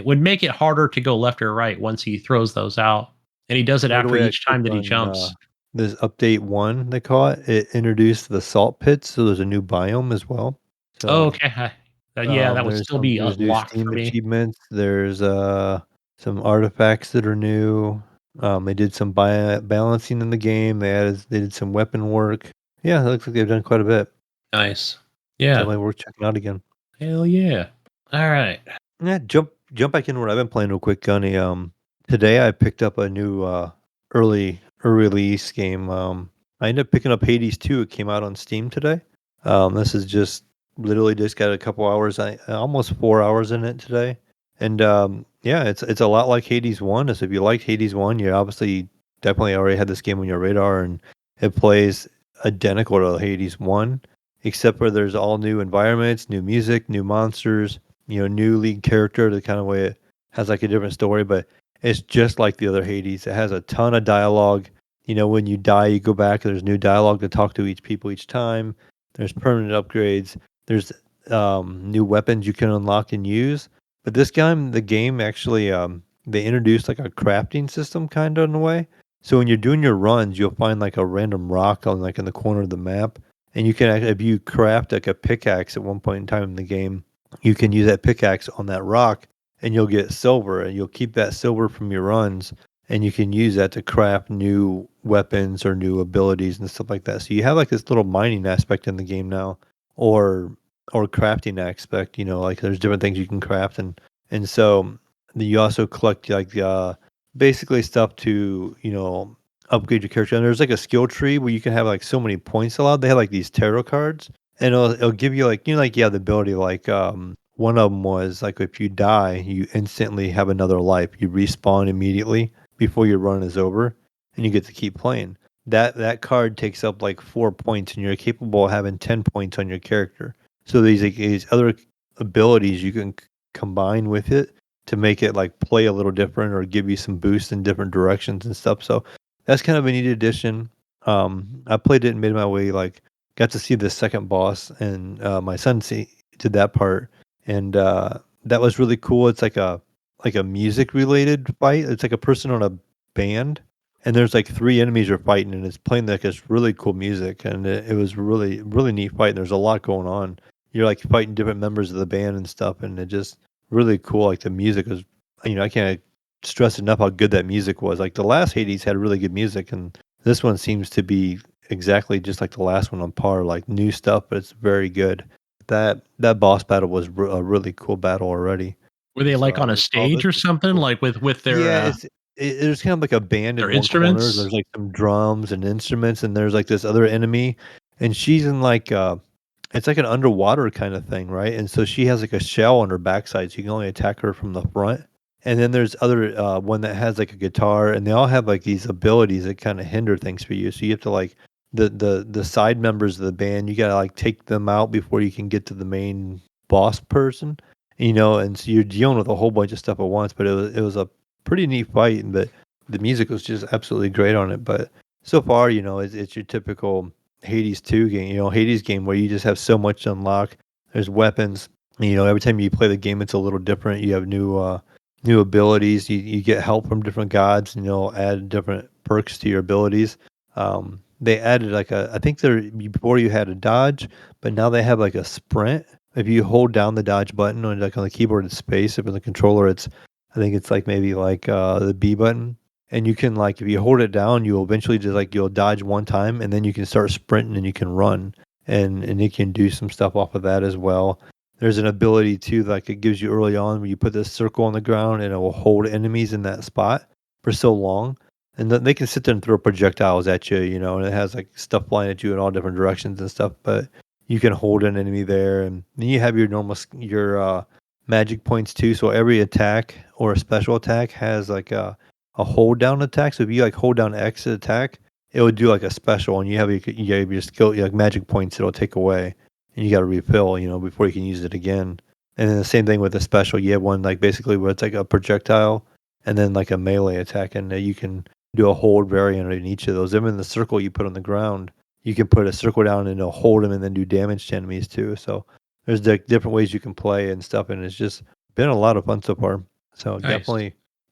would make it harder to go left or right once he throws those out, and he does it Right after away, I each time clicked that he on jumps. this update 1, they call it. It introduced the salt pits, so there's a new biome as well. Oh, So okay. Yeah, that would still be there's new unlocked Steam for me. achievements. There's some artifacts that are new. They did some balancing in the game. They did some weapon work. Yeah, it looks like they've done quite a bit. Nice. Yeah. Definitely worth checking out again. Hell yeah. All right. Yeah, jump back into what I've been playing real quick, Gunny. Today I picked up a new early release game. I ended up picking up Hades 2. It came out on Steam today. This is just literally just got a couple hours, almost 4 hours in it today. And yeah, it's a lot like Hades 1. So if you liked Hades 1, you obviously definitely already had this game on your radar, and it plays identical to Hades 1, except for there's all new environments, new music, new monsters, new lead character. The kind of way it has like a different story, but it's just like the other Hades. It has a ton of dialogue. When you die, you go back. There's new dialogue to talk to each people each time. There's permanent upgrades. There's new weapons you can unlock and use. But this time, the game actually they introduced like a crafting system kind of in a way. So when you're doing your runs, you'll find like a random rock on like in the corner of the map, and you can actually, if you craft like a pickaxe at one point in time in the game, you can use that pickaxe on that rock, and you'll get silver, and you'll keep that silver from your runs, and you can use that to craft new weapons or new abilities and stuff like that. So you have like this little mining aspect in the game now, or crafting aspect. Like there's different things you can craft, and so you also collect like basically stuff to upgrade your character. And there's like a skill tree where you can have like so many points allowed. They have like these tarot cards, and it'll give you like like you have the ability like one of them was like if you die, you instantly have another life. You respawn immediately before your run is over, and you get to keep playing. That card takes up like 4 points, and you're capable of having 10 points on your character. So these other abilities you can combine with it to make it like play a little different or give you some boosts in different directions and stuff. So that's kind of a neat addition. I played it and made my way, like got to see the second boss, and my son did that part, and that was really cool. It's like a music related fight. It's like a person on a band, and there's like 3 enemies you're fighting, and it's playing like this really cool music, and it was really really neat fight. And there's a lot going on. You're like fighting different members of the band and stuff, and it just really cool. Like the music was, I can't stress enough how good that music was. Like the last Hades had really good music, and this one seems to be exactly just like the last one on par. Like new stuff, but it's very good. That boss battle was a really cool battle already. Were they So like I on a was, oh, stage this or is something, cool. like with their Yeah, there's kind of like a band their in one corner. instruments? There's like some drums and instruments, and there's like this other enemy, and she's in like it's like an underwater kind of thing, right? And so she has like a shell on her backside, so you can only attack her from the front. And then there's other one that has like a guitar, and they all have like these abilities that kind of hinder things for you. So you have to like the side members of the band, you gotta like take them out before you can get to the main boss person. And so you're dealing with a whole bunch of stuff at once. But it was a pretty neat fight, but the music was just absolutely great on it. But so far, it's your typical Hades 2 game, Hades game where you just have so much to unlock. There's weapons. Every time you play the game, it's a little different. You have new abilities. You get help from different gods, and add different perks to your abilities. They added like I think before you had a dodge, but now they have like a sprint. If you hold down the dodge button on the keyboard, it's space. If in the controller, I think it's like maybe like the B button. And you can like if you hold it down, you'll eventually just like you'll dodge one time, and then you can start sprinting and you can run, and it can do some stuff off of that as well. There's an ability too, like it gives you early on where you put this circle on the ground and it will hold enemies in that spot for so long, and then they can sit there and throw projectiles at you, and it has like stuff flying at you in all different directions and stuff. But you can hold an enemy there, and then you have your magic points too. So every attack or a special attack has like a hold down attack. So if you like hold down X to attack, it would do like a special, and you have your skill, like magic points it'll take away, and you got to refill, before you can use it again. And then the same thing with the special. You have one like basically where it's like a projectile, and then like a melee attack, and you can do a hold variant in each of those. Even in the circle you put on the ground, you can put a circle down and it'll hold them and then do damage to enemies too. So there's different ways you can play and stuff, and it's just been a lot of fun so far. So Nice.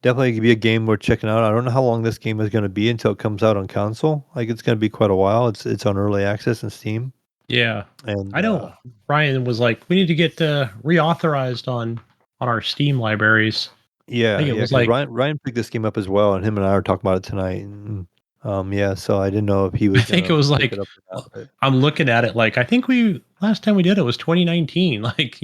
definitely could be a game worth checking out. I don't know how long this game is going to be until it comes out on console. Like it's going to be quite a while. It's on early access in Steam. Yeah. And I know Ryan was like, we need to get reauthorized on our Steam libraries. yeah, I think it yeah. was Because like, Ryan picked this game up as well, and him and I were talking about it tonight. And yeah. So I didn't know if he was I think it going was to pick like, it up or not. But I'm looking at it like, I think last time we did it was 2019. Like,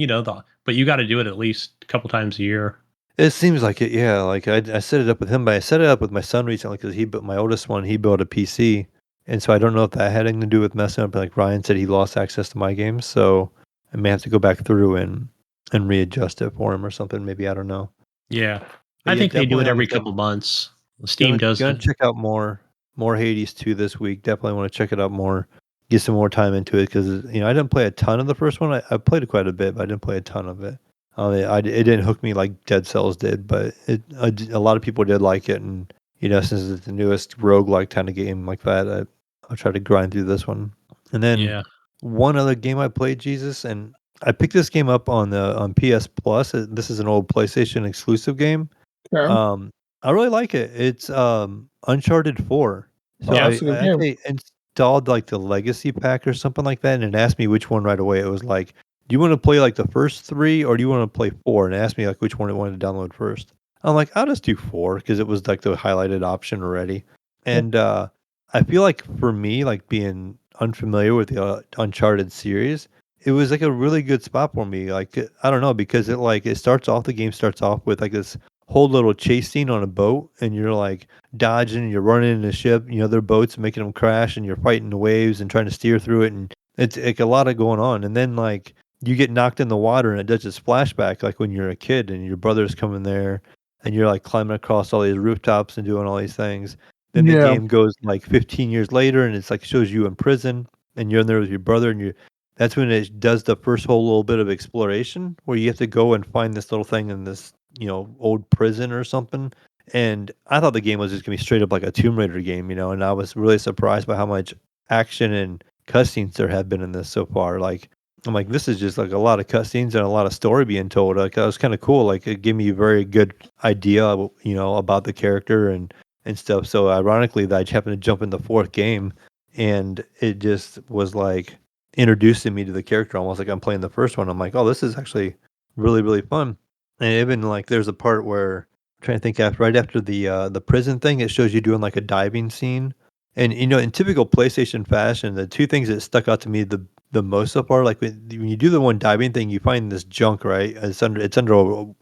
but you got to do it at least a couple times a year. it seems like it. Yeah. Like I set it up with him, but I set it up with my son recently because he built my oldest one. He built a PC, and so I don't know if that had anything to do with messing up. Like Ryan said, he lost access to my games, so I may have to go back through and readjust it for him or something. Maybe I don't know. Yeah. But I yeah, think they do definitely it like I every said, couple months. Steam does gonna it. check out more Hades 2 this week. Definitely want to check it out more. Get some more time into it because I didn't play a ton of the first one. I played it quite a bit, but I didn't play a ton of it. It didn't hook me like Dead Cells did, but a lot of people did like it, and since it's the newest roguelike kind of game like that, I'll try to grind through this one. And then Yeah. one other game I played, Jesus, and I picked this game up on PS Plus. This is an old PlayStation exclusive game. Yeah. Um, I really like it. It's Uncharted 4. So Oh, I, that's a I good game. actually installed like the legacy pack or something like that, and it asked me which one right away. It was like, do you want to play like the first three or do you want to play 4? And it asked me like which one I wanted to download first. I'm like, I'll just do 4 because it was like the highlighted option already. And I feel like for me, like being unfamiliar with the Uncharted series, it was like a really good spot for me. Like I don't know because the game starts off with like this whole little chase scene on a boat, and you're like dodging, you're running in the ship, their boats making them crash, and you're fighting the waves and trying to steer through it, and it's like a lot of going on. And then like you get knocked in the water, and it does this flashback like when you're a kid and your brother's coming there, and you're like climbing across all these rooftops and doing all these things. Then the Yeah. game goes like 15 years later, and it's like shows you in prison, and you're in there with your brother, and you that's when it does the first whole little bit of exploration where you have to go and find this little thing in this, old prison or something. And I thought the game was just gonna be straight up like a Tomb Raider game, and I was really surprised by how much action and cutscenes there have been in this so far. Like I'm like, this is just like a lot of cutscenes and a lot of story being told. Like that was kind of cool. Like it gave me a very good idea, about the character and stuff. So ironically, that I just happened to jump in the fourth game, and it just was like introducing me to the character almost like I'm playing the first one. I'm like, oh, this is actually really, really fun. And even like there's a part where I'm trying to think right after the prison thing, it shows you doing like a diving scene. And in typical PlayStation fashion, the two things that stuck out to me the most so far, like when you do the one diving thing, you find this junk, right? It's under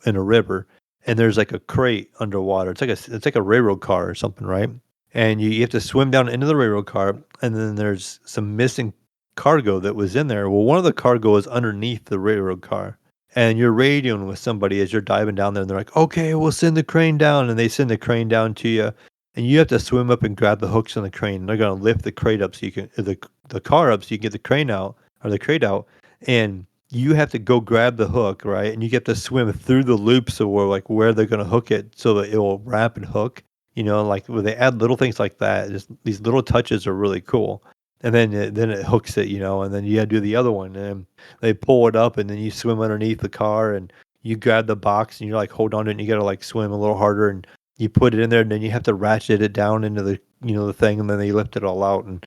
in a river, and there's like a crate underwater. It's like a railroad car or something, right? And you have to swim down into the railroad car, and then there's some missing cargo that was in there. Well, one of the cargo is underneath the railroad car, and you're radioing with somebody as you're diving down there, and they're like, "Okay, we'll send the crane down," and they send the crane down to you, and you have to swim up and grab the hooks on the crane. They're gonna lift the crate up so you can the car up so you can get the crane out or the crate out, and you have to go grab the hook, right? And you get to swim through the loops of where they're gonna hook it so that it will wrap and hook. Like where they add little things like that. Just these little touches are really cool. And then it hooks it, and then you gotta do the other one, and they pull it up, and then you swim underneath the car, and you grab the box, and you're like hold on to it, and you gotta like swim a little harder, and you put it in there, and then you have to ratchet it down into the thing, and then they lift it all out. And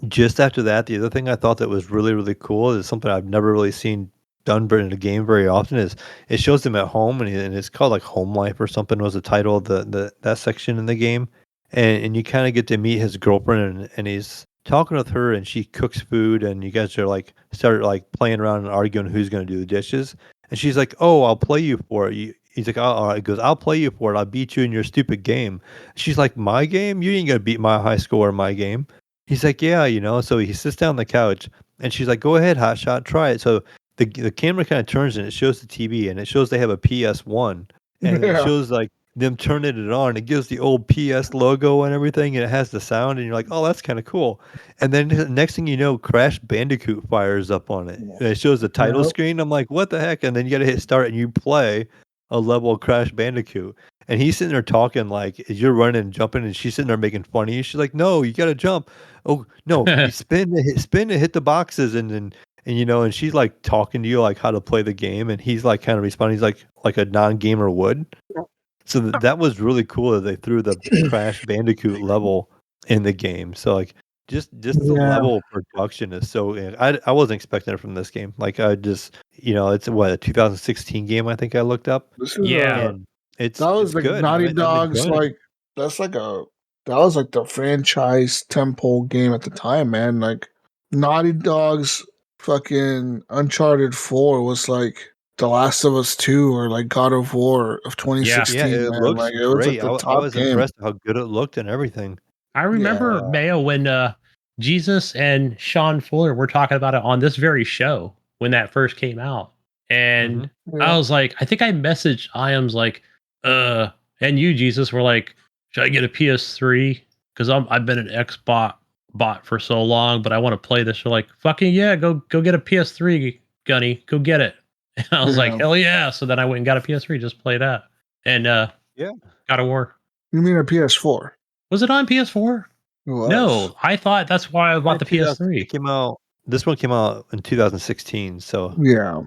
just after that, the other thing I thought that was really really cool is something I've never really seen done in a game very often is it shows them at home, and it's called like Home Life or something was the title of that section in the game, and you kind of get to meet his girlfriend, and he's talking with her, and she cooks food, and you guys are like started like playing around and arguing who's going to do the dishes, and she's like, oh, I'll play you for it. He's like, oh, all right. He goes, I'll play you for it. I'll beat you in your stupid game. She's like, my game? You ain't gonna beat my high score in my game. He's like, yeah, so he sits down on the couch, and she's like, go ahead, hot shot, try it. So the camera kind of turns, and it shows the TV, and it shows they have a PS1, and it Yeah. shows like them turning it on. It gives the old PS logo and everything, and it has the sound, and you're like, oh, that's kind of cool. And then the next thing you know, Crash Bandicoot fires up on it. And it shows the title Yeah. screen. I'm like, what the heck? And then you got to hit start, and you play a level of Crash Bandicoot. and he's sitting there talking like as you're running and jumping, and she's sitting there making fun of you. She's like, "No, you got to jump. Oh no, you spin to hit the boxes," and and she's like talking to you like how to play the game, and he's like kind of responding. He's like a non-gamer would. So that was really cool that they threw the Crash Bandicoot level in the game. So like just the level of production is so. I wasn't expecting it from this game. Like I just it's what a 2016 game I think I looked up. This is And that was it's like good. Naughty I'm Dog's enjoying it. like that was like the franchise temple game at the time, man. Like Naughty Dog's fucking Uncharted 4 was like The Last of Us 2 or like God of War of Yeah, 2016, it man. looks Like it was like great. the I top was game. impressed how good it looked and everything. I remember Yeah. Mayo when Jesus and Sean Fuller were talking about it on this very show when that first came out. And I Yeah. was like, I think I messaged Iams like, and you, Jesus, were like, should I get a PS3? Because I've been an Xbox bot for so long, but I want to play this. You're like, fucking yeah, go get a PS3, Gunny, go get it. And I was like, Yeah. hell yeah. So then I went and got a PS3, just play that. And Yeah. God of War. You mean a PS4? Was it on PS4? It was. No, I thought that's why I bought the PS3. It came out. This one came out in 2016, so Yeah.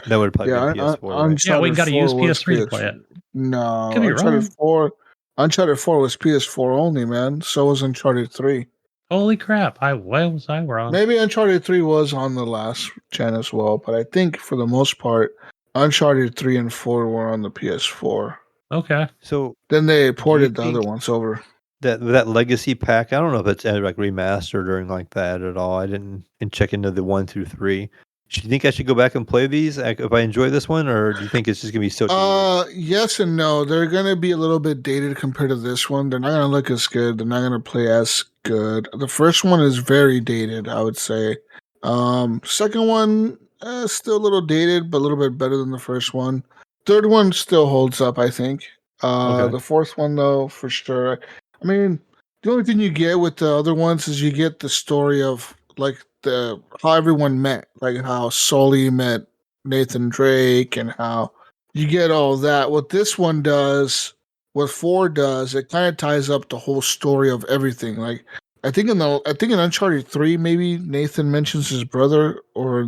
that would probably Yeah, been PS4, right? Yeah, we Uncharted got to 4 use was PS3 to play PS4. it. No, Could be wrong. Uncharted 4 was PS4 only, man. So was Uncharted 3. Holy crap! Why was I wrong? Maybe Uncharted 3 was on the last gen as well, but I think for the most part, Uncharted 3 and 4 were on the PS4. Okay. So Then they do you ported the other think ones over. that legacy pack? I don't know if it's like remastered or anything like that at all. I didn't check into the 1 through 3. Do you think I should go back and play these if I enjoy this one, or do you think it's just gonna be so dated? Yes and no. They're gonna be a little bit dated compared to this one. They're not gonna look as good. They're not gonna play as good. The first one is very dated, I would say. Second one still a little dated, but a little bit better than the first one. Third one still holds up, I think. Okay. The fourth one though, for sure. I mean, the only thing you get with the other ones is you get the story of like the how everyone met, like how Sully met Nathan Drake and how you get all that. What this one does, what 4 does, it kind of ties up the whole story of everything. Like I think in Uncharted 3, maybe Nathan mentions his brother, or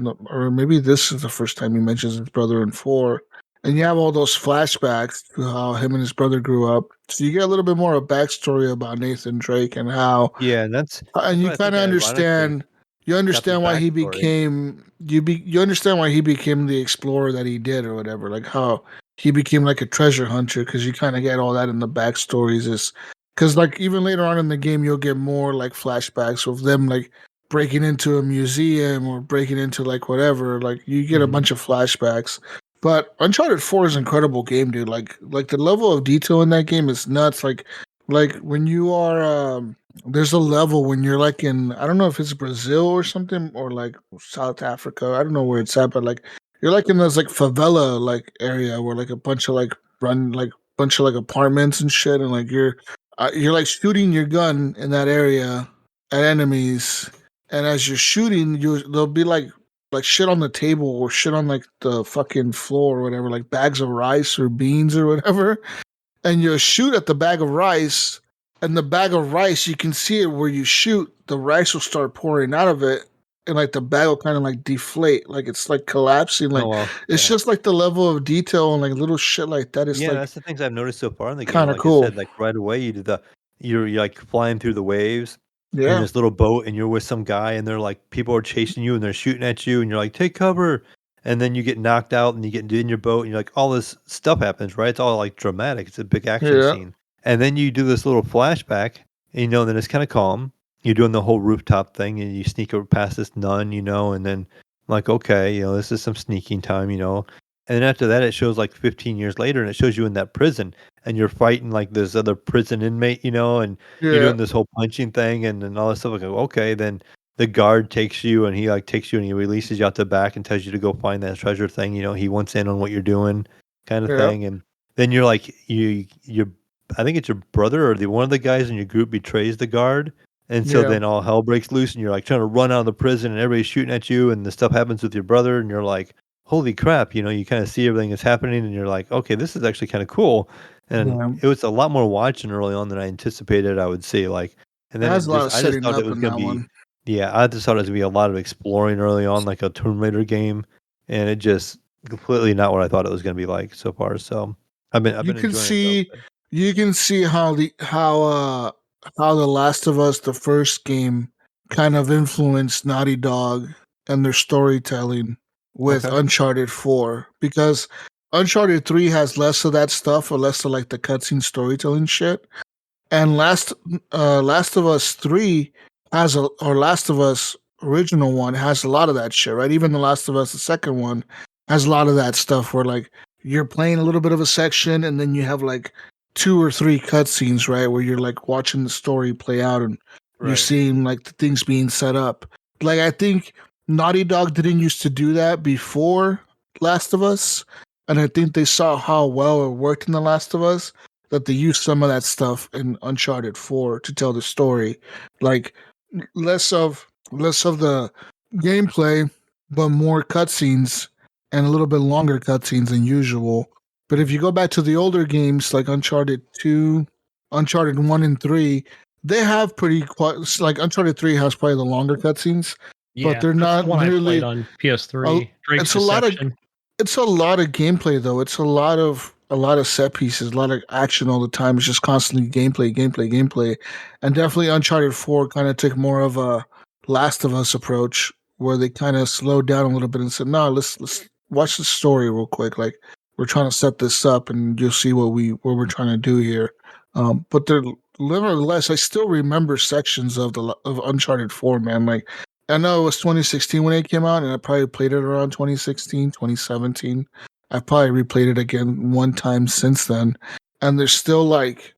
maybe this is the first time he mentions his brother in 4. And you have all those flashbacks to how him and his brother grew up. So you get a little bit more of a backstory about Nathan Drake and how, Yeah, and that's and you what I kind think. of Ironically, understand. You got the understand why he backstory. became you understand why he became the explorer that he did or whatever. Like how he became like a treasure hunter because you kind of get all that in the backstories. Is because like even later on in the game you'll get more like flashbacks of them like breaking into a museum or breaking into like whatever. Like you get a bunch of flashbacks. But Uncharted 4 is an incredible game, dude. Like the level of detail in that game is nuts. Like when you are there's a level when you're like in I don't know if it's Brazil or something or like South Africa. I don't know where it's at, but like you're like in this like favela like area where like a bunch of like bunch of like apartments and shit, and like you're like shooting your gun in that area at enemies, and as you're shooting, there'll be like shit on the table or shit on like the fucking floor or whatever, like bags of rice or beans or whatever, and you shoot at the bag of rice, and the bag of rice, you can see it where you shoot, the rice will start pouring out of it, and like the bag will kind of like deflate, like it's like collapsing. Oh Like well, it's yeah. just like the level of detail and like little shit like that is Yeah, like that's the things I've noticed so far in the game. kind of Like I cool. said, like right away, you're like flying through the waves in Yeah, this little boat, and you're with some guy, and they're like people are chasing you, and they're shooting at you, and you're like, take cover, and then you get knocked out, and you get in your boat, and you're like, all this stuff happens, right? It's all like dramatic. It's a big action yeah, scene, and then you do this little flashback, and then it's kind of calm. You're doing the whole rooftop thing, and you sneak over past this nun, and then I'm like, okay, this is some sneaking time. And then after that, it shows like 15 years later, and it shows you in that prison, and you're fighting like this other prison inmate, and you're yeah, doing this whole punching thing and all this stuff. I go, okay, then the guard takes you, and he like takes you, and he releases you out the back and tells you to go find that treasure thing. He wants in on what you're doing, kind of yeah, thing. And then you're like, you're, I think it's your brother or one of the guys in your group betrays the guard. And so yeah, then all hell breaks loose, and you're like trying to run out of the prison, and everybody's shooting at you, and the stuff happens with your brother, and you're like, holy crap, you kind of see everything that's happening, and you're like, okay, this is actually kind of cool. and it was a lot more watching early on than I anticipated. I would say, like, and It then has a lot of I just setting thought it up was in gonna that be, one. yeah, I just thought it was gonna be a lot of exploring early on, like a Tomb Raider game, and it just completely not what I thought it was gonna be like so far. So I've You been can enjoying it though. see you can see how the Last of Us, the first game, kind of influenced Naughty Dog and their storytelling with Okay. Uncharted 4, because Uncharted 3 has less of that stuff, or less of like the cutscene storytelling shit. And Last of Us 3 or Last of Us original one has a lot of that shit, right? Even the Last of Us the second one has a lot of that stuff where like you're playing a little bit of a section and then you have like two or three cutscenes, right? Where you're like watching the story play out and you're Right. seeing like the things being set up. Like I think Naughty Dog didn't used to do that before Last of Us. And I think they saw how well it worked in The Last of Us, that they used some of that stuff in Uncharted 4 to tell the story. Like less of the gameplay, but more cutscenes and a little bit longer cutscenes than usual. But if you go back to the older games like Uncharted 2, Uncharted 1 and 3, they have like Uncharted 3 has probably the longer cutscenes, but Yeah, they're that's not the one I played nearly on a, PS3. Drake's it's a lot of Deception. it's a lot of gameplay though. It's a lot of set pieces, a lot of action all the time. It's just constantly gameplay, gameplay, gameplay. And definitely Uncharted 4 kind of took more of a Last of Us approach where they kind of slowed down a little bit and said, "No, let's watch the story real quick. Like we're trying to set this up and you'll see what we're trying to do here." But they're nevertheless, I still remember sections of Uncharted 4, man. Like I know it was 2016 when it came out, and I probably played it around 2016, 2017. I've probably replayed it again one time since then, and there's still like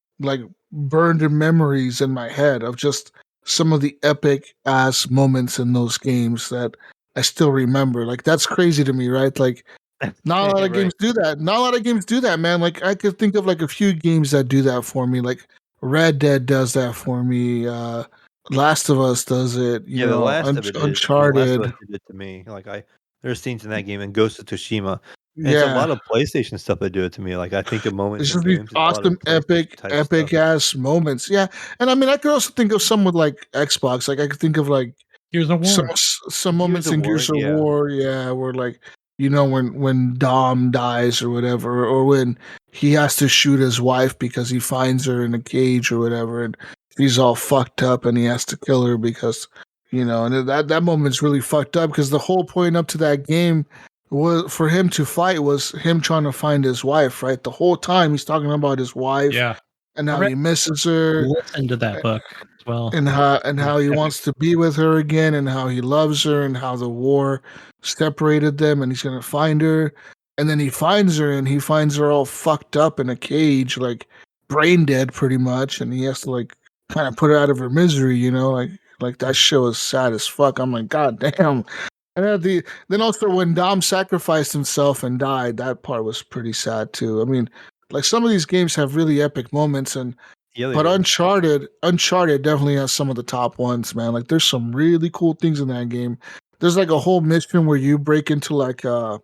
burned memories in my head of just some of the epic ass moments in those games that I still remember. Like that's crazy to me, right? Like not a lot of Right. games do that. Not a lot of games do that, man. Like I could think of like a few games that do that for me. Like Red Dead does that for me. Last of Us does it. Yeah, the last of it is. I mean, Last of Uncharted. Us did it to me. Like there's scenes in that game and Ghost of Tsushima, and it's a Yeah, lot of PlayStation stuff that do it to me. Like I think of moments it's in just these games, it's a lot of awesome, PlayStation type stuff. epic ass moments. Yeah, and I mean, I could also think of some with like Xbox. Like I could think of like Here's a some War. some Gears moments of in War, Gears of yeah, War, yeah, where like when Dom dies or whatever, or when he has to shoot his wife because he finds her in a cage or whatever, and he's all fucked up and he has to kill her because and that moment's really fucked up because the whole point up to that game was for him to fight was him trying to find his wife, right? The whole time he's talking about his wife Yeah. and I how read he misses her listen to that book as well. and how he Epic. wants to be with her again and how he loves her and how the war separated them and he's gonna find her. And then he finds her and he finds her all fucked up in a cage, like brain dead pretty much, and he has to like kind of put her out of her misery, like that show is sad as fuck. I'm like, God damn. And then also when Dom sacrificed himself and died, that part was pretty sad too. I mean, like some of these games have really epic moments, and yeah, they but do. Uncharted definitely has some of the top ones, man. Like there's some really cool things in that game. There's like a whole mission where you break into like a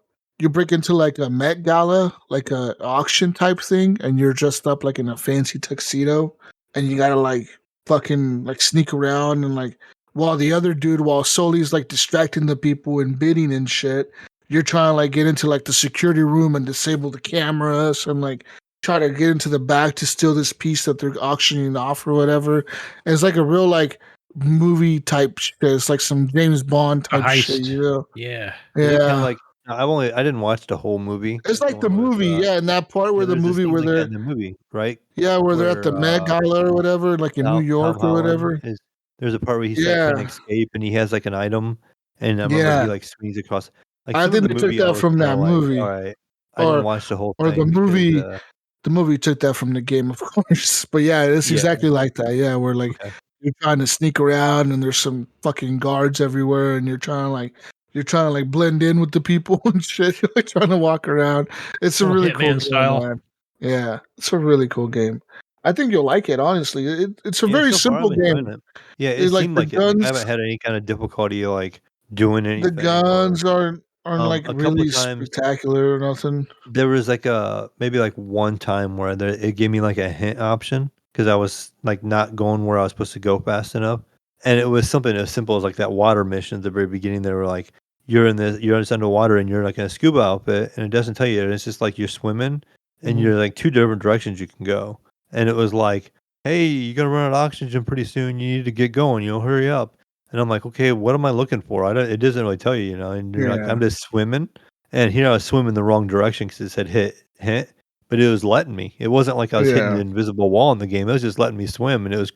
Met Gala, like a auction type thing, and you're dressed up like in a fancy tuxedo, and you gotta like fucking like sneak around and like while Sully's like distracting the people and bidding and shit, you're trying to like get into like the security room and disable the cameras and like try to get into the back to steal this piece that they're auctioning off or whatever. And it's like a real like movie type shit. It's like some James Bond A type shit, heist. you know? Yeah. Is it kind of Yeah. like I didn't watch the whole movie. It's Like the like the one with movie, yeah, in that part where the there's a movie scene where like that they're in the movie, right? yeah, where they're at Where the Met Gala or whatever, like in New Tom York or Holland whatever. is there's a part where he's like trying to Yeah. escape and he has like an item, and I remember he Yeah. like swings across. Like I some of think the they took movie, I that was from kind of that like, all movie. right, I didn't Or watch the whole or the thing because movie took that from the game, of course. But yeah, it's yeah, exactly like that. Yeah, where like okay, you're trying to sneak around and there's some fucking guards everywhere and you're trying to like blend in with the people and shit. You're like trying to walk around. It's a Little really cool Hitman game, style. man. Yeah, it's a really cool game. I think you'll like it, honestly. It's a yeah. very So far, I'm simple enjoying game. it. Yeah, it It, like seemed the like it. Like I guns haven't had any kind of difficulty like doing the anything or guns are aren't like A couple really times spectacular or nothing. there was like maybe like one time where it gave me like a hint option because I was like not going where I was supposed to go fast enough, and it was something as simple as like that water mission at the very beginning. They were like, you're just underwater and you're like in a scuba outfit, and it doesn't tell you. It's just like you're swimming, and Mhm. you're like two different directions you can go, and it was like, hey, you're gonna run out of oxygen pretty soon. You need to get going. Hurry up. And I'm like, okay, what am I looking for? I don't. It doesn't really tell you, And you're like, Yeah, I'm just swimming. And here I was swimming the wrong direction because it said hit, but it was letting me. It wasn't like I was hitting yeah, an invisible wall in the game. It was just letting me swim, and it was,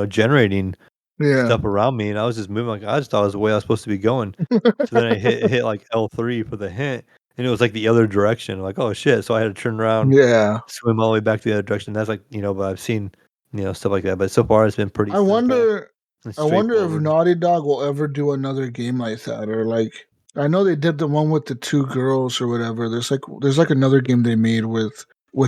generating yeah, stuff around me, and I was just moving like I just thought it was the way I was supposed to be going. So then I hit like L3 for the hint, and it was like the other direction. Like, oh shit! So I had to turn around, yeah. swim all the way back to the other direction. That's like but I've seen stuff like that. But so far it's been pretty I simple wonder. and I wonder if straightforward. Naughty Dog will ever do another game like that, or like I know they did the one with the two girls or whatever. There's like another game they made with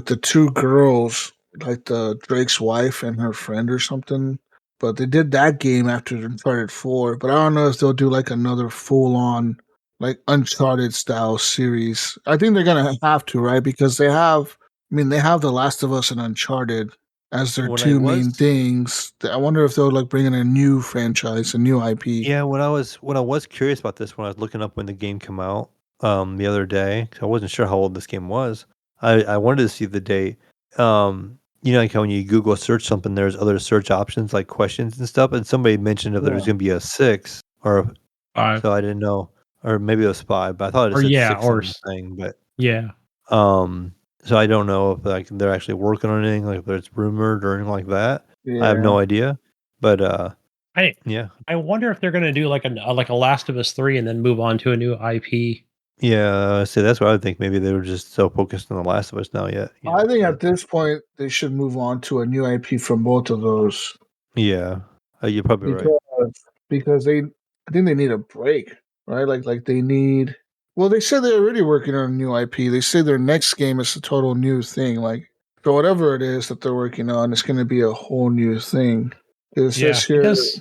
the two girls, like the Drake's wife and her friend or something. But they did that game after Uncharted 4. But I don't know if they'll do like another full on like Uncharted style series. I think they're gonna have to, right? Because they have The Last of Us and Uncharted as their When I two main was things. I wonder if they'll like bring in a new franchise, a new IP. Yeah, when I was curious about this when I was looking up when the game came out, the other day, 'cause I wasn't sure how old this game was. I wanted to see the date. Like how when you Google search something, there's other search options like questions and stuff, and somebody mentioned if there was Yeah. gonna be a 6 Five so I didn't know, or maybe it was 5, but I thought it or said yeah, 6 on the thing, but, yeah. um, so I don't know if, like, they're actually working on anything, like, if it's rumored or anything like that. I have Yeah. no idea, but, I yeah. I wonder if they're gonna do like a Last of Us 3 and then move on to a new IP. Yeah, see, that's what I would think. Maybe they were just so focused on The Last of Us now yet, I think but at this point they should move on to a new IP from both of those yeah, you're probably right. because I think they need a break, right? Like they need. Well, they said they're already working on a new IP. They say their next game is a total new thing. Like for whatever it is that they're working on, it's going to be a whole new thing. It Yeah, says here, because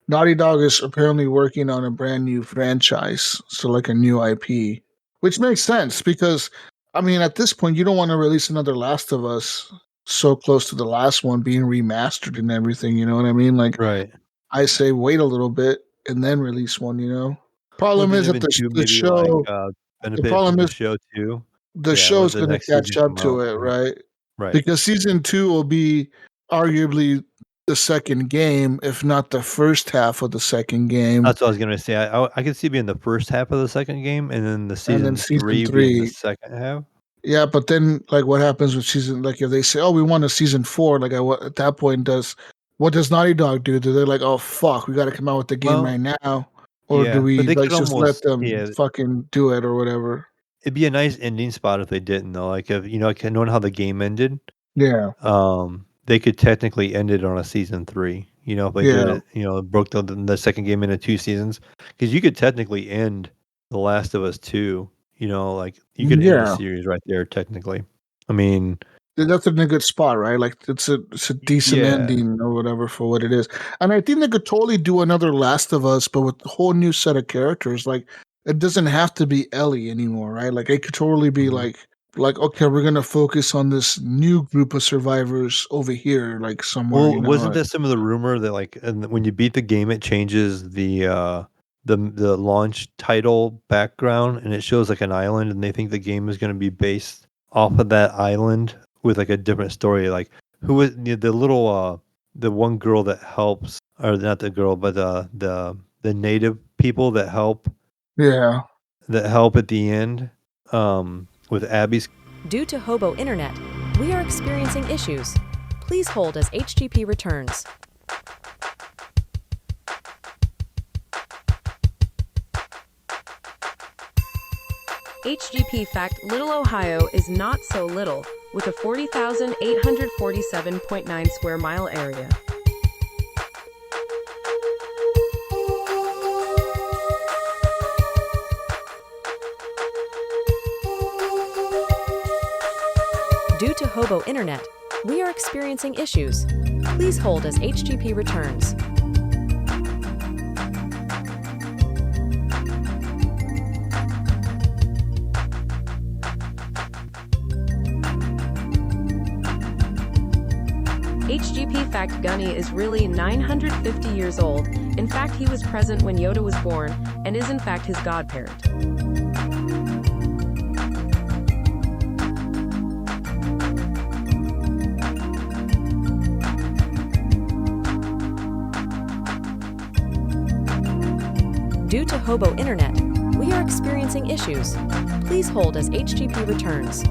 Naughty Dog is apparently working on a brand new franchise, so like a new IP, which makes sense because, I mean, at this point, you don't want to release another Last of Us so close to the last one being remastered and everything. You know what I mean? Like, Right. I say wait a little bit and then release one. You know, Well, problem then is that even too, the maybe like show, the benefit from problem the is show too. the Yeah, show let is the going to next catch season up come to out. it, right? Right. Because season 2 will be arguably the second game, if not the first half of the second game, That's what I was gonna say. I could see being the first half of the second game, and then the and then season season 3 being the 3. second half. Yeah, but then like what happens with season? Like if they say, "Oh, we want a season 4," like at that point, what does Naughty Dog do? Do they like, "Oh fuck, we got to come out with the game Well, right now," or do yeah, but we they like could just let almost them fucking do it or whatever? it'd be a nice ending spot if they didn't though. Like if like knowing how the game ended, Yeah, they could technically end it on a season 3. If they did yeah, it, broke the second game into 2 seasons, because you could technically end The Last of Us 2. Like you could end the yeah. series right there technically. I mean, That's in a good spot, right? Like it's a decent yeah. ending or whatever for what it is. And I think they could totally do another Last of Us, but with a whole new set of characters. Like it doesn't have to be Ellie anymore, right? Like it could totally be Mhm. like okay, we're gonna focus on this new group of survivors over here, like somewhere, Well, wasn't that some of the rumor that like and when you beat the game, it changes the launch title background and it shows like an island, and they think the game is going to be based off of that island with like a different story. Like who was the little the one girl that helps, or not the girl, but the native people Yeah. that help at the end with Abby's. Due to hobo internet, we are experiencing issues. Please hold as HGP returns. HGP fact: Little Ohio is not so little, with a 40,847.9 square mile area. Due to hobo internet, we are experiencing issues. Please hold as HGP returns. HGP fact: Gunny is really 950 years old. In fact, he was present when Yoda was born and is in fact his godparent. Due to hobo internet, we are experiencing issues. Please hold as HGP returns.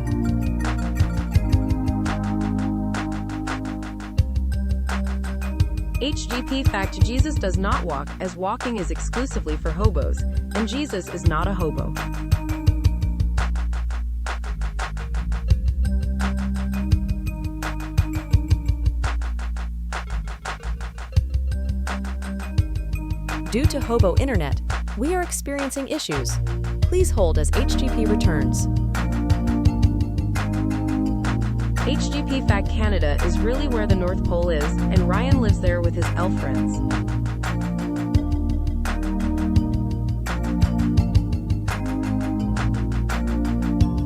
HGP fact: Jesus does not walk, as walking is exclusively for hobos, and Jesus is not a hobo. Due to hobo internet, we are experiencing issues. Please hold as HGP returns. HGP fact: Canada is really where the North Pole is, and Ryan lives there with his elf friends.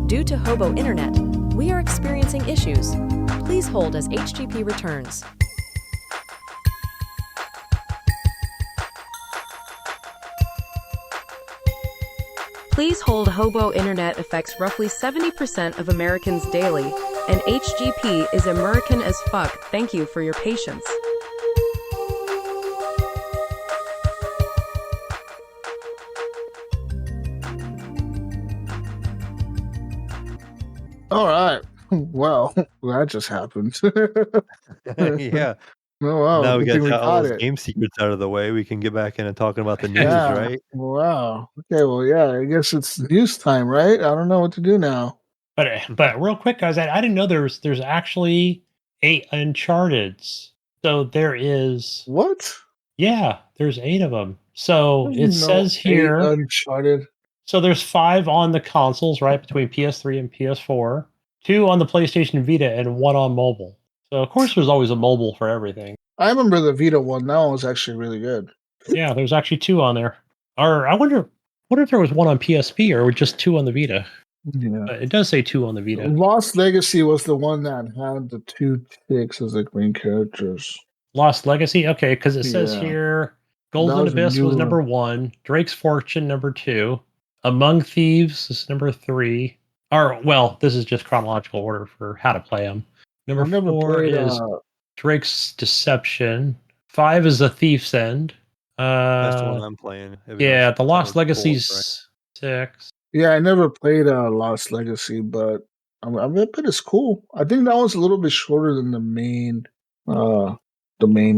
Due to hobo internet, we are experiencing issues. Please hold as HGP returns. Please hold. Hobo internet affects roughly 70% of Americans daily, and HGP is American as fuck. Thank you for your patience. All right. Well, that just happened. Yeah. Oh, wow. Now we Good thing got we all caught those it. game secrets out of the way. We can get back into talking about the news, Yeah. right? Wow. Okay. Well, yeah. I guess it's news time, right? I don't know what to do now. But real quick, guys, I didn't know there's actually 8 Uncharted's. So there is, What? yeah, there's 8 of them. So it says here, Uncharted. so there's 5 on the consoles, right, between PS3 and PS4, 2 on the PlayStation Vita, and 1 on mobile. So of course there's always a mobile for everything. I remember the Vita one. That one was actually really good. Yeah, there's actually 2 on there. Or I wonder if there was 1 on PSP or just 2 on the Vita. Yeah. But it does say 2 on the Vita. Lost Legacy was the one that had the 2 chicks as the main characters. Lost Legacy? Okay, because it says Yeah. here That Golden was a Abyss new was one. number 1, Drake's Fortune number 2, Among Thieves is number 3. Or, well, this is just chronological order for how to play them. Number I've never 4 played. is Drake's Deception. 5 is The Thief's End. That's the one I'm playing. Yeah, The Lost Legacy. Legacy's 6. Yeah, I never played Lost Legacy, but I bet it's cool. I think that one's a little bit shorter than the main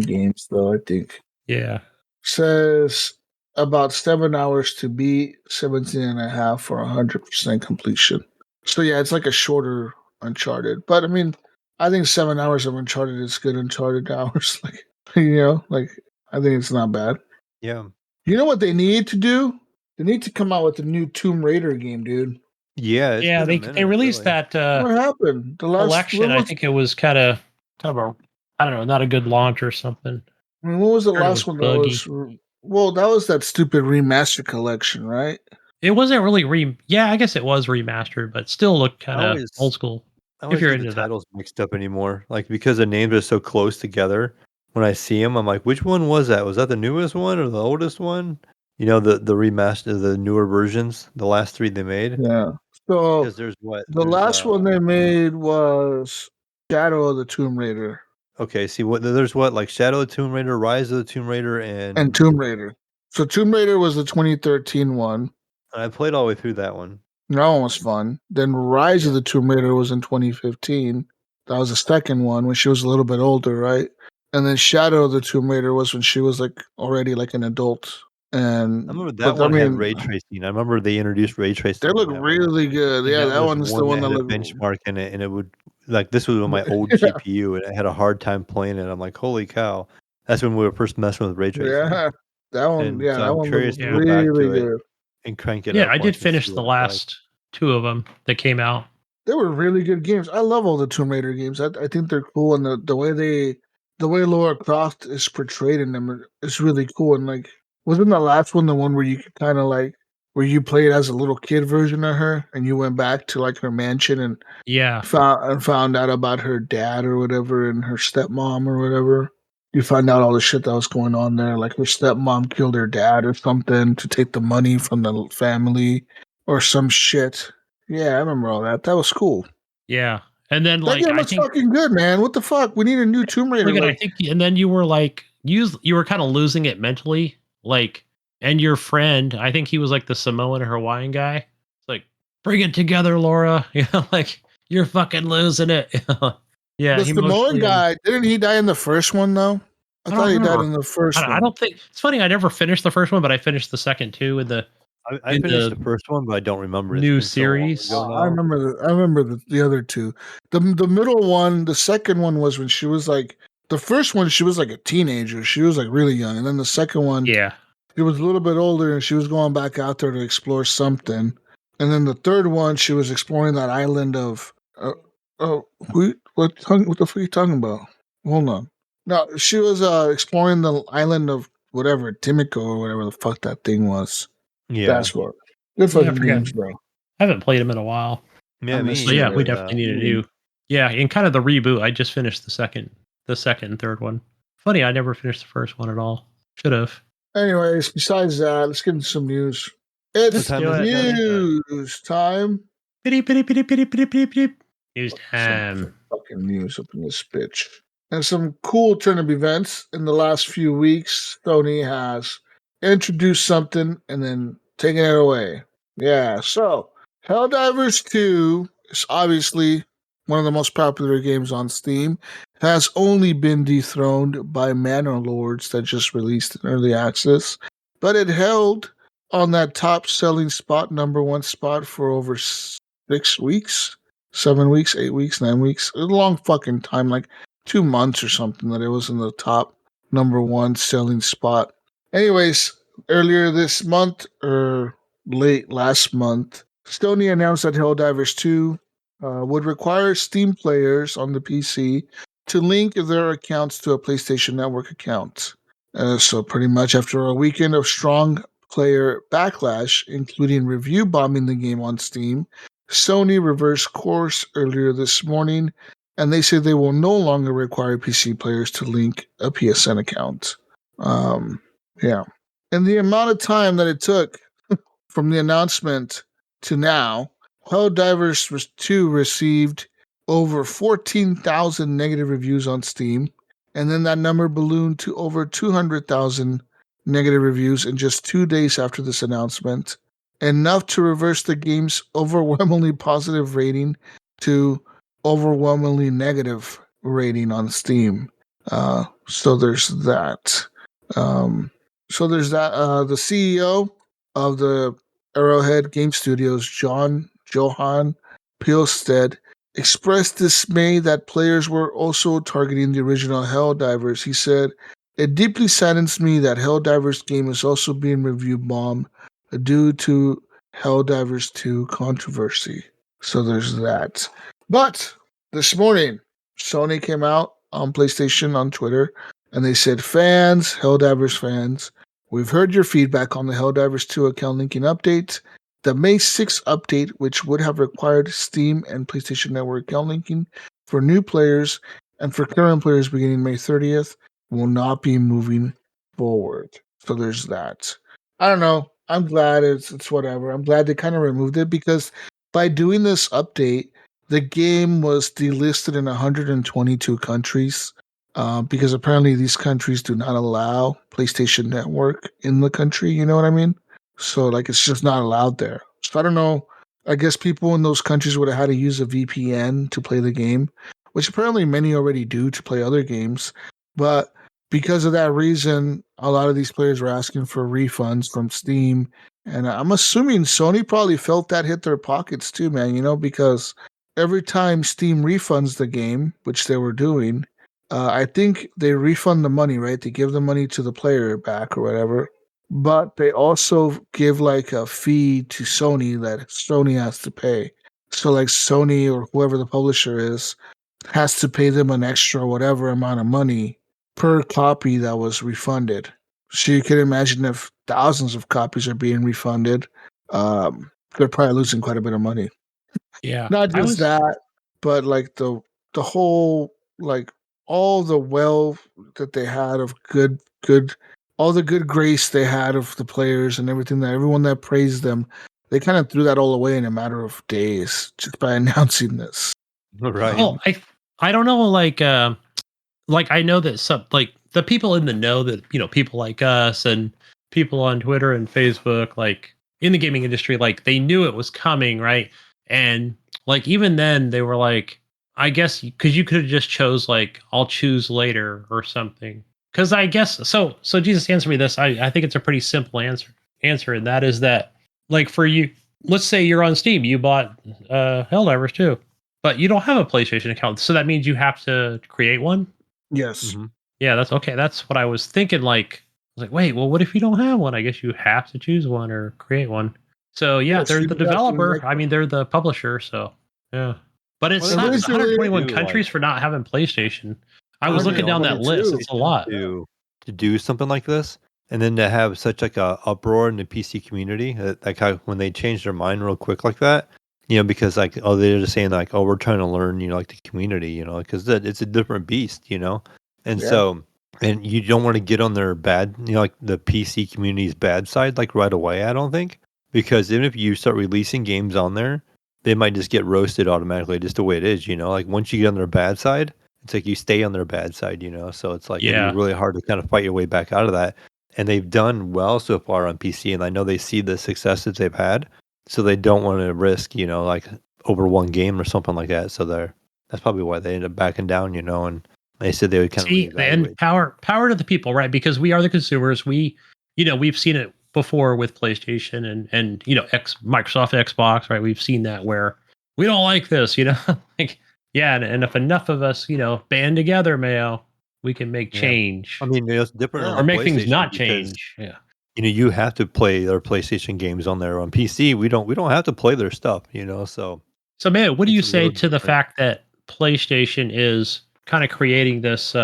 games, though. I think Yeah. says about 7 hours to beat, 17 and a half for 100% completion. So yeah, it's like a shorter Uncharted. But I mean, I think 7 hours of Uncharted is good Uncharted hours. Like I think it's not bad. Yeah. You know what they need to do? They need to come out with a new Tomb Raider game, dude. Yeah. Yeah, they released that What happened? The last collection. I think it was kind of a, I don't know, not a good launch or something. I mean, what was the Heard it last was one buggy. that was? Well, that was that stupid remaster collection, right? It wasn't really yeah, I guess it was remastered, but still looked kind of old school. I If always you're get into the that. titles mixed up anymore. Like because the names are so close together. When I see them, I'm like, which one was that? Was that the newest one or the oldest one? You know, the remaster, the newer versions, the last 3 they made. Yeah. So Because there's what? the last one they made was Shadow of the Tomb Raider Okay, see what there's what like Shadow of the Tomb Raider, Rise of the Tomb Raider, and Tomb Raider. So Tomb Raider was the 2013 one. I played all the way through that one. That one was fun. Then Rise of the Tomb Raider was in 2015. That was the second one when she was a little bit older, right? And then Shadow of the Tomb Raider was when she was like already like an adult. And I remember that one had ray tracing. I remember they introduced ray tracing. They look really good. And Yeah, that was one's the one that had a looked benchmark in it, and it would like this was on my old Yeah. GPU, and I had a hard time playing it. I'm like, holy cow! That's when we were first messing with ray tracing. Yeah, that one. And Yeah, so that I'm one curious looked to go back to really it good. and crank it Yeah, up. I did once and finish see the what it's like. last 2 of them that came out. They were really good games. I love all the Tomb Raider games. I think they're cool, and the way Laura Croft is portrayed in them is really cool. And like, wasn't the last one the one where you could kind of like where you played as a little kid version of her, and you went back to like her mansion and found out about her dad or whatever and her stepmom or whatever. You find out all the shit that was going on there, like her stepmom killed her dad or something to take the money from the family or some shit. Yeah, I remember all that. That was cool. Yeah. And then that game was fucking good, man. What the fuck? We need a new Tomb Raider. I think, and then you were like, you were kind of losing it mentally, like, and your friend, I think he was like the Samoan Hawaiian guy. It's like, bring it together, Laura. You know, like you're fucking losing it. Yeah, the Samoan guy, didn't he die in the first one though? I thought he died in the first one. I don't think it's funny. I never finished the first one, but I finished the second two with the. I finished the first one, but I don't remember new series. I remember the other two. The middle one, the second one was when she was like the first one. She was like a teenager. She was like really young, and then the second one, she was a little bit older, and she was going back out there to explore something. And then the third one, she was exploring that island of. What the fuck are you talking about? Hold on. No, she was exploring the island of whatever Timiko or whatever the fuck that thing was. Yeah, that's what. Good fucking games, bro. I haven't played them in a while. Yeah, we definitely need a new. Yeah, in kind of the reboot, I just finished the second and third one. Funny, I never finished the first one at all. Should have. Anyways, besides that, let's get into some news. It's news time. News time. Fucking news up in this bitch. And some cool turn of events in the last few weeks. Sony has introduced something and then taken it away. Yeah, so Helldivers 2 is obviously one of the most popular games on Steam. It has only been dethroned by Manor Lords that just released in early access, but it held on that top selling spot, number one spot, for over 6 weeks, 7 weeks, 8 weeks, 9 weeks. A long fucking time, like 2 months or something, that it was in the top number one selling spot. Anyways, earlier this month, or late last month, Sony announced that Helldivers 2 would require Steam players on the PC to link their accounts to a PlayStation Network account. So pretty much after a weekend of strong player backlash, including review bombing the game on Steam, Sony reversed course earlier this morning, and they say they will no longer require PC players to link a PSN account. Yeah. And the amount of time that it took from the announcement to now, Helldivers 2 received over 14,000 negative reviews on Steam, and then that number ballooned to over 200,000 negative reviews in just 2 days after this announcement, enough to reverse the game's overwhelmingly positive rating to overwhelmingly negative rating on Steam. So there's that. The CEO of the Arrowhead Game Studios, Johan Pilstead, expressed dismay that players were also targeting the original Helldivers. He said, "It deeply saddens me that Helldivers game is also being review bombed due to Helldivers 2 controversy." So there's that. But this morning, Sony came out on PlayStation on Twitter, and they said, Helldivers fans, we've heard your feedback on the Helldivers 2 account linking update. The May 6th update, which would have required Steam and PlayStation Network account linking for new players and for current players beginning May 30th, will not be moving forward. So there's that. I don't know. I'm glad it's whatever. I'm glad they kind of removed it, because by doing this update, the game was delisted in 122 countries, because apparently these countries do not allow PlayStation Network in the country. You know what I mean? So like it's just not allowed there. So I don't know. I guess people in those countries would have had to use a VPN to play the game, which apparently many already do to play other games. But because of that reason, a lot of these players were asking for refunds from Steam. And I'm assuming Sony probably felt that hit their pockets too, man, because every time Steam refunds the game, which they were doing, I think they refund the money, right? They give the money to the player back or whatever. But they also give like a fee to Sony that Sony has to pay. So like Sony or whoever the publisher is has to pay them an extra whatever amount of money per copy that was refunded. So you can imagine if thousands of copies are being refunded, they're probably losing quite a bit of money. Yeah. Not just that, but like the whole, like all the wealth that they had of good all the good grace they had of the players and everything, that everyone that praised them, they kind of threw that all away in a matter of days just by announcing this. Right. Well, I don't know, like I know that some, like the people in the know, that, you know, people like us and people on Twitter and Facebook, like in the gaming industry, like they knew it was coming, right? And like even then they were like, I guess because you could have just chose like, I'll choose later or something. Because I guess so Jesus, answer me this. I think it's a pretty simple answer, and that is that, like, for you, let's say you're on Steam, you bought Helldivers 2, but you don't have a PlayStation account, so that means you have to create one. Yes. Mm-hmm. Yeah, that's okay. That's what I was thinking. Like, I was like, wait, well, what if you don't have one? I guess you have to choose one or create one. So yeah, Yes, they're you the have to developer. make I mean, they're the publisher. So yeah, but it Well, sucks. originally- 121 do, countries like, for not having PlayStation. I was looking down that 122. list. It's a lot. to do something like this, and then to have such like a uproar in the PC community, like how when they change their mind real quick like that, you know, because like, oh, they're just saying like, oh, we're trying to learn, you know, like the community, you know, because it's a different beast, you know, and Yeah. so, and you don't want to get on their bad, you know, like the PC community's bad side like right away. I don't think, because even if you start releasing games on there, they might just get roasted automatically, just the way it is, you know, like once you get on their bad side, it's like you stay on their bad side, you know. So it's like it'd Yeah. be really hard to kind of fight your way back out of that. And they've done well so far on PC, and I know they see the successes they've had, so they don't want to risk, you know, like over one game or something like that. So that's probably why they ended up backing down, you know. And they said they would kind See, of and reevaluate. power to the people, right? Because we are the consumers. We, you know, we've seen it before with PlayStation and you know, Microsoft Xbox, right? We've seen that where we don't like this, you know, like, yeah, and if enough of us, you know, band together, Mayo, we can make Yeah. change, I mean, it's different on or the make things PlayStation not because, change. Yeah. you know, you have to play their PlayStation games on there. On PC, we don't have to play their stuff, you know. So So, Mayo, what do you it's a say little to the different. fact that PlayStation is kind of creating this?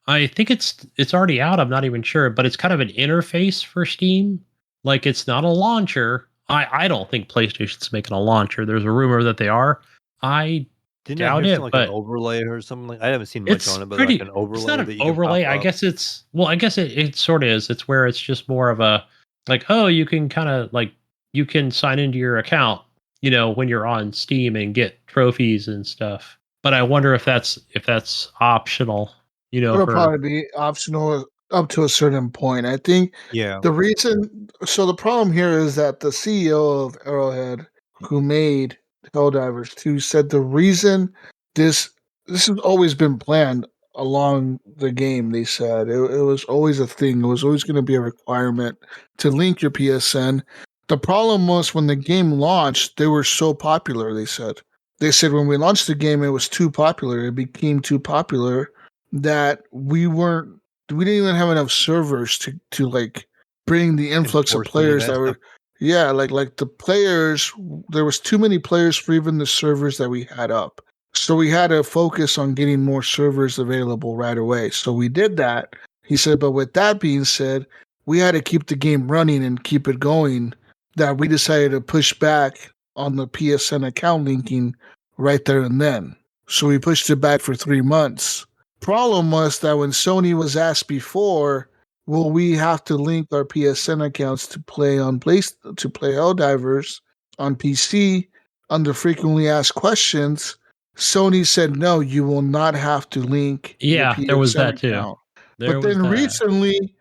I think it's already out. I'm not even sure, but it's kind of an interface for Steam. Like, it's not a launcher. I don't think PlayStation's making a launcher. There's a rumor that they are. I Didn't I doubt hear something it, like an but overlay or something like? I haven't seen much it's on it, but like pretty. an It's not overlay an that you can pop overlay. I up. guess it's, well, I guess it sort of is. It's where it's just more of a, like, oh, you can kind of like, you can sign into your account, you know, when you're on Steam and get trophies and stuff. But I wonder if that's optional, you know, It'll for, probably be optional up to a certain point. I think Yeah, the reason, so the problem here is that the CEO of Arrowhead, who made Helldivers 2, said the reason this this has always been planned along the game. They said it was always a thing. It was always going to be a requirement to link your PSN. The problem was when the game launched, they were so popular. They said when we launched the game, it was too popular. It became too popular that we didn't even have enough servers to like bring the influx of enforce any of players that that stuff. were, yeah, like the players, there was too many players for even the servers that we had up. So we had to focus on getting more servers available right away. So we did that. He said, but with that being said, we had to keep the game running and keep it going, that we decided to push back on the PSN account linking right there and then. So we pushed it back for 3 months. Problem was that when Sony was asked before, will we have to link our PSN accounts to play Helldivers on PC under frequently asked questions, Sony said no, you will not have to link your yeah, there was PSN that too. account. There But was then that. recently,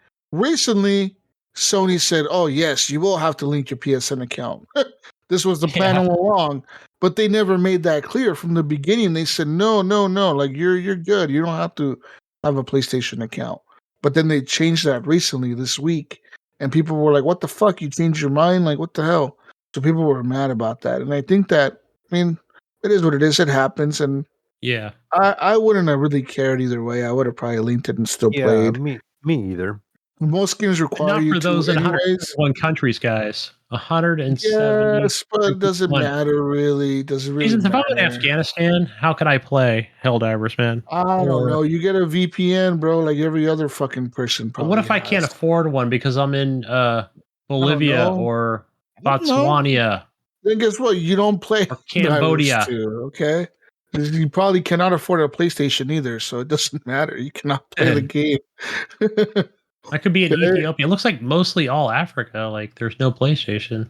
Sony said, "Oh yes, you will have to link your PSN account." This was the plan Yeah. all along, but they never made that clear from the beginning. They said, "No, no, no, like you're good. You don't have to have a PlayStation account." But then they changed that recently this week, and people were like, "What the fuck? You changed your mind? Like what the hell?" So people were mad about that, and I think that, I mean, it is what it is. It happens, and Yeah. I wouldn't have really cared either way. I would have probably linked it and still Yeah, played. me either. Most games But require not you for to those in anyways. 171 countries, guys. 171. Yes, but it doesn't matter really. Does it really Jesus, if I'm in matter? Afghanistan, how could I play Helldivers, man? I don't Or know. You get a VPN, bro, like every other fucking person what probably if I can't has. afford one because I'm in I don't Bolivia know. or Botswana. Then guess what? You don't play Or Cambodia. 2, okay? You probably cannot afford a PlayStation either, so it doesn't matter. You cannot play the game. That could be in Ethiopia. It looks like mostly all Africa. Like there's no PlayStation.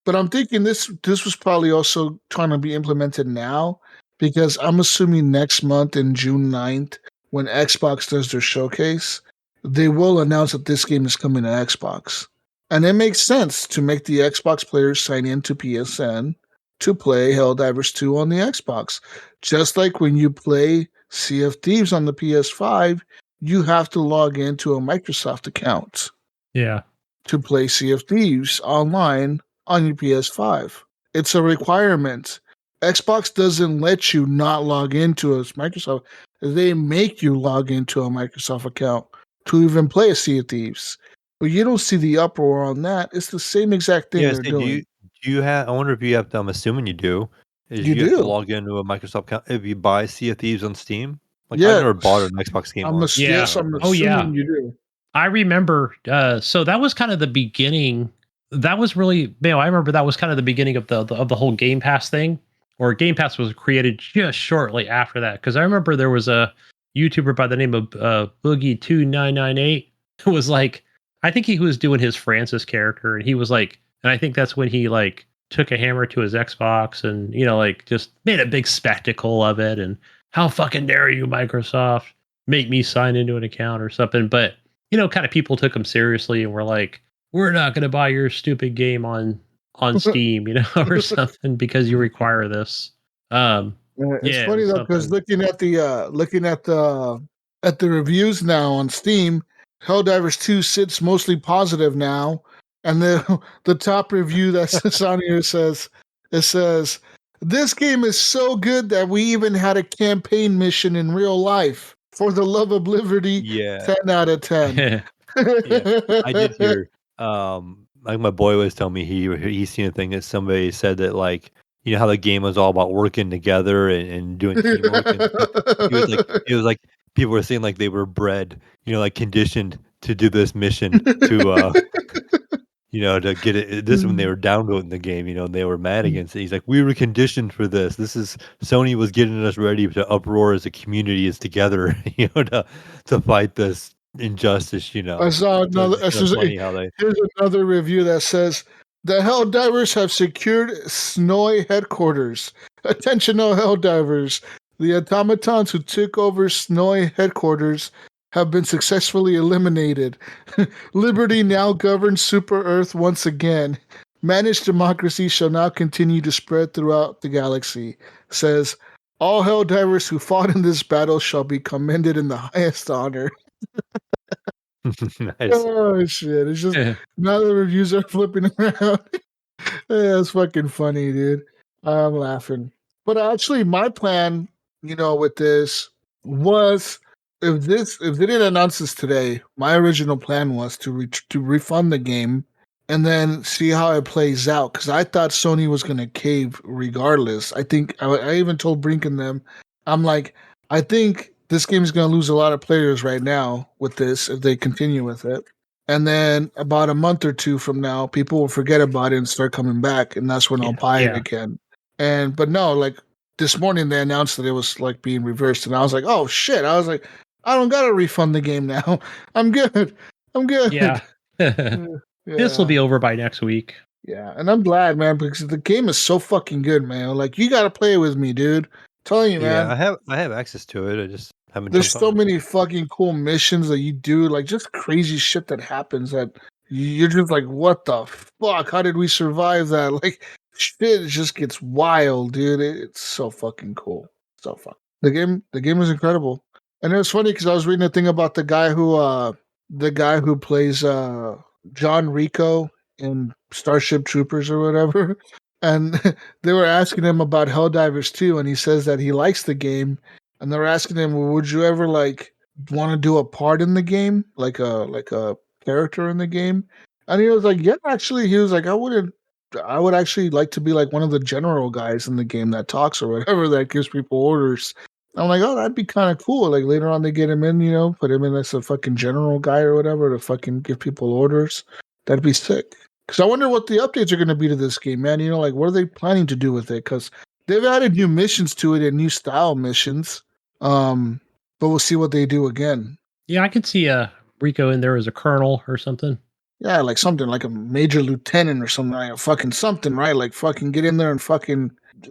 But I'm thinking this was probably also trying to be implemented now because I'm assuming next month in June 9th, when Xbox does their showcase, they will announce that this game is coming to Xbox. And it makes sense to make the Xbox players sign into PSN to play Helldivers 2 on the Xbox. Just like when you play Sea of Thieves on the PS5, you have to log into a Microsoft account. Yeah. To play Sea of Thieves online on your PS5. It's a requirement. Xbox doesn't let you not log into a Microsoft. They make you log into a Microsoft account to even play a Sea of Thieves. But you don't see the uproar on that. It's the same exact thing they're doing. Do you have? I wonder if you have to. I'm assuming you do. You have to do. log into a Microsoft account if you buy Sea of Thieves on Steam. Like Yeah. I've never bought an Xbox game. Yes, I'm assuming you do. I remember. So that was kind of the beginning. That was really, I remember that was kind of the beginning of the whole Game Pass thing, or Game Pass was created just shortly after that. Because I remember there was a YouTuber by the name of Boogie2998 who was like, I think he was doing his Francis character, and he was like, and I think that's when he like took a hammer to his Xbox and like just made a big spectacle of it. And how fucking dare you, Microsoft, make me sign into an account or something? But kind of people took him seriously and were like, we're not going to buy your stupid game on Steam, or something because you require this. It's funny though, because looking at the reviews now on Steam, Helldivers 2 sits mostly positive now, and the top review that's on here says this game is so good that we even had a campaign mission in real life. For the love of liberty, 10 out of 10. Yeah, I did hear. Like my boy was telling me he seen a thing that somebody said that like how the game was all about working together and doing teamwork. And it was like people were saying like they were bred, like conditioned to do this mission to to get it. This when they were downloading the game, and they were mad against it. He's like, we were conditioned for this. This is Sony was getting us ready to uproar as a community, as together, to fight this injustice. I saw another. Here's another review that says the Helldivers have secured Snowy headquarters. Attention, all Helldivers! The automatons who took over Snowy headquarters have been successfully eliminated. Liberty now governs Super Earth once again. Managed democracy shall now continue to spread throughout the galaxy. Says, all Helldivers who fought in this battle shall be commended in the highest honor. Nice. Oh, shit. It's just, now the reviews are flipping around. Yeah, it's fucking funny, dude. I'm laughing. But actually, my plan, with this was... If they didn't announce this today, my original plan was to refund the game and then see how it plays out, because I thought Sony was going to cave regardless. I think I even told Brink and them, I'm like, I think this game is going to lose a lot of players right now with this if they continue with it. And then about a month or two from now, people will forget about it and start coming back, and that's when I'll buy it again. But no, like this morning they announced that it was like being reversed, and I was like, oh shit! I was like, I don't gotta refund the game now. I'm good. Yeah. This will be over by next week. Yeah, and I'm glad, man, because the game is so fucking good, man. Like, you gotta play it with me, dude. I'm telling you, man. I have access to it. I just haven't. There's so many fucking cool missions that you do, like just crazy shit that happens that you're just like, what the fuck? How did we survive that? Like, shit just gets wild, dude. It's so fucking cool. So fun. The game is incredible. And it was funny because I was reading a thing about the guy who plays John Rico in Starship Troopers or whatever, and they were asking him about Helldivers 2, and he says that he likes the game, and they were asking him, well, would you ever like want to do a part in the game, like a character in the game? And he was like, yeah, actually, he was like, I would actually like to be like one of the general guys in the game that talks or whatever, that gives people orders. I'm like, oh, that'd be kind of cool. Like later on, they get him in, put him in as a fucking general guy or whatever to fucking give people orders. That'd be sick. Because I wonder what the updates are going to be to this game, man. You know, like what are they planning to do with it? Because they've added new missions to it and new style missions. But we'll see what they do again. Yeah, I could see Rico in there as a colonel or something. Yeah, like something like a major lieutenant or something, like a fucking something, right? Like fucking get in there and fucking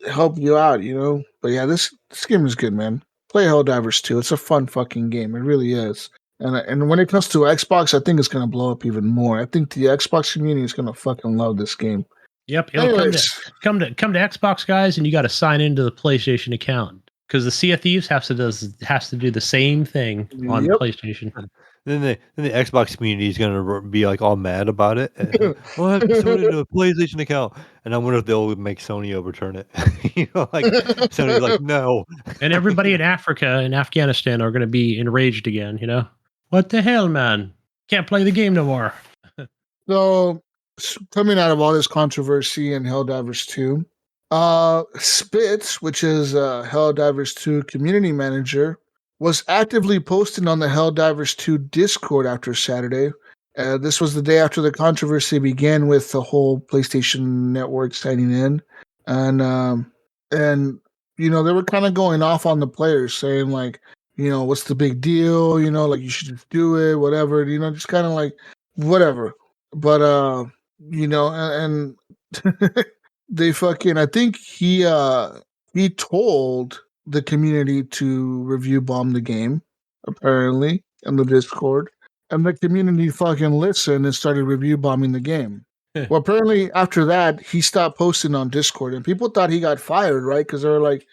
help you out, you know? But yeah, this game is good, man. Play Helldivers 2. It's a fun fucking game. It really is. And when it comes to Xbox, I think it's gonna blow up even more. I think the Xbox community is gonna fucking love this game. Yep, it'll come to Xbox guys, and you got to sign into the PlayStation account because the Sea of Thieves has to do the same thing on PlayStation. Then the Xbox community is gonna be like all mad about it. Well, I have to sign into a PlayStation account, and I wonder if they'll make Sony overturn it. You know, like Sony's like, no. And everybody in Africa and Afghanistan are going to be enraged again. You know, what the hell, man? Can't play the game no more. So, coming out of all this controversy in Helldivers 2, Spitz, which is Helldivers 2 community manager, was actively posting on the Helldivers 2 Discord after Saturday. This was the day after the controversy began with the whole PlayStation Network signing in, and you know they were kind of going off on the players, saying like, you know, what's the big deal? You know, like you should just do it, whatever. You know, just kind of like whatever. But you know, and they fucking. I think he told the community to review bomb the game, apparently, in the Discord. And the community fucking listened and started review bombing the game. Well, apparently after that, he stopped posting on Discord. And people thought he got fired, right? Because they were like,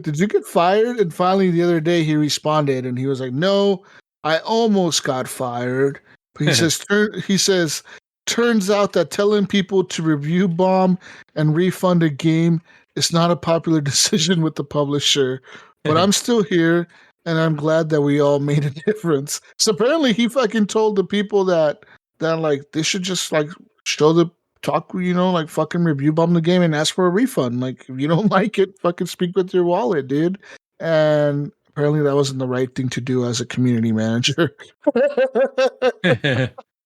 did you get fired? And finally the other day he responded and he was like, no, I almost got fired. But he says, turns out that telling people to review bomb and refund a game is not a popular decision with the publisher, but I'm still here and I'm glad that we all made a difference. So apparently he fucking told the people that like they should just like show the talk, you know, like fucking review bomb the game and ask for a refund. Like if you don't like it, fucking speak with your wallet, dude. And apparently that wasn't the right thing to do as a community manager.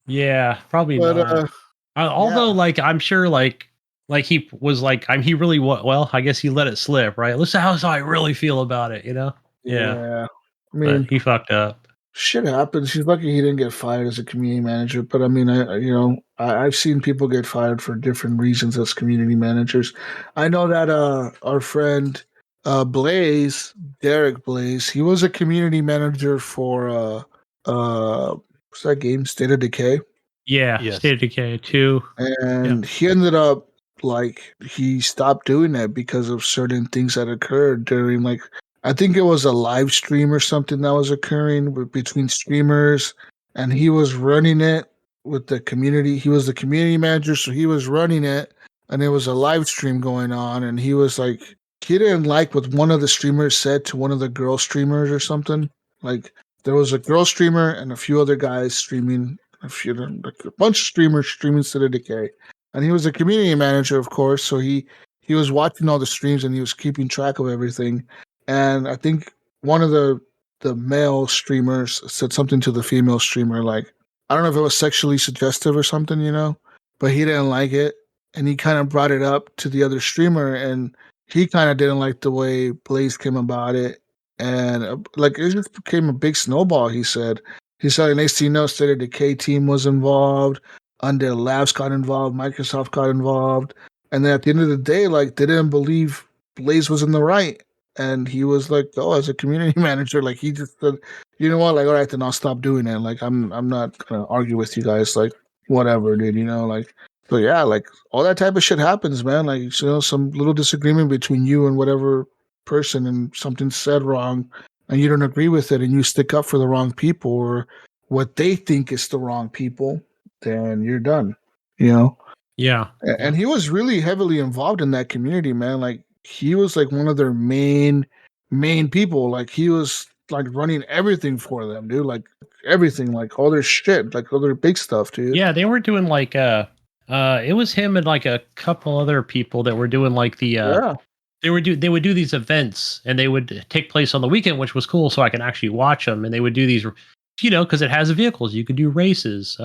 Yeah, probably not. Although, like, I'm sure, like he was like, he really well. I guess he let it slip, right? Listen, how I really feel about it, you know? Yeah. I mean, but he fucked up. Shit happens. He's lucky he didn't get fired as a community manager. But I mean, I've seen people get fired for different reasons as community managers. I know that our friend Blaze, Derek Blaze, he was a community manager for what's that game? State of Decay. Yeah, yes. State of Decay 2. And he ended up he stopped doing that because of certain things that occurred during I think it was a live stream or something that was occurring between streamers, and he was running it with the community. He was the community manager, so he was running it, and there was a live stream going on, and he was like, he didn't like what one of the streamers said to one of the girl streamers or something. Like, there was a girl streamer and a few other guys streaming, a bunch of streamers streaming State of Decay. And he was a community manager, of course, so he was watching all the streams and he was keeping track of everything. And I think one of the male streamers said something to the female streamer, like, I don't know if it was sexually suggestive or something, you know, but he didn't like it. And he kind of brought it up to the other streamer, and he kind of didn't like the way Blaze came about it. And it just became a big snowball, he said. He said, next thing you know, State of Decay team was involved, Undead Labs got involved, Microsoft got involved. And then at the end of the day, they didn't believe Blaze was in the right. And he was like, oh, as a community manager, he just said, you know what, all right, then I'll stop doing it. I'm not gonna argue with you guys, whatever, dude, you know, so yeah, all that type of shit happens, man. Some little disagreement between you and whatever person, and something's said wrong, and you don't agree with it, and you stick up for the wrong people or what they think is the wrong people, then you're done, you know? Yeah. And he was really heavily involved in that community, man. He was one of their main people. He was running everything for them, dude. Everything, all their shit, all their big stuff, dude. Yeah, they were doing it was him and a couple other people that were doing they would do these events, and they would take place on the weekend, which was cool, so I can actually watch them. And they would do these, because it has vehicles, you could do races.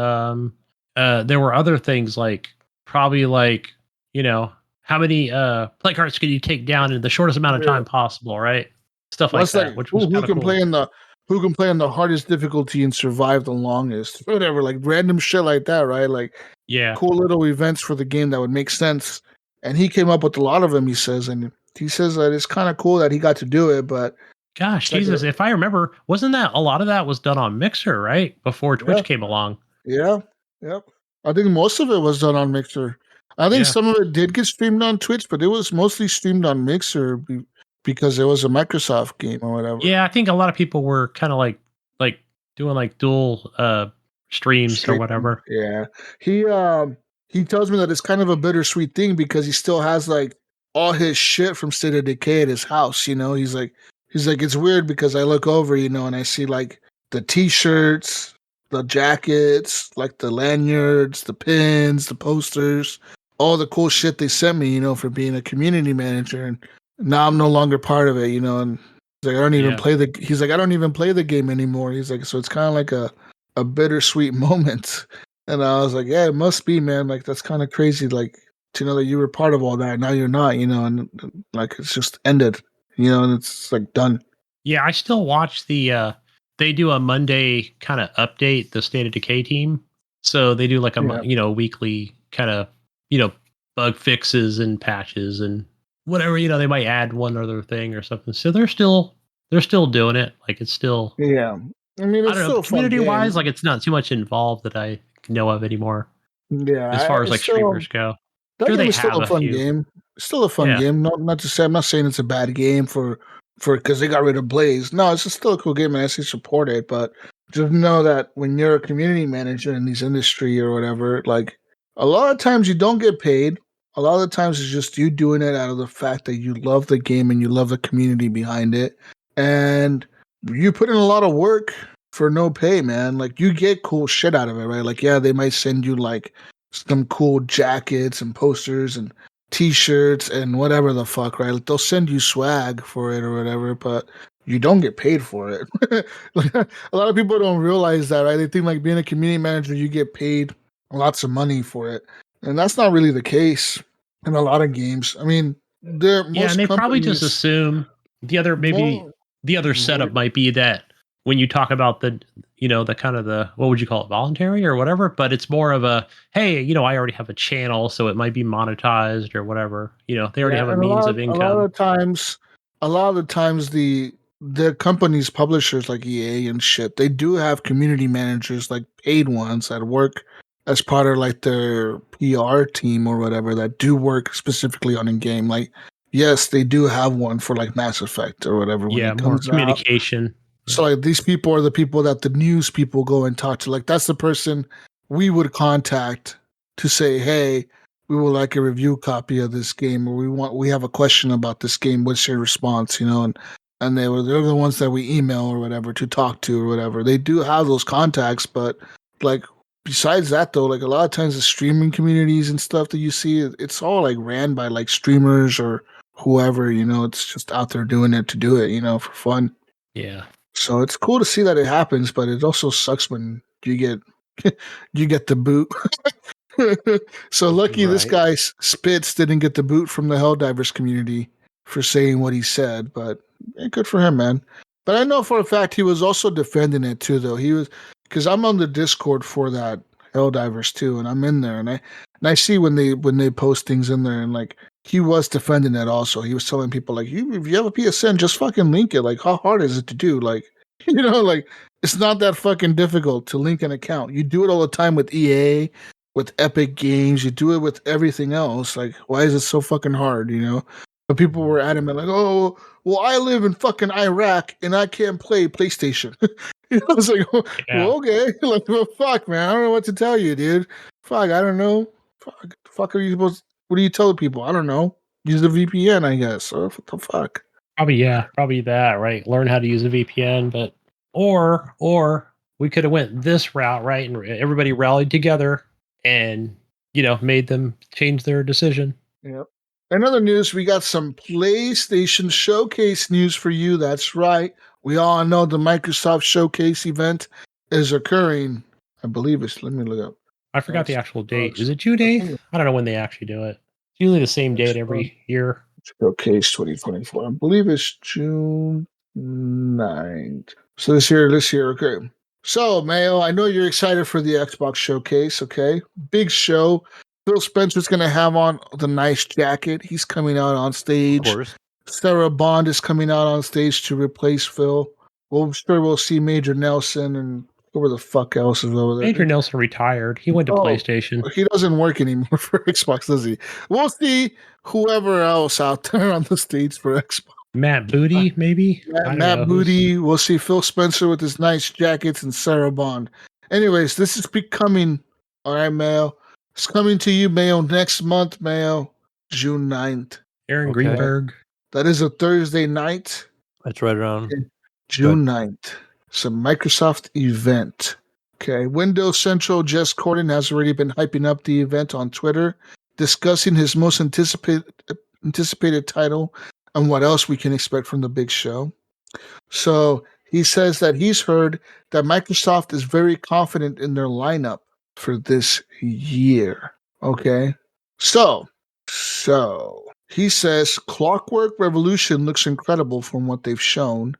there were other things like probably like, how many play cards can you take down in the shortest amount of time possible, right? Stuff like that, which was who kind of can cool. play in the who can play in the hardest difficulty and survive the longest, whatever, like random shit like that, right? Like cool little events for the game that would make sense. And he came up with a lot of them. He says that it's kind of cool that he got to do it, but gosh, Jesus, if I remember, wasn't that a lot of that was done on Mixer, right? Before Twitch came along. Yeah, yep. I think most of it was done on Mixer. I think some of it did get streamed on Twitch, but it was mostly streamed on Mixer because it was a Microsoft game or whatever. Yeah, I think a lot of people were kind of like doing like dual streams or whatever. Yeah. He tells me that it's kind of a bittersweet thing because he still has like all his shit from State of Decay at his house, He's like it's weird because I look over, and I see like the t-shirts, the jackets, like the lanyards, the pins, the posters, all the cool shit they sent me, for being a community manager. And now I'm no longer part of it, and he's like, I don't even play the game anymore. He's like, so it's kind of like a bittersweet moment. And I was like, yeah, it must be, man. Like, that's kind of crazy. Like, to know that you were part of all that. Now you're not, and like, it's just ended, and it's like done. Yeah, I still watch they do a Monday kind of update, the State of Decay team. So they do like a, weekly kind of, bug fixes and patches and whatever, they might add one other thing or something. So they're still doing it. Like it's still, yeah. I mean, it's I don't know, still community wise, like it's not too much involved that I know of anymore. Yeah. As far as like streamers go. That game is still a fun game. It's still a fun game. Not to say I'm not saying it's a bad game for because they got rid of Blaze. No, it's still a cool game and I say support it. But just know that when you're a community manager in this industry or whatever, like a lot of times you don't get paid. A lot of the times it's just you doing it out of the fact that you love the game and you love the community behind it. And you put in a lot of work for no pay, man. Like you get cool shit out of it, right? Like, yeah, they might send you like some cool jackets and posters and t-shirts and whatever the fuck, right? Like they'll send you swag for it or whatever, but you don't get paid for it. Like, a lot of people don't realize that, right? They think like being a community manager, you get paid lots of money for it. And that's not really the case in a lot of games. I mean, and they probably just assume the other setup might be that when you talk about the the kind of the, what would you call it, voluntary or whatever, but it's more of a, hey, I already have a channel, so it might be monetized or whatever. They already have a means of income. A lot of the times the companies, publishers like EA and shit, they do have community managers, like paid ones that work as part of like their PR team or whatever that do work specifically on a game. Like, yes, they do have one for like Mass Effect or whatever. When it comes more communication. So like these people are the people that the news people go and talk to. Like that's the person we would contact to say, hey, we would like a review copy of this game, or we have a question about this game. What's your response? And they're the ones that we email or whatever to talk to or whatever. They do have those contacts, but like besides that though, like a lot of times the streaming communities and stuff that you see, it's all like ran by like streamers or whoever, it's just out there doing it to do it, for fun. Yeah. So it's cool to see that it happens, but it also sucks when you get the boot. So lucky this guy Spitz didn't get the boot from the Helldivers community for saying what he said, but good for him, man. But I know for a fact he was also defending it too, though. He was, because I'm on the Discord for that Helldivers too, and I'm in there, and I see when they post things in there, and like he was defending it also. He was telling people like, if you have a PSN, just fucking link it. Like, how hard is it to do? Like, like it's not that fucking difficult to link an account. You do it all the time with EA, with Epic Games. You do it with everything else. Like, why is it so fucking hard? But people were adamant, like, oh, well, I live in fucking Iraq and I can't play PlayStation. I was like, well, okay. Like, well, fuck, man. I don't know what to tell you, dude. Fuck, I don't know. Fuck, are you supposed? What do you tell people? I don't know. Use a VPN, I guess. Or what the fuck? Probably that, right? Learn how to use a VPN, but or we could have went this route, right? And everybody rallied together and made them change their decision. Yep. In other news, we got some PlayStation Showcase news for you. That's right. We all know the Microsoft Showcase event is occurring. I believe it's. Let me look up. I forgot the actual date. Is it June 8th? I don't know when they actually do it. It's usually the same date every year. Showcase 2024. I believe it's June 9th. So this year, okay. So, Mayo, I know you're excited for the Xbox Showcase, okay? Big show. Phil Spencer's going to have on the nice jacket. He's coming out on stage. Of course. Sarah Bond is coming out on stage to replace Phil. We'll see Major Nelson and whoever the fuck else is over there. Major Nelson retired. He went to PlayStation. He doesn't work anymore for Xbox, does he? We'll see whoever else out there on the stage for Xbox. Matt Booty, maybe? Matt Booty. We'll see Phil Spencer with his nice jackets and Sarah Bond. Anyways, this is becoming, all right, Mayo. It's coming to you, Mayo, next month, Mayo, June 9th. Aaron Greenberg. That is a Thursday night. That's right around June 9th. It's a Microsoft event. Okay. Windows Central Jess Corden has already been hyping up the event on Twitter, discussing his most anticipated title and what else we can expect from the big show. So he says that he's heard that Microsoft is very confident in their lineup for this year. Okay. So he says Clockwork Revolution looks incredible from what they've shown.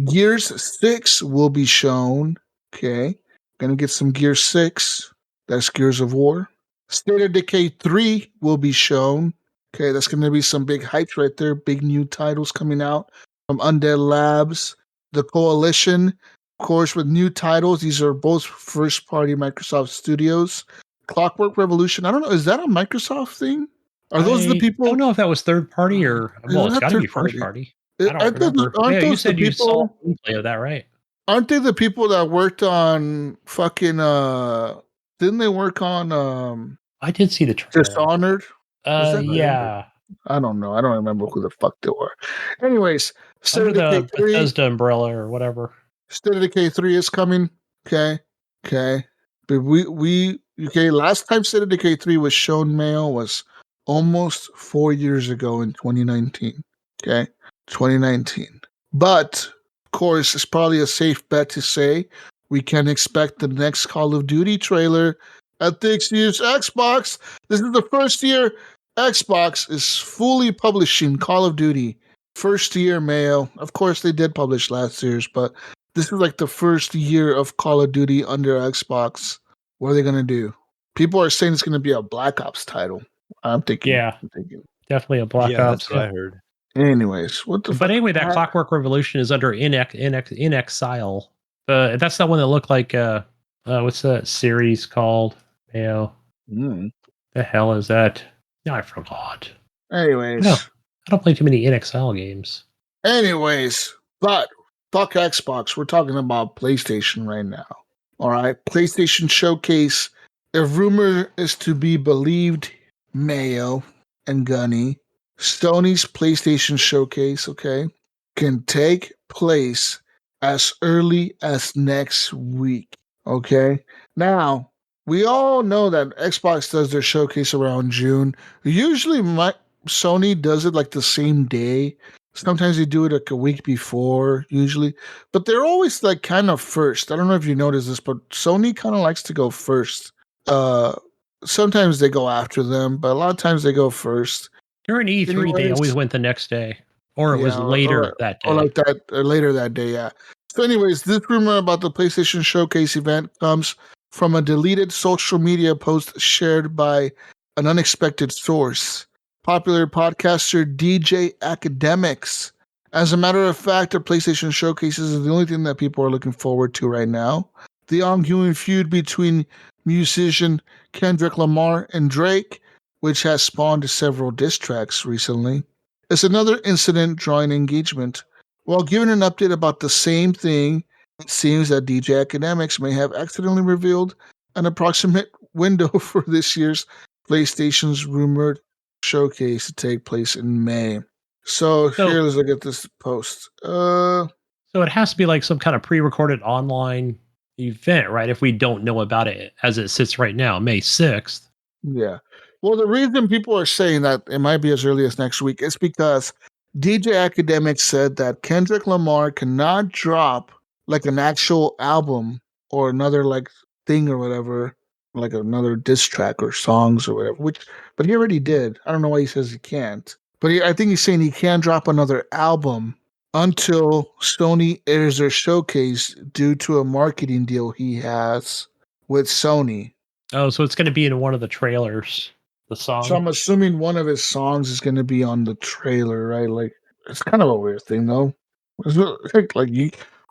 Gears 6 will be shown. Okay. Gonna get some Gears 6. That's Gears of War. State of Decay 3 will be shown. Okay, that's going to be some big hypes right there. Big new titles coming out from Undead Labs, The Coalition, of course, with new titles. These are both first-party Microsoft studios. Clockwork Revolution. I don't know. Is that a Microsoft thing? Are those the people? I don't know if that was third-party or well, it's got to be first-party. I don't remember. Yeah, you said you saw gameplay of that, right? Aren't they the people that worked on fucking? Didn't they work on? I did see the trailer. Dishonored. Yeah. I don't know. I don't remember who the fuck they were. Anyways, under the Bethesda umbrella or whatever. State of Decay 3 is coming. Okay. But we last time State of Decay 3 was shown, Mayo, was almost 4 years ago in 2019. Okay. 2019. But of course, it's probably a safe bet to say we can expect the next Call of Duty trailer at this year's Xbox. This is the first year Xbox is fully publishing Call of Duty. First year, Mayo. Of course, they did publish last year's, but this is like the first year of Call of Duty under Xbox. What are they going to do? People are saying it's going to be a Black Ops title. I'm thinking. Definitely a Black Ops. That's what I heard. Anyways, what the fuck? But anyway, that Clockwork Revolution is under In Exile. That's that one that looked like, what's that series called? Mayo. The hell is that? No, I forgot. Anyways. No, I don't play too many In Exile games. Anyways, but fuck Xbox. We're talking about PlayStation right now. All right. PlayStation Showcase. If rumor is to be believed, Mayo and Gunny, Sony's PlayStation Showcase, okay, can take place as early as next week. Okay. Now, we all know that Xbox does their showcase around June. Usually, Sony does it like the same day. Sometimes they do it like a week before, usually. But they're always like kind of first. I don't know if you noticed this, but Sony kind of likes to go first. Sometimes they go after them, but a lot of times they go first. During E3, they always went the next day. Or it was later that day. Or like that, or later that day, yeah. So anyways, this rumor about the PlayStation Showcase event comes from a deleted social media post shared by an unexpected source, popular podcaster DJ Academics. As a matter of fact, the PlayStation Showcases is the only thing that people are looking forward to right now. The ongoing feud between musician Kendrick Lamar and Drake, which has spawned several diss tracks recently, is another incident drawing engagement. While giving an update about the same thing, it seems that DJ Academics may have accidentally revealed an approximate window for this year's PlayStation's rumored showcase to take place in May. So here, let's look at this post. So it has to be like some kind of pre-recorded online event, right? If we don't know about it as it sits right now, May 6th. Yeah. Well, the reason people are saying that it might be as early as next week is because DJ Academics said that Kendrick Lamar cannot drop like an actual album or another like thing or whatever like another diss track or songs or whatever. But he already did. I don't know why he says he can't. But I think he's saying he can't drop another album until Sony airs their showcase due to a marketing deal he has with Sony. Oh, so it's going to be in one of the trailers. The song. So I'm assuming one of his songs is going to be on the trailer, right? Like, it's kind of a weird thing, though.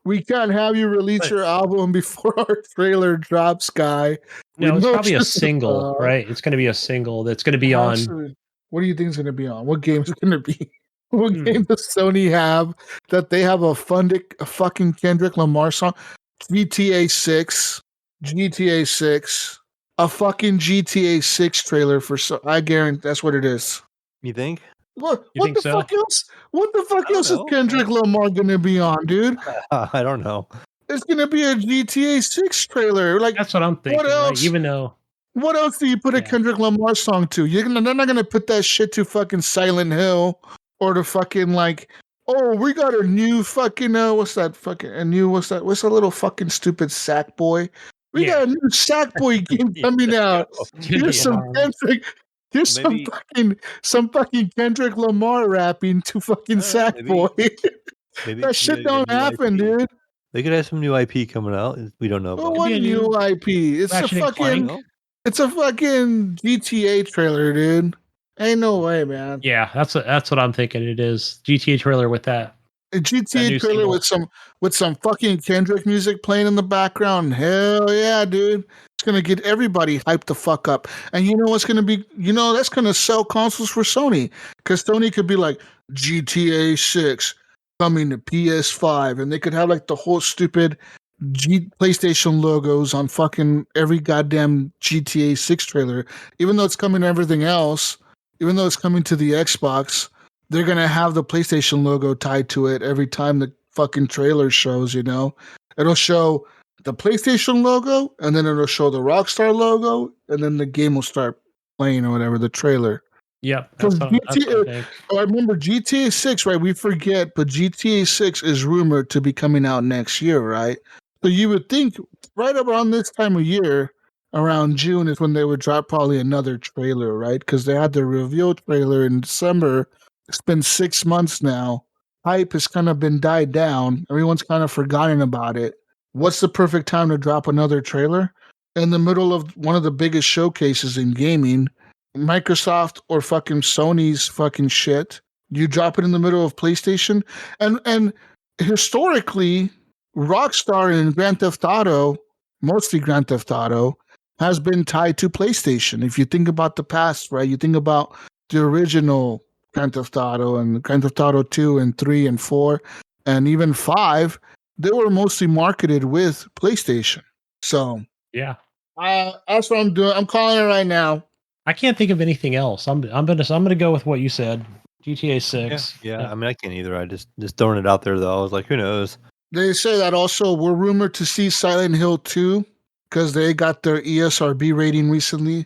We can't have you release your album before our trailer drops, guy. No, it's probably a single, right? It's going to be a single that's going to be on. What do you think is going to be on? What game is going to be? What game does Sony have that they have a fucking Kendrick Lamar song? GTA 6. GTA 6. A fucking GTA 6 trailer I guarantee that's what it is. You think? What the fuck else? What the fuck else is Kendrick Lamar gonna be on, dude? I don't know. It's gonna be a GTA 6 trailer. Like, that's what I'm thinking. What else? Right? Even though, what else do you put a Kendrick Lamar song to? They're not gonna put that shit to fucking Silent Hill or to fucking like. Oh, we got a new fucking what's that little fucking stupid Sackboy? We got a new Sackboy game coming out. Here's some Kendrick. Here's some fucking Kendrick Lamar rapping to fucking Sackboy. That shit don't happen, dude. They could have some new IP coming out. We don't know about. What new IP? It's a fucking GTA trailer, dude. Ain't no way, man. Yeah, that's what I'm thinking. It is GTA trailer with that. A GTA trailer with some fucking Kendrick music playing in the background. Hell yeah, dude. It's gonna get everybody hyped the fuck up. And you know what's gonna be? You know that's gonna sell consoles for Sony, because Sony could be like GTA 6 coming to PS5, and they could have like the whole stupid PlayStation logos on fucking every goddamn GTA 6 trailer. Even though it's coming to everything else, even though it's coming to the Xbox, they're gonna have the PlayStation logo tied to it every time the fucking trailer shows. You know, it'll show the PlayStation logo, and then it'll show the Rockstar logo, and then the game will start playing or whatever, the trailer. Yep. That's what I remember GTA 6, right? We forget, but GTA 6 is rumored to be coming out next year, right? So you would think right around this time of year, around June, is when they would drop probably another trailer, right? Because they had the reveal trailer in December. It's been 6 months now. Hype has kind of been died down. Everyone's kind of forgotten about it. What's the perfect time to drop another trailer? In the middle of one of the biggest showcases in gaming, Microsoft or fucking Sony's fucking shit. You drop it in the middle of PlayStation. And historically, Rockstar and Grand Theft Auto, mostly Grand Theft Auto, has been tied to PlayStation. If you think about the past, right? You think about the original Grand Theft Auto and Grand Theft Auto 2 and 3 and 4 and even 5, they were mostly marketed with PlayStation. So yeah, that's what I'm doing. I'm calling it right now. I can't think of anything else. I'm gonna go with what you said. GTA 6. Yeah. I mean, I can't either. I just throwing it out there though. I was like, who knows? They say that also we're rumored to see Silent Hill 2 because they got their ESRB rating recently.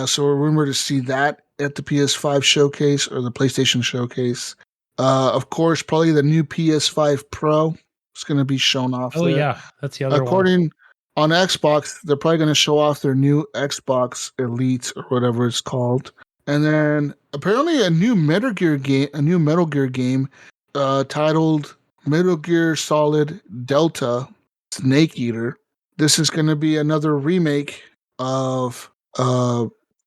So we're rumored to see that at the PS5 showcase or the PlayStation showcase. Of course, probably the new PS5 Pro is going to be shown off. Oh, there. Yeah. That's the other one. On Xbox, they're probably going to show off their new Xbox Elite or whatever it's called. And then apparently a new Metal Gear game titled Metal Gear Solid Delta Snake Eater. This is going to be another remake of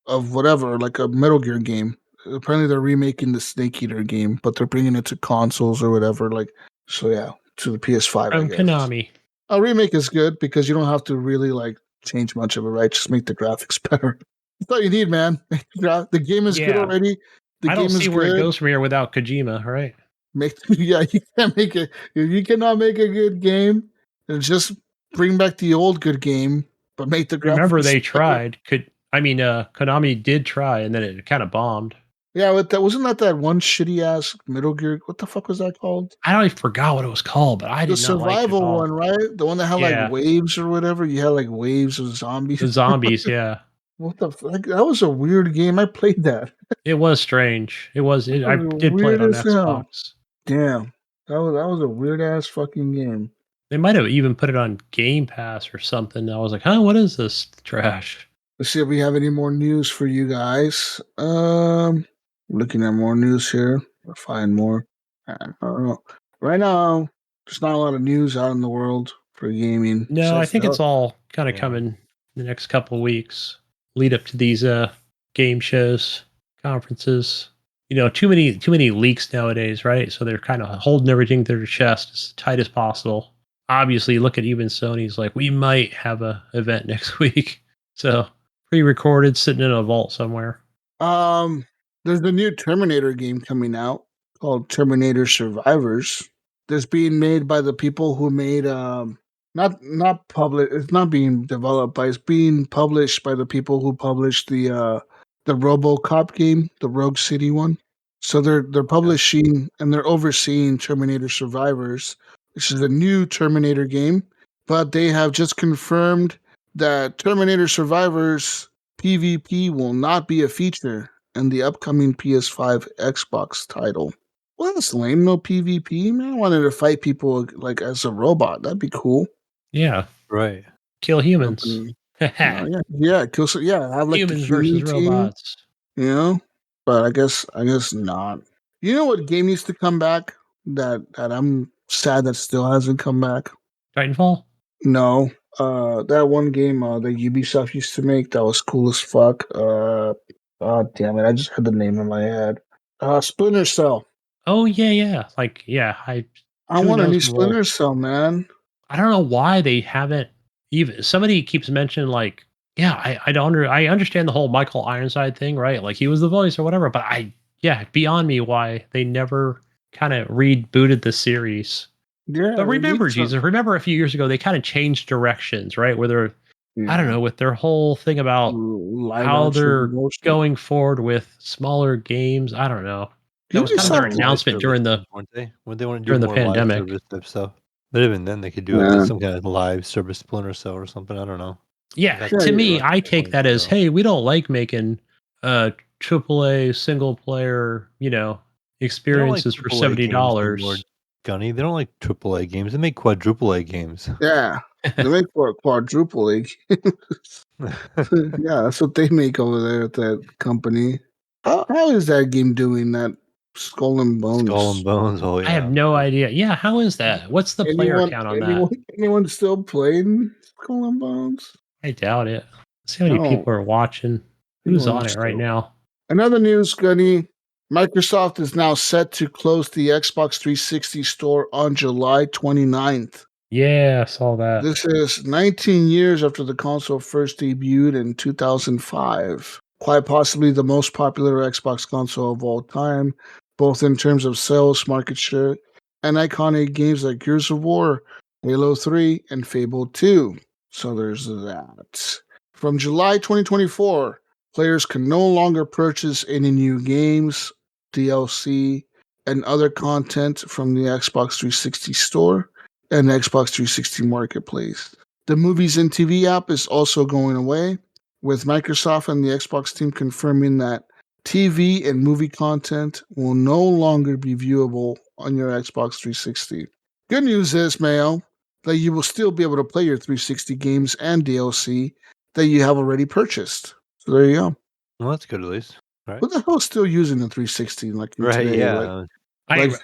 whatever, like a Metal Gear game. Apparently they're remaking the Snake Eater game, but they're bringing it to consoles or whatever. Like, so yeah, to the PS5. From Konami. A remake is good because you don't have to really like change much of it, right? Just make the graphics better. That's all you need, man. The game is good already. I don't see where it goes from here without Kojima, right? You can't make it. If you cannot make a good game, then just bring back the old good game, but make the graphics. Remember, they tried. Konami did try, and then it kind of bombed. Yeah, but wasn't that one shitty ass Metal Gear? What the fuck was that called? I forgot what it was called, but I did not like it. The survival one, right? The one that had like waves or whatever. You had like waves of zombies. The zombies, yeah. What the fuck? That was a weird game. I played that. It was strange. It was. I did play it on Xbox. Damn, that was a weird ass fucking game. They might have even put it on Game Pass or something. I was like, huh, what is this trash? Let's see if we have any more news for you guys. Looking at more news here. I'll find more. I don't know. Right now, there's not a lot of news out in the world for gaming. No, I think it's all kind of Yeah. coming the next couple of weeks. Lead up to these game shows, conferences. Too many leaks nowadays, right? So they're kind of holding everything to their chest as tight as possible. Obviously, look at even Sony's like, we might have a event next week. So pre-recorded, sitting in a vault somewhere. There's a new Terminator game coming out called Terminator Survivors. That's being made by the people who made not public. It's not being developed, but it's being published by the people who published the RoboCop game, the Rogue City one. So they're publishing and they're overseeing Terminator Survivors, which is a new Terminator game. But they have just confirmed that Terminator Survivors PvP will not be a feature in the upcoming PS5 Xbox title. Well, that's lame. No PvP, man. I wanted to fight people like as a robot. That'd be cool. Yeah, Right. kill humans. Kill. Have like Humans the human versus team, robots. But I guess not. You know what game needs to come back? That I'm sad that still hasn't come back. Titanfall. No, that one game that Ubisoft used to make that was cool as fuck. God damn it! I just had the name in my head. Splinter Cell. Oh yeah. I want a new Splinter Cell, man. I don't know why they haven't even. Somebody keeps mentioning I don't. I understand the whole Michael Ironside thing, right? Like he was the voice or whatever. But beyond me why they never kind of rebooted the series. Yeah, but remember a few years ago they kind of changed directions, right? Where they're I don't know, with their whole thing about how they're going forward with smaller games. I don't know. That was kind of their announcement during the when they want to do more pandemic. live service type stuff. But even then, they could do it with some kind of live service Splinter Cell or something. I don't know. Yeah, to me, I take that as, hey, we don't like making AAA single player, experiences for $70. Gunny, they don't like AAA games. They make quadruple A games. Yeah, they make for quadruple A. Yeah, that's what they make over there at that company. How is that game doing? That Skull and Bones. Skull and Bones. Oh yeah. I have no idea. Yeah, how is that? What's the player count on that? Anyone still playing Skull and Bones? I doubt it. Let's see how many people are watching. Who's on it right now? Another news, Gunny. Microsoft is now set to close the Xbox 360 store on July 29th. Yeah, I saw that. This is 19 years after the console first debuted in 2005. Quite possibly the most popular Xbox console of all time, both in terms of sales, market share, and iconic games like Gears of War, Halo 3, and Fable 2. So there's that. From July 2024, players can no longer purchase any new games, DLC, and other content from the Xbox 360 store and Xbox 360 Marketplace. The Movies and TV app is also going away, with Microsoft and the Xbox team confirming that TV and movie content will no longer be viewable on your Xbox 360. Good news is, Mayo, that you will still be able to play your 360 games and DLC that you have already purchased. So there you go. Well, that's good at least. Right. Who the hell is still using the 360 like today? Yeah.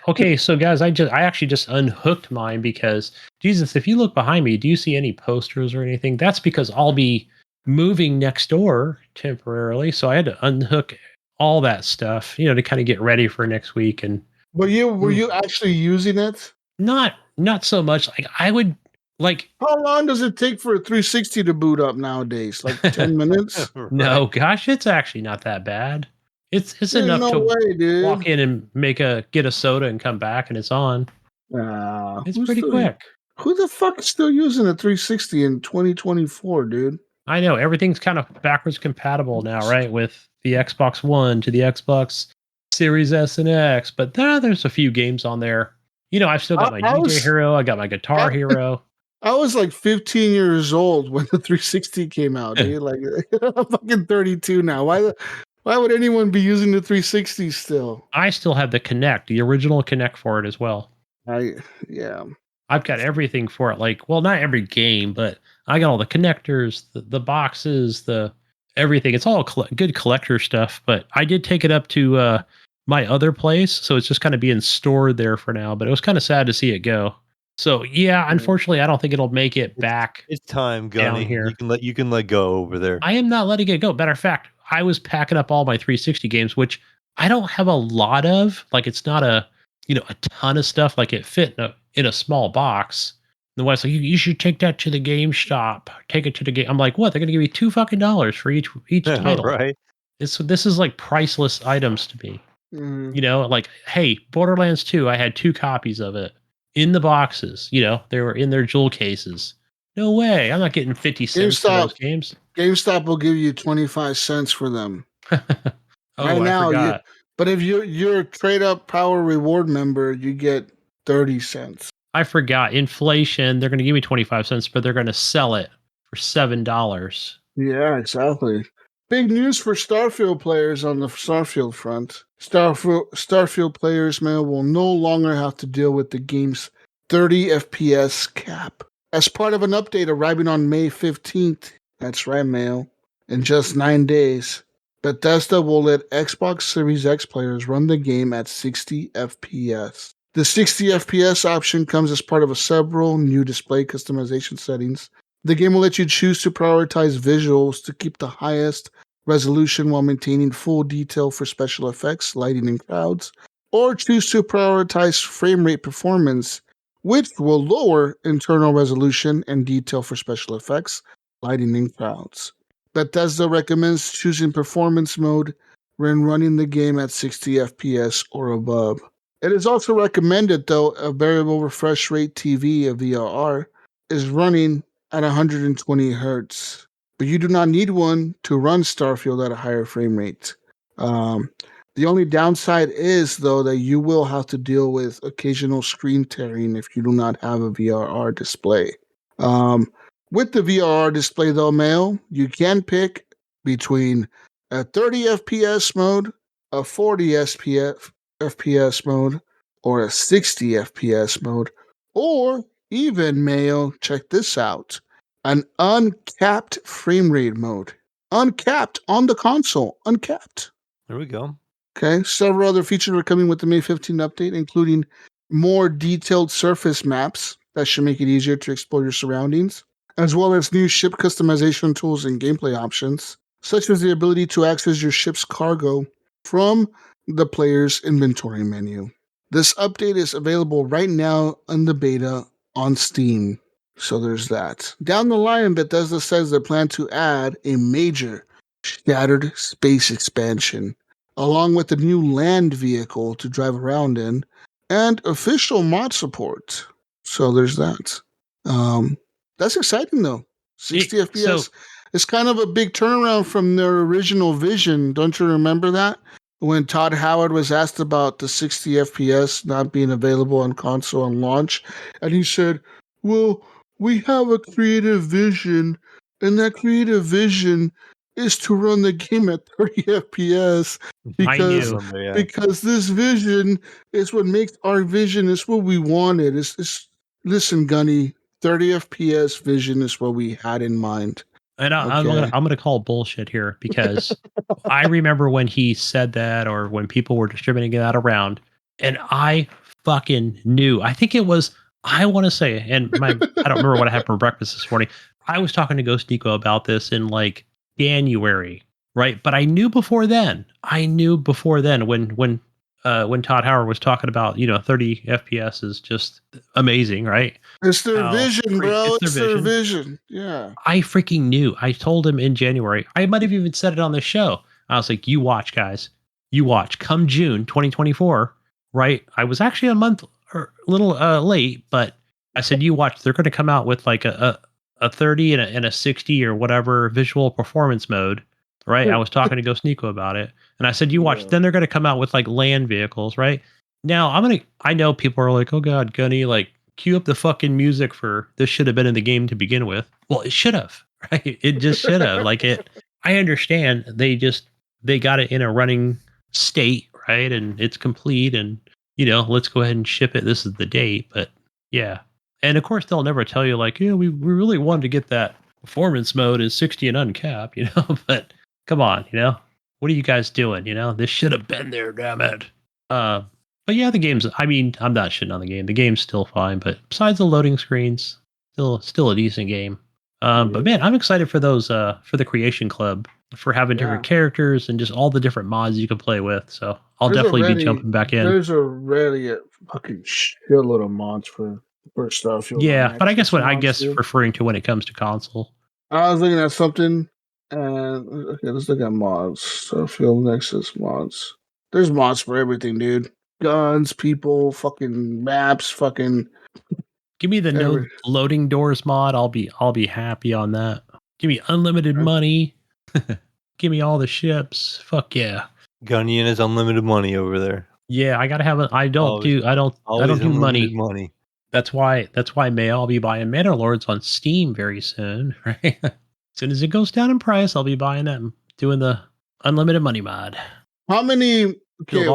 Okay, so guys, I actually just unhooked mine because Jesus, if you look behind me, do you see any posters or anything? That's because I'll be moving next door temporarily, so I had to unhook all that stuff, to kind of get ready for next week. And were you actually using it? Not so much. Like I would like. How long does it take for a 360 to boot up nowadays? Like 10 minutes? Right. No, gosh, it's actually not that bad. It's enough to walk in and get a soda and come back and it's on. It's pretty quick. Who the fuck is still using a 360 in 2024, dude? I know everything's kind of backwards compatible now, right? With the Xbox One to the Xbox Series S and X, but there's a few games on there. I've still got my DJ Hero. I got my Guitar Hero. I was like 15 years old when the 360 came out, dude. Like I'm fucking 32 now. Why would anyone be using the 360 still? I still have the Kinect, the original Kinect for it as well. I've got everything for it. Like, well, not every game, but I got all the connectors, the boxes, everything. It's all good collector stuff, but I did take it up to my other place, so it's just kind of being stored there for now. But it was kind of sad to see it go. So yeah, unfortunately, I don't think it'll make it back. It's time, down Gunny. here. You can let go over there. I am not letting it go. Matter of fact, I was packing up all my 360 games, which I don't have a lot of. Like, it's not a ton of stuff. Like, it fit in a small box. The wife's like, you should take that to the game shop. Take it to the game. I'm like, what? They're gonna give me $2 for each title. Right. This is like priceless items to me. Mm. Like, hey, Borderlands 2, I had 2 copies of it in the boxes. They were in their jewel cases. No way. I'm not getting 50 cents for those games. GameStop will give you 25 cents for them. Oh, right I now, forgot. but if you're a Trade Up Power Reward member, you get 30 cents. I forgot. Inflation, they're going to give me 25 cents, but they're going to sell it for $7. Yeah, exactly. Big news for Starfield players on the Starfield front. Starfield players, man, will no longer have to deal with the game's 30 FPS cap. As part of an update arriving on May 15th, that's right, Mayo, in just 9 days, Bethesda will let Xbox Series X players run the game at 60 FPS. The 60 FPS option comes as part of several new display customization settings. The game will let you choose to prioritize visuals to keep the highest resolution while maintaining full detail for special effects, lighting, and crowds, or choose to prioritize frame rate performance, which will lower internal resolution and detail for special effects, lighting, and crowds. Bethesda recommends choosing performance mode when running the game at 60 FPS or above. It is also recommended, though, a variable refresh rate TV, a VRR, is running at 120 Hz, but you do not need one to run Starfield at a higher frame rate. The only downside is, though, that you will have to deal with occasional screen tearing if you do not have a VRR display. With the VRR display, though, Mail, you can pick between a 30 FPS mode, a 40 FPS mode, or a 60 FPS mode, or even, Mayo, check this out, an uncapped frame rate mode. Uncapped on the console. Uncapped. There we go. Okay. Several other features are coming with the May 15 update, including more detailed surface maps that should make it easier to explore your surroundings, as well as new ship customization tools and gameplay options, such as the ability to access your ship's cargo from the player's inventory menu. This update is available right now in the beta on Steam. So there's that. Down the line, Bethesda says they plan to add a major shattered space expansion, along with a new land vehicle to drive around in, and official mod support. So there's that. That's exciting, though. 60 FPS. It's kind of a big turnaround from their original vision. Don't you remember that? When Todd Howard was asked about the 60 FPS not being available on console on launch, and he said, well, we have a creative vision, and that creative vision is to run the game at 30 FPS because this vision is what makes our vision. It's what we wanted. Listen, Gunny, 30 FPS vision is what we had in mind. And I'm gonna call bullshit here because I remember when he said that, or when people were distributing that around, and I fucking knew. I think it was, I want to say, and I don't remember what I had for breakfast this morning. I was talking to Ghost Nico about this in like January, right? But I knew before then. When Todd Howard was talking about 30 FPS is just amazing, right? It's their vision, bro. It's their vision. Yeah. I freaking knew. I told him in January. I might have even said it on the show. I was like, you watch, guys. You watch. Come June 2024, right? I was actually a month or a little late, but I said, you watch. They're going to come out with like a 30 and a 60 or whatever visual performance mode, right? I was talking to Ghost Nico about it. And I said, you watch. Then they're going to come out with like land vehicles, right? Now, I know people are like, oh God, Gunny, like, cue up the fucking music for this should have been in the game to begin with. Well, it should have, right? It just should have. I understand they got it in a running state, right? And it's complete and, let's go ahead and ship it. This is the date. But yeah. And of course, they'll never tell you like, we really wanted to get that performance mode is 60 and uncapped, but come on, what are you guys doing? This should have been there, damn it. But yeah, the game's. I mean, I'm not shitting on the game. The game's still fine, but besides the loading screens, still a decent game. But man, I'm excited for those for the Creation Club for having different characters and just all the different mods you can play with. So I'll definitely be jumping back in. There's already a fucking shitload of mods for Starfield. Yeah, but I guess referring to when it comes to console. I was looking at something, and okay, let's look at mods. Starfield Nexus mods. There's mods for everything, dude. Guns, people, fucking maps, fucking. Give me the no loading doors mod. I'll be happy on that. Give me unlimited money. Give me all the ships. Fuck yeah. Gunny and his unlimited money over there. Yeah, I gotta have it. I don't do money. That's why Mayo, I'll be buying Manor on Steam very soon, right? As soon as it goes down in price, I'll be buying them. Doing the unlimited money mod. How many? Okay,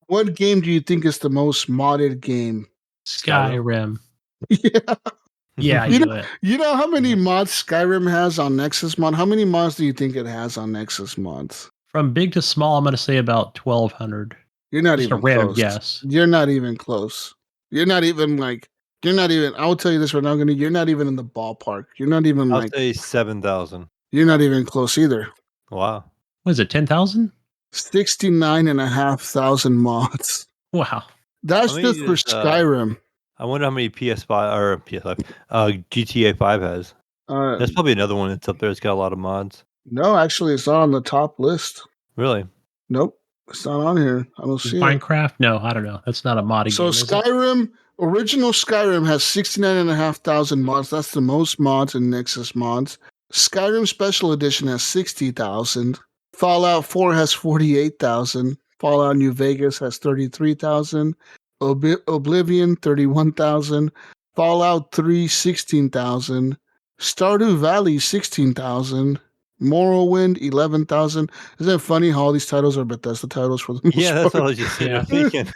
what game do you think is the most modded game? Skyrim. Yeah. Yeah, you know how many mods Skyrim has on Nexus Mod? How many mods do you think it has on Nexus Mods? From big to small, I'm going to say about 1,200. You're not even close. Guess. You're not even close. You're not even. I will tell you this right now, you're not even in the ballpark. You're not even I'll say 7,000. You're not even close either. Wow. What is it, 10,000? 69,500 mods. Wow. That's just for Skyrim. I wonder how many GTA 5 has. That's probably another one that's up there. It's got a lot of mods. No, actually, it's not on the top list. Really? Nope. It's not on here. I don't see Minecraft? No, I don't know. That's not a modding game. So Skyrim, original Skyrim has 69,500 mods. That's the most mods in Nexus Mods. Skyrim Special Edition has 60,000. Fallout 4 has 48,000. Fallout New Vegas has 33,000. Oblivion 31,000. Fallout 3 16,000. Stardew Valley 16,000. Morrowind 11,000. Isn't it funny how all these titles are Bethesda titles for the most part? That's what I was just thinking.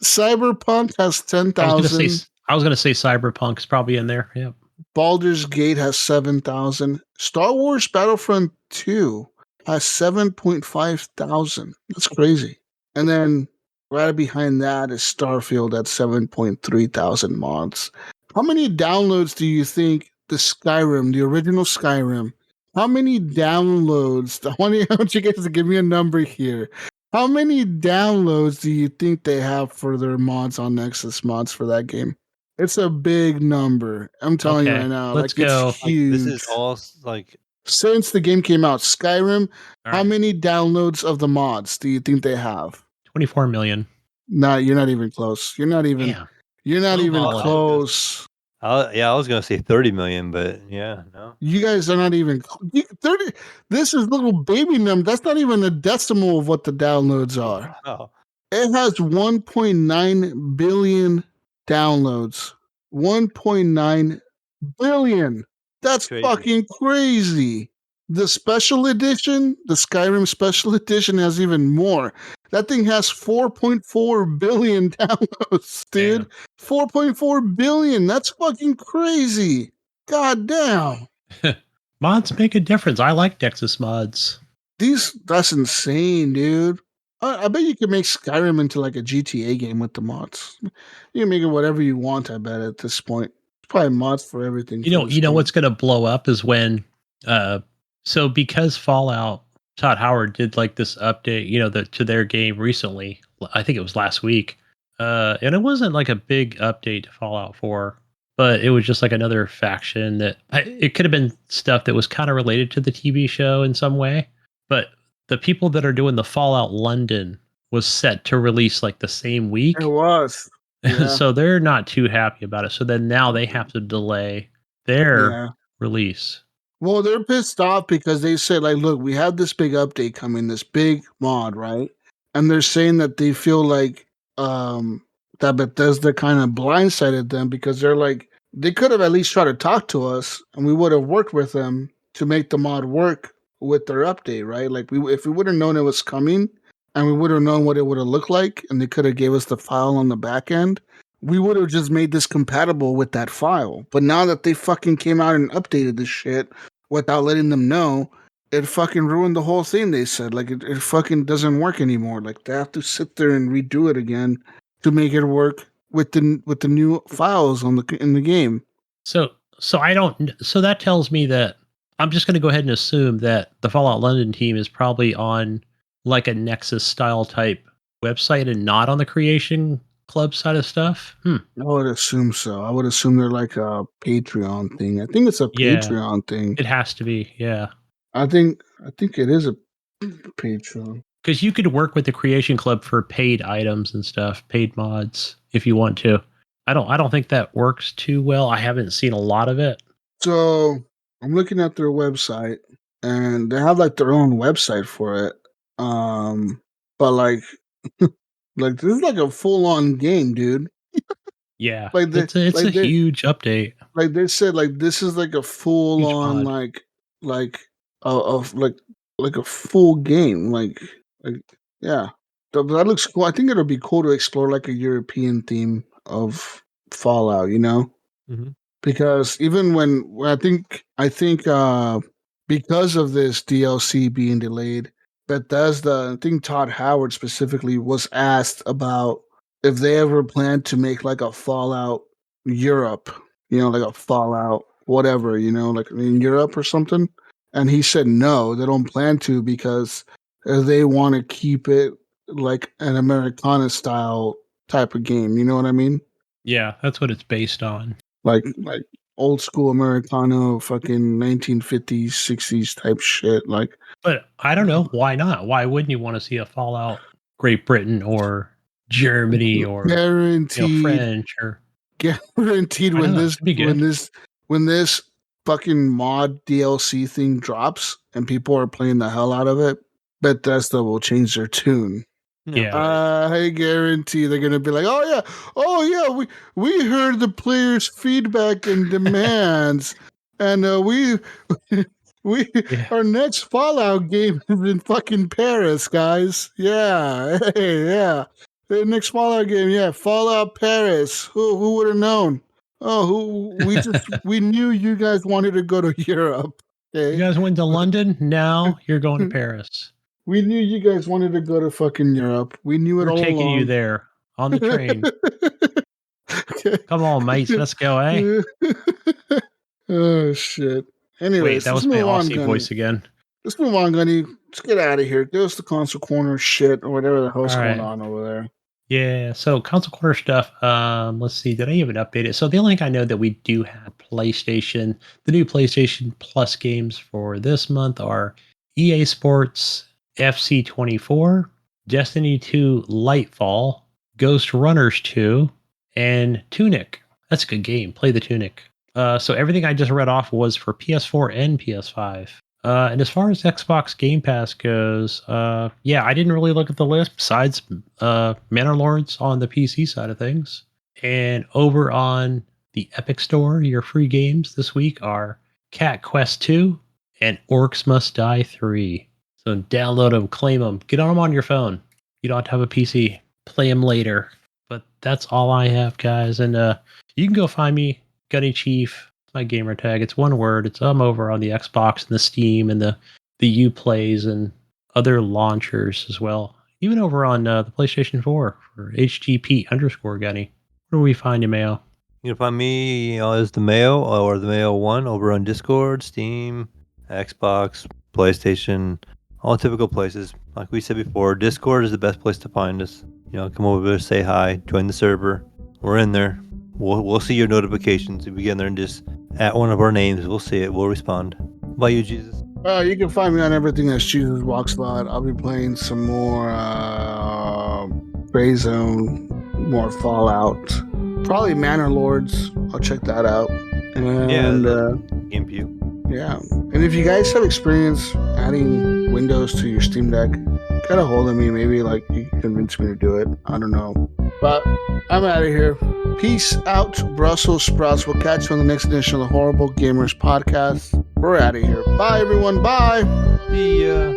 Cyberpunk has 10,000. I was gonna say Cyberpunk's probably in there. Yeah. Baldur's Gate has 7,000. Star Wars Battlefront 2 has 7.5 thousand. That's crazy. And then right behind that is Starfield at 7.3 thousand mods. How many downloads do you think the original Skyrim, how many downloads? I want you guys to give me a number here. How many downloads do you think they have for their mods on Nexus Mods for that game? It's a big number. I'm telling you right now. Let's go. It's huge. This is all since the game came out, Skyrim, how many downloads of the mods do you think they have? 24 million. No, you're not even close. You're not even close. I was going to say 30 million, but no. You guys are not even 30. This is little baby number. That's not even a decimal of what the downloads are. Wow. It has 1.9 billion downloads. 1.9 billion. That's crazy. Fucking crazy. The special edition, the Skyrim special edition has even more. That thing has 4.4 billion downloads, dude. 4.4 billion. That's fucking crazy. God damn. Mods make a difference. I like Nexus mods. That's insane, dude. I bet you could make Skyrim into like a GTA game with the mods. You can make it whatever you want, I bet, at this point. It's probably mods for everything. You know what's going to blow up is when so because Fallout, Todd Howard did like this update, to their game recently. I think it was last week. And it wasn't like a big update to Fallout 4, but it was just like another faction that it could have been stuff that was kind of related to the TV show in some way. But the people that are doing the Fallout London was set to release like the same week. It was. Yeah. So they're not too happy about it. So then now they have to delay their release. Well, they're pissed off because they said, like, look, we have this big update coming, this big mod, right? And they're saying that they feel like that Bethesda kind of blindsided them because they're like, they could have at least tried to talk to us and we would have worked with them to make the mod work with their update, right? Like, if we would have known it was coming and we would have known what it would have looked like and they could have gave us the file on the back end, we would have just made this compatible with that file. But now that they fucking came out and updated this shit, without letting them know, it fucking ruined the whole thing. They said like it fucking doesn't work anymore. Like they have to sit there and redo it again to make it work with the new files in the game. So that tells me that I'm just going to go ahead and assume that the Fallout London team is probably on like a Nexus style type website and not on the Creation Club side of stuff. I would assume so. I would assume they're like a Patreon thing. I think it's a Patreon thing. It has to be, yeah. I think it is a Patreon. Because you could work with the Creation Club for paid items and stuff, paid mods, if you want to. I don't think that works too well. I haven't seen a lot of it. So I'm looking at their website, and they have like their own website for it. But like, like this is like a full on game, dude. Yeah, like it's a huge update. Like they said, like this is like a full on like a full game. Like yeah, that looks cool. I think it'll be cool to explore like a European theme of Fallout. You know. Mm-hmm. Because even when I think because of this DLC being delayed, Bethesda, I think Todd Howard specifically was asked about if they ever plan to make like a Fallout Europe, you know, like a Fallout whatever, you know, like in Europe or something. And he said no, they don't plan to because they want to keep it like an Americana style type of game. You know what I mean? Yeah, that's what it's based on. Like old school Americano, fucking 1950s, 60s type shit. Like, but I don't know why not. Why wouldn't you want to see a Fallout Great Britain or Germany or guaranteed French or guaranteed when this fucking mod DLC thing drops and people are playing the hell out of it, Bethesda will change their tune. Yeah, I guarantee they're gonna be like, oh yeah, we heard the players' feedback and demands, and our next Fallout game is in fucking Paris, guys. Yeah, yeah, the next Fallout game, yeah, Fallout Paris. Who would have known? Oh, we knew you guys wanted to go to Europe. Okay? You guys went to London. Now you're going to Paris. We knew you guys wanted to go to fucking Europe. We knew it all along. We're taking you there on the train. Okay. Come on, mates. Let's go, eh? Oh, shit. Anyways, wait, that was my Aussie voice again. Let's move on, Gunny. Let's get out of here. Give us the console corner shit or whatever the hell's going on over there. Yeah, so console corner stuff. Let's see. Did I even update it? So the only thing I know that we do have PlayStation, the new PlayStation Plus games for this month are EA Sports FC 24, Destiny 2 Lightfall, Ghost Runners 2, and Tunic. That's a good game. Play the Tunic. So everything I just read off was for PS4 and PS5. And as far as Xbox Game Pass goes, I didn't really look at the list besides Manor Lords on the PC side of things. And over on the Epic Store, your free games this week are Cat Quest 2 and Orcs Must Die 3. So download them, claim them, get on them on your phone. You don't have to have a PC. Play them later. But that's all I have, guys. And you can go find me, Gunny Chief. My gamer tag. It's one word. It's over on the Xbox and the Steam and the Uplays and other launchers as well. Even over on the PlayStation 4 for HGP_Gunny. Where do we find you, Mayo? You can find me as the Mayo or the Mayo 1 over on Discord, Steam, Xbox, PlayStation, all typical places. Like we said before, Discord is the best place to find us. You know, come over there, say hi, join the server. We're in there. We'll see your notifications. If we get in there and just at one of our names, we'll see it. We'll respond. How about you, Jesus? You can find me on everything that's Jesus Walks Lot. I'll be playing some more Gray Zone, more Fallout, probably Manor Lords. I'll check that out. And GameView. Yeah, and if you guys have experience adding Windows to your Steam Deck, get a hold of me. Maybe like you can convince me to do it. I don't know, but I'm out of here. Peace out, Brussels sprouts. We'll catch you on the next edition of the Horrible Gamers Podcast. We're out of here. Bye, everyone. Bye. See ya.